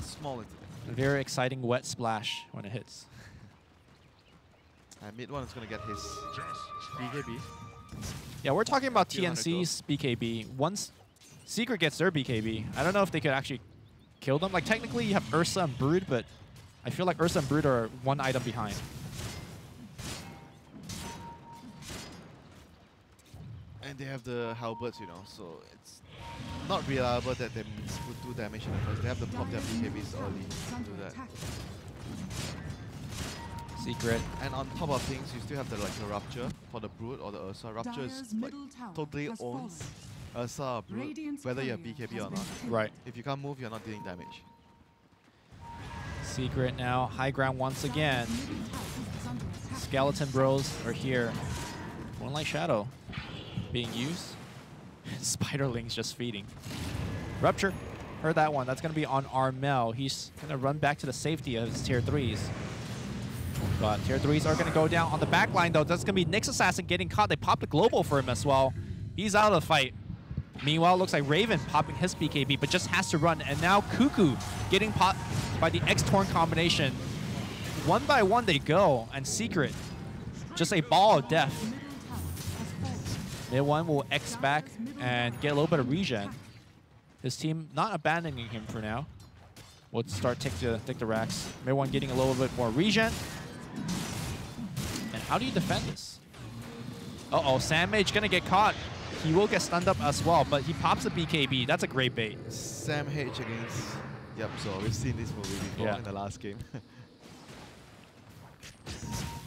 S2: Small incident.
S1: very exciting wet splash when it hits.
S2: And mid 1 is going to get his BKB.
S1: Yeah, we're talking about
S2: 200
S1: TNC's BKB. Once Secret gets their BKB, I don't know if they could actually kill them. Like, technically, you have Ursa and Brood, but I feel like Ursa and Brood are one item behind.
S2: And they have the halberds, so it's not reliable that they would do damage in the first. They have to pop their BKBs early to do that.
S1: Secret.
S2: And on top of things, you still have the Rupture for the Brood or the Ursa. Rupture is
S3: Dire's middle tower
S2: totally
S3: has
S2: owns
S3: fallen.
S2: Ursa or Brood,
S3: Radiant's
S2: whether you have
S3: courier
S2: BKB
S3: has
S2: or
S3: been
S2: not.
S3: killed.
S1: Right.
S2: If you can't move, you're not dealing damage.
S1: Secret now. High ground once again.
S3: Dire's middle tower is under attack.
S1: Skeleton Bros are here. Moonlight Shadow being used. Spiderling's just feeding. Rupture. Heard that one. That's going to be on Armel. He's going to run back to the safety of his tier 3s. But tier 3s are going to go down on the back line, though. That's going to be Nyx Assassin getting caught. They popped a global for him as well. He's out of the fight. Meanwhile, looks like Raven popping his BKB, but just has to run. And now Cuckoo getting popped by the X-Torn combination. One by one they go, and Secret, just a ball of death. Mid 1 will X back and get a little bit of regen. His team not abandoning him for now. We'll start take the racks. Mid 1 getting a little bit more regen. And how do you defend this? Uh-oh, Sandmage gonna get caught. He will get stunned up as well, but he pops a BKB. That's a great bait.
S2: Sam H against Yep, so we've seen this movie before
S1: Yeah.
S2: in the last game.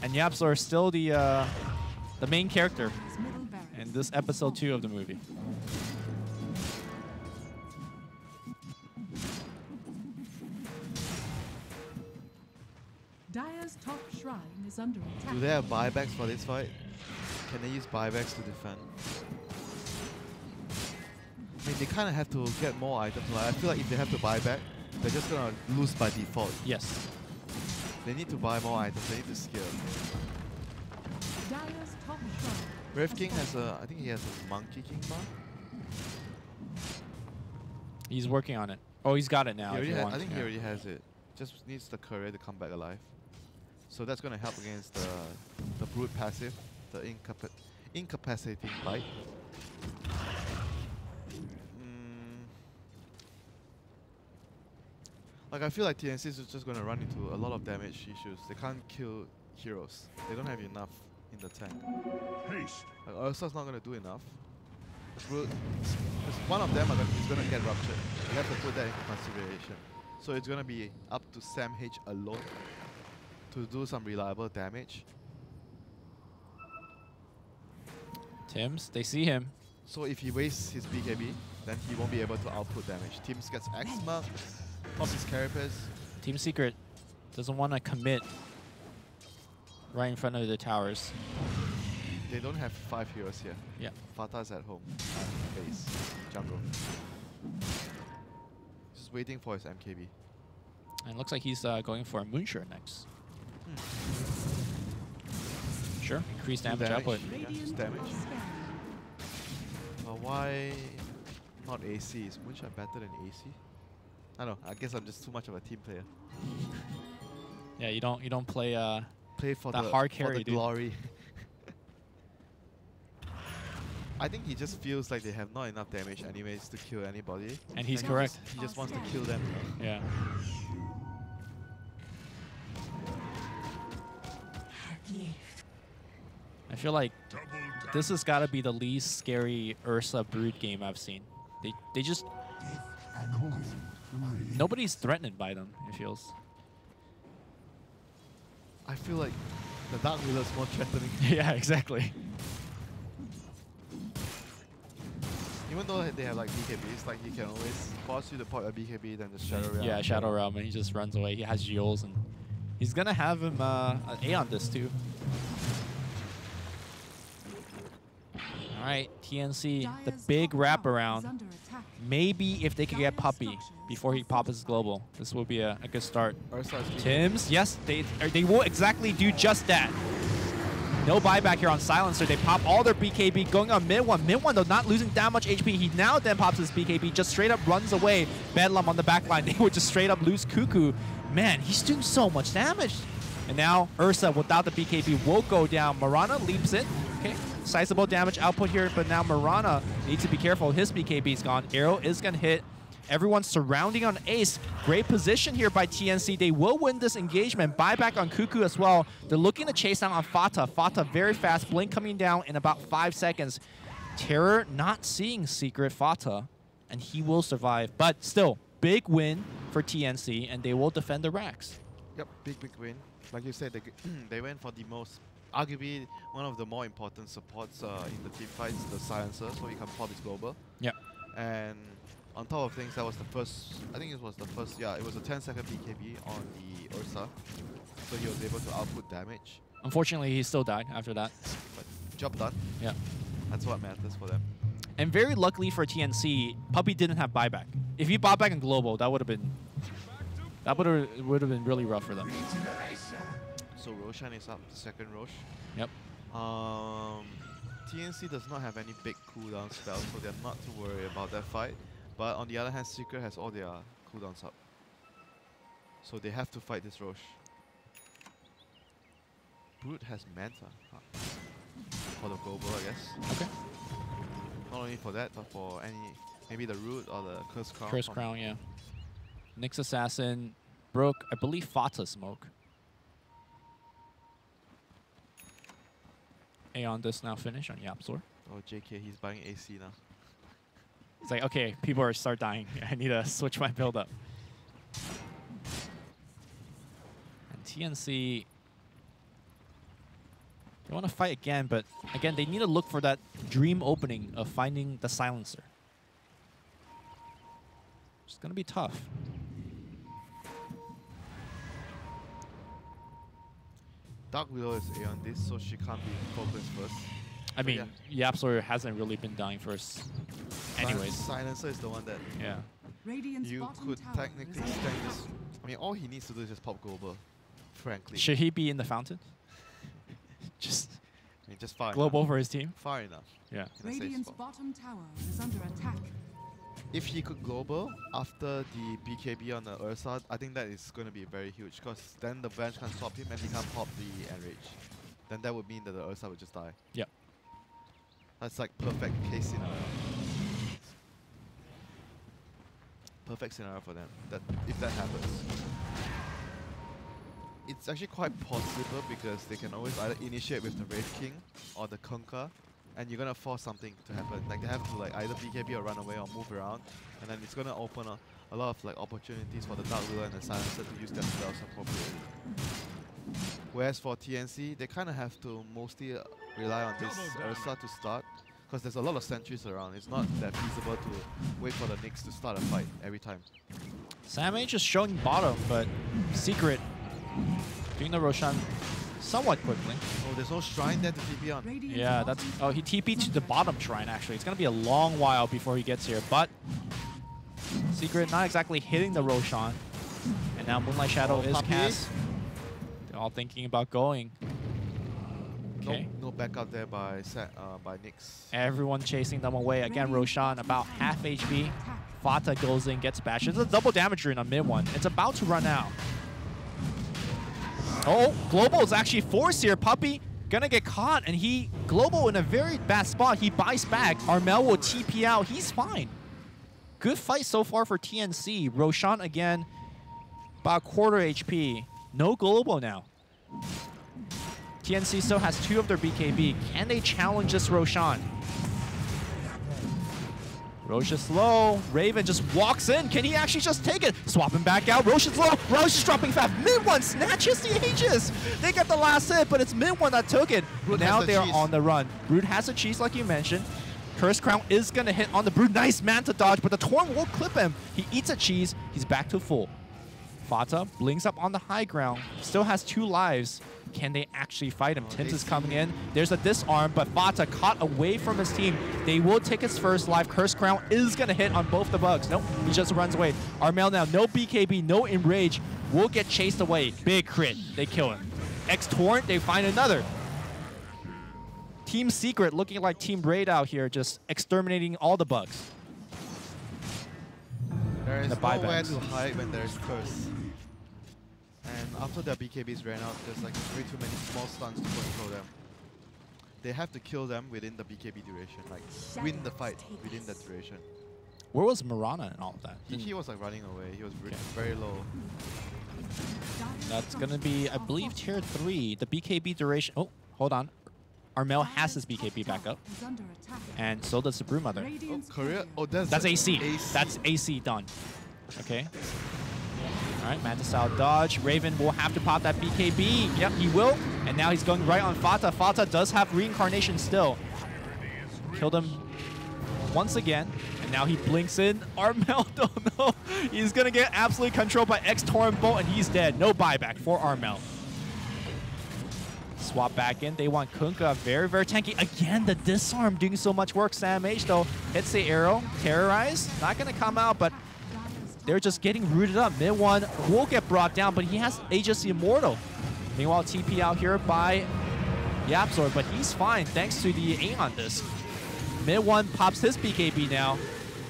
S1: And Yapzor is still the main character
S3: His middle barracks.
S1: in this episode 2 of the movie.
S3: Dire's top shrine is under attack.
S2: Do they have buybacks for this fight? Can they use buybacks to defend? I mean, they kind of have to get more items. Like, I feel like if they have to buy back, they're just gonna lose by default.
S1: Yes.
S2: They need to buy more items. They need to scale.
S3: Dire's top shrine.
S2: Rev King has a, I think he has a Monkey King bar.
S1: He's working on it. Oh, he's got it now.
S2: He
S1: if
S2: already
S1: you
S2: ha-
S1: want.
S2: I think he
S1: Yeah.
S2: already has it. Just needs the courier to come back alive. So that's gonna help against the brute passive, the incapacitating bite. Like I feel like TNC is just gonna run into a lot of damage issues. They can't kill heroes. They don't have enough in the tank.
S4: Haste.
S2: Like Ursa's not gonna do enough. Because one of them is gonna get ruptured. You have to put that into consideration. So it's gonna be up to Sam H alone to do some reliable damage.
S1: Tim's, they see him.
S2: So if he wastes his BKB, then he won't be able to output damage. Teams gets Axma, pops his Carapace.
S1: Team Secret doesn't want to commit right in front of the towers.
S2: They don't have 5 heroes here.
S1: Yeah.
S2: Fata's at home, base, jungle. Just waiting for his MKB.
S1: And it looks like he's going for a Moonshot next. Sure, increased damage output.
S2: Yeah, just damage. Why not AC? Is Moonshot better than AC? I don't know. I guess I'm just too much of a team player.
S1: Yeah, you don't play
S2: Play for
S1: that
S2: the
S1: hard
S2: for
S1: carry,
S2: the
S1: dude.
S2: glory. I think he just feels like they have not enough damage anyways to kill anybody.
S1: And he's
S2: he
S1: correct.
S2: He just wants to kill them.
S1: Yeah. I feel like this has got to be the least scary Ursa Brood game I've seen. They just nobody's threatened by them. It feels.
S2: I feel like the Dark Wheeler is more threatening.
S1: Yeah, exactly.
S2: Even though they have like BKBs, like he can always force you to pop a BKB, then just Shadow Realm.
S1: Yeah, Shadow Realm, and he just runs away. He has Geols, and he's gonna have him an A on this too. All right, TNC, the big wraparound. Maybe if they could get Puppy before he pops his global, this will be a good start.
S2: Ursa's
S1: Tim's, yes, they will exactly do just that. No buyback here on Silencer. They pop all their BKB going on mid one. Mid one, though, not losing that much HP. He now then pops his BKB, just straight up runs away. Bedlam on the back line. They would just straight up lose Cuckoo. Man, he's doing so much damage. And now Ursa, without the BKB, will go down. Marana leaps it. Okay, sizable damage output here, but now Marana needs to be careful. His BKB is gone. Arrow is going to hit. Everyone surrounding on Ace. Great position here by TNC. They will win this engagement. Buyback on Cuckoo as well. They're looking to chase down on Fata. Fata very fast. Blink coming down in about 5 seconds. Terror not seeing Secret Fata, and he will survive. But still, big win for TNC, and they will defend the racks.
S2: Yep, big win. Like you said, they went for the most, arguably one of the more important supports in the team fights, the Silencer, so he can pop his global.
S1: Yep.
S2: And on top of things, that was the first, I think it was the first, yeah, it was a 10-second BKB on the Ursa. So he was able to output damage.
S1: Unfortunately, he still died after that.
S2: But job done.
S1: Yeah.
S2: That's what matters for them.
S1: And very luckily for TNC, Puppy didn't have buyback. If he bought back in global, that would have been really rough for them.
S2: So Roshan is up, the second Rosh.
S1: Yep.
S2: TNC does not have any big cooldown spells, so they're not too worried about that fight. But on the other hand, Secret has all their cooldowns up. So they have to fight this Rosh. Brute has Manta. Huh. For the global, I guess.
S1: Okay.
S2: Not only for that, but for any, maybe the Root or the Curse Crown.
S1: Curse Crown, yeah. Nyx Assassin broke, I believe, Fata Smoke. Aeon does now finish on Yapzor.
S2: Oh, JK, he's buying AC now.
S1: It's like, okay, people are start dying. I need to switch my build up. TNC, they want to fight again, but again, they need to look for that dream opening of finding the silencer. It's going to be tough.
S2: Dark Widow is A on this, so she can't be focused first.
S1: I mean, YapzOr hasn't really been dying first. Anyways.
S2: Silencer is the one that
S1: Yeah.
S3: Radiant's
S2: you
S3: bottom
S2: could
S3: tower
S2: technically
S3: is under
S2: stand
S3: attack.
S2: this. I mean, all he needs to do is just pop global, frankly.
S1: Should he be in the fountain? Just
S2: I mean, just far
S1: global
S2: enough.
S1: for his team?
S2: Far enough.
S1: Yeah.
S2: In a safe
S3: Radiant's
S2: spot.
S3: bottom tower is under attack.
S2: If he could global after the BKB on the Ursa, I think that is going to be very huge, because then the bench can't stop him and he can't pop the Enrage. Then that would mean that the Ursa would just die.
S1: Yep.
S2: That's like perfect case scenario. Perfect scenario for them, that if that happens. It's actually quite possible because they can always either initiate with the Wraith King or the Kunkka, and you're gonna force something to happen. Like they have to like either BKB or run away or move around, and then it's gonna open a lot of like opportunities for the Dark Widow and the Silencer to use their spells appropriately. Whereas for TNC, they kind of have to mostly rely on this Ursa to start, because there's a lot of sentries around. It's not that feasible to wait for the Nyx to start a fight every time.
S1: SamH is showing bottom, but Secret doing the Roshan somewhat quickly.
S2: Oh, there's no shrine there to TP on.
S3: Radiant's
S1: Yeah, that's... Oh, he TP'd to the bottom shrine, actually. It's going to be a long while before he gets here, but Secret not exactly hitting the Roshan. And now Moonlight Shadow is
S2: Puppy.
S1: cast. They're all thinking about going. Okay.
S2: No backup there by Nyx.
S1: Everyone chasing them away. Again, Roshan about half HP. Fata goes in, gets bashed. It's a double damage rune on mid one. It's about to run out. Oh, Global is actually forced here. Puppy gonna get caught, and he, Global in a very bad spot. He buys back. Armel will TP out. He's fine. Good fight so far for TNC. Roshan again, about quarter HP. No Global now. TNC still has 2 of their BKB. Can they challenge this Roshan? Rosh is low. Raven just walks in. Can he actually just take it? Swapping back out. Rosh is low. Rosh is dropping fast. Mid one snatches the Aegis. They get the last hit, but it's mid one that took it.
S2: Brood
S1: Now
S2: has the
S1: they're
S2: cheese.
S1: on the run. Brood has a cheese, like you mentioned. Curse Crown is going to hit on the Brood. Nice Manta dodge, but the Torn will clip him. He eats a cheese. He's back to full. Fata blinks up on the high ground. Still has 2 lives. Can they actually fight him? Tims is coming in. There's a disarm, but Fata caught away from his team. They will take his first life. Curse Crown is going to hit on both the bugs. Nope, he just runs away. Armel now, no BKB, no Enrage. Will get chased away. Big crit. They kill him. X-Torrent, they find another. Team Secret looking like Team Raid out here, just exterminating all the bugs.
S2: There is
S1: The
S2: nowhere
S1: buybacks.
S2: to hide when there's Curse. And after their BKBs ran out, there's like way too many small stuns to control them. They have to kill them within the BKB duration, like win the fight within that duration.
S1: Where was Mirana and all of that?
S2: He was like running away. He was
S1: Okay.
S2: very low.
S1: That's going to be, I believe, tier 3. The BKB duration... Oh, hold on. Armel has his BKB back up.
S3: Is under attack.
S1: And so does the Brewmother.
S2: Oh,
S3: Radiant's
S2: career. Oh,
S1: That's AC. That's AC done. Okay. All right, Manta style dodge. Raven will have to pop that BKB. Yep, he will. And now he's going right on Fata. Fata does have reincarnation still. Killed him once again. And now he blinks in. Armel, don't know. He's going to get absolutely controlled by X-Torrent Bolt, and he's dead. No buyback for Armel. Swap back in. They want Kunkka. Very, very tanky. Again, the disarm doing so much work. SamH, though, hits the arrow. Terrorize. Not going to come out, but they're just getting rooted up. Mid one will get brought down, but he has Aegis Immortal. Meanwhile, TP out here by YapzOr, but he's fine thanks to the Aeon disc. Mid one pops his BKB now,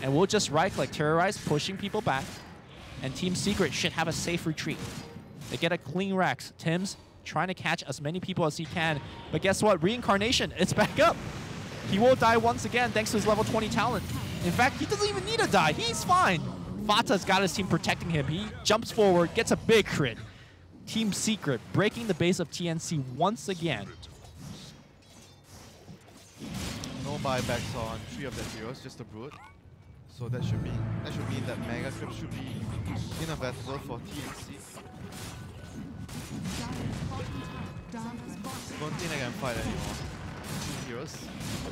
S1: and we'll just right-click, Terrorize, pushing people back. And Team Secret should have a safe retreat. They get a clean Rex. Tims trying to catch as many people as he can, but guess what? Reincarnation, it's back up. He will die once again thanks to his level 20 talent. In fact, he doesn't even need to die. He's fine. Fata's got his team protecting him. He jumps forward, gets a big crit. Team Secret breaking the base of TNC once again.
S2: No buybacks on 3 of their heroes, just a Brood. So that should mean that Mega Crypt should be inevitable for TNC. Don't think they can fight anymore. Two heroes.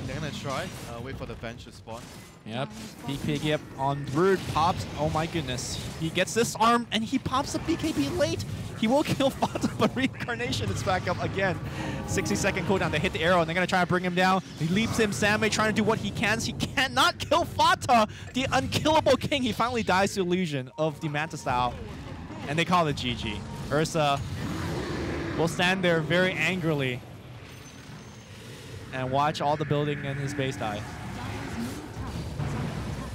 S2: They're gonna try. Wait for the bench to spawn.
S1: Yep. BKB up on Brood. Pops. Oh my goodness. He gets this arm and he pops the BKB late. He will kill Fata, but Reincarnation is back up again. 60-second cooldown. They hit the arrow and they're going to try to bring him down. He leaps him. Sammy trying to do what he can. He cannot kill Fata, the unkillable king. He finally dies to illusion of the Manta style. And they call it GG. Ursa will stand there very angrily and watch all the building in his base die.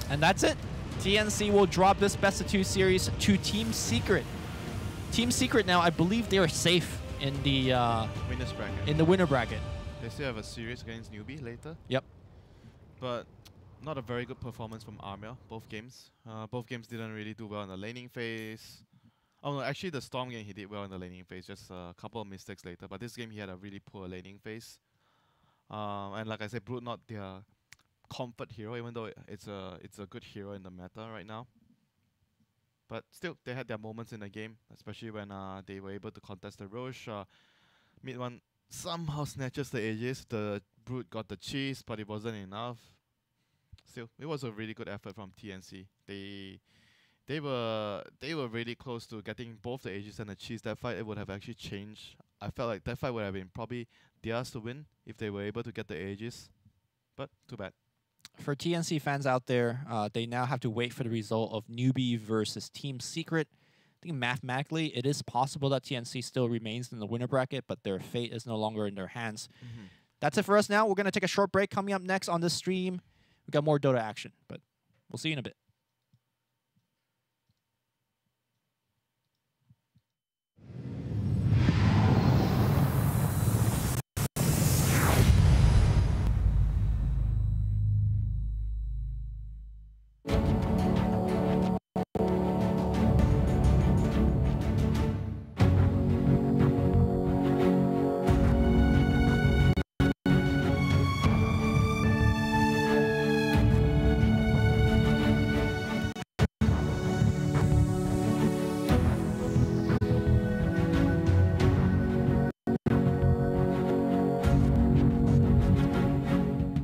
S1: And that's it. TNC will drop this best of 2 series to Team Secret. Team Secret now, I believe they are safe in the
S2: Winners bracket.
S1: in the winner bracket.
S2: They still have a series against Newbie later.
S1: Yep.
S2: But not a very good performance from Armia, both games. Both games didn't really do well in the laning phase. Oh no, actually the Storm game he did well in the laning phase, just a couple of mistakes later. But this game he had a really poor laning phase. And like I said, Brood not their comfort hero, even though it's a good hero in the meta right now. But still, they had their moments in the game, especially when they were able to contest the Roche. Mid one somehow snatches the Aegis. The Brood got the cheese, but it wasn't enough. Still, it was a really good effort from TNC. They were really close to getting both the Aegis and the cheese. That fight, it would have actually changed. I felt like that fight would have been probably theirs to win if they were able to get the Aegis. But too bad.
S1: For TNC fans out there, they now have to wait for the result of Newbie versus Team Secret. I think mathematically, it is possible that TNC still remains in the winner bracket, but their fate is no longer in their hands. That's it for us now. We're going to take a short break. Coming up next on this stream, we got more Dota action, but we'll see you in a bit.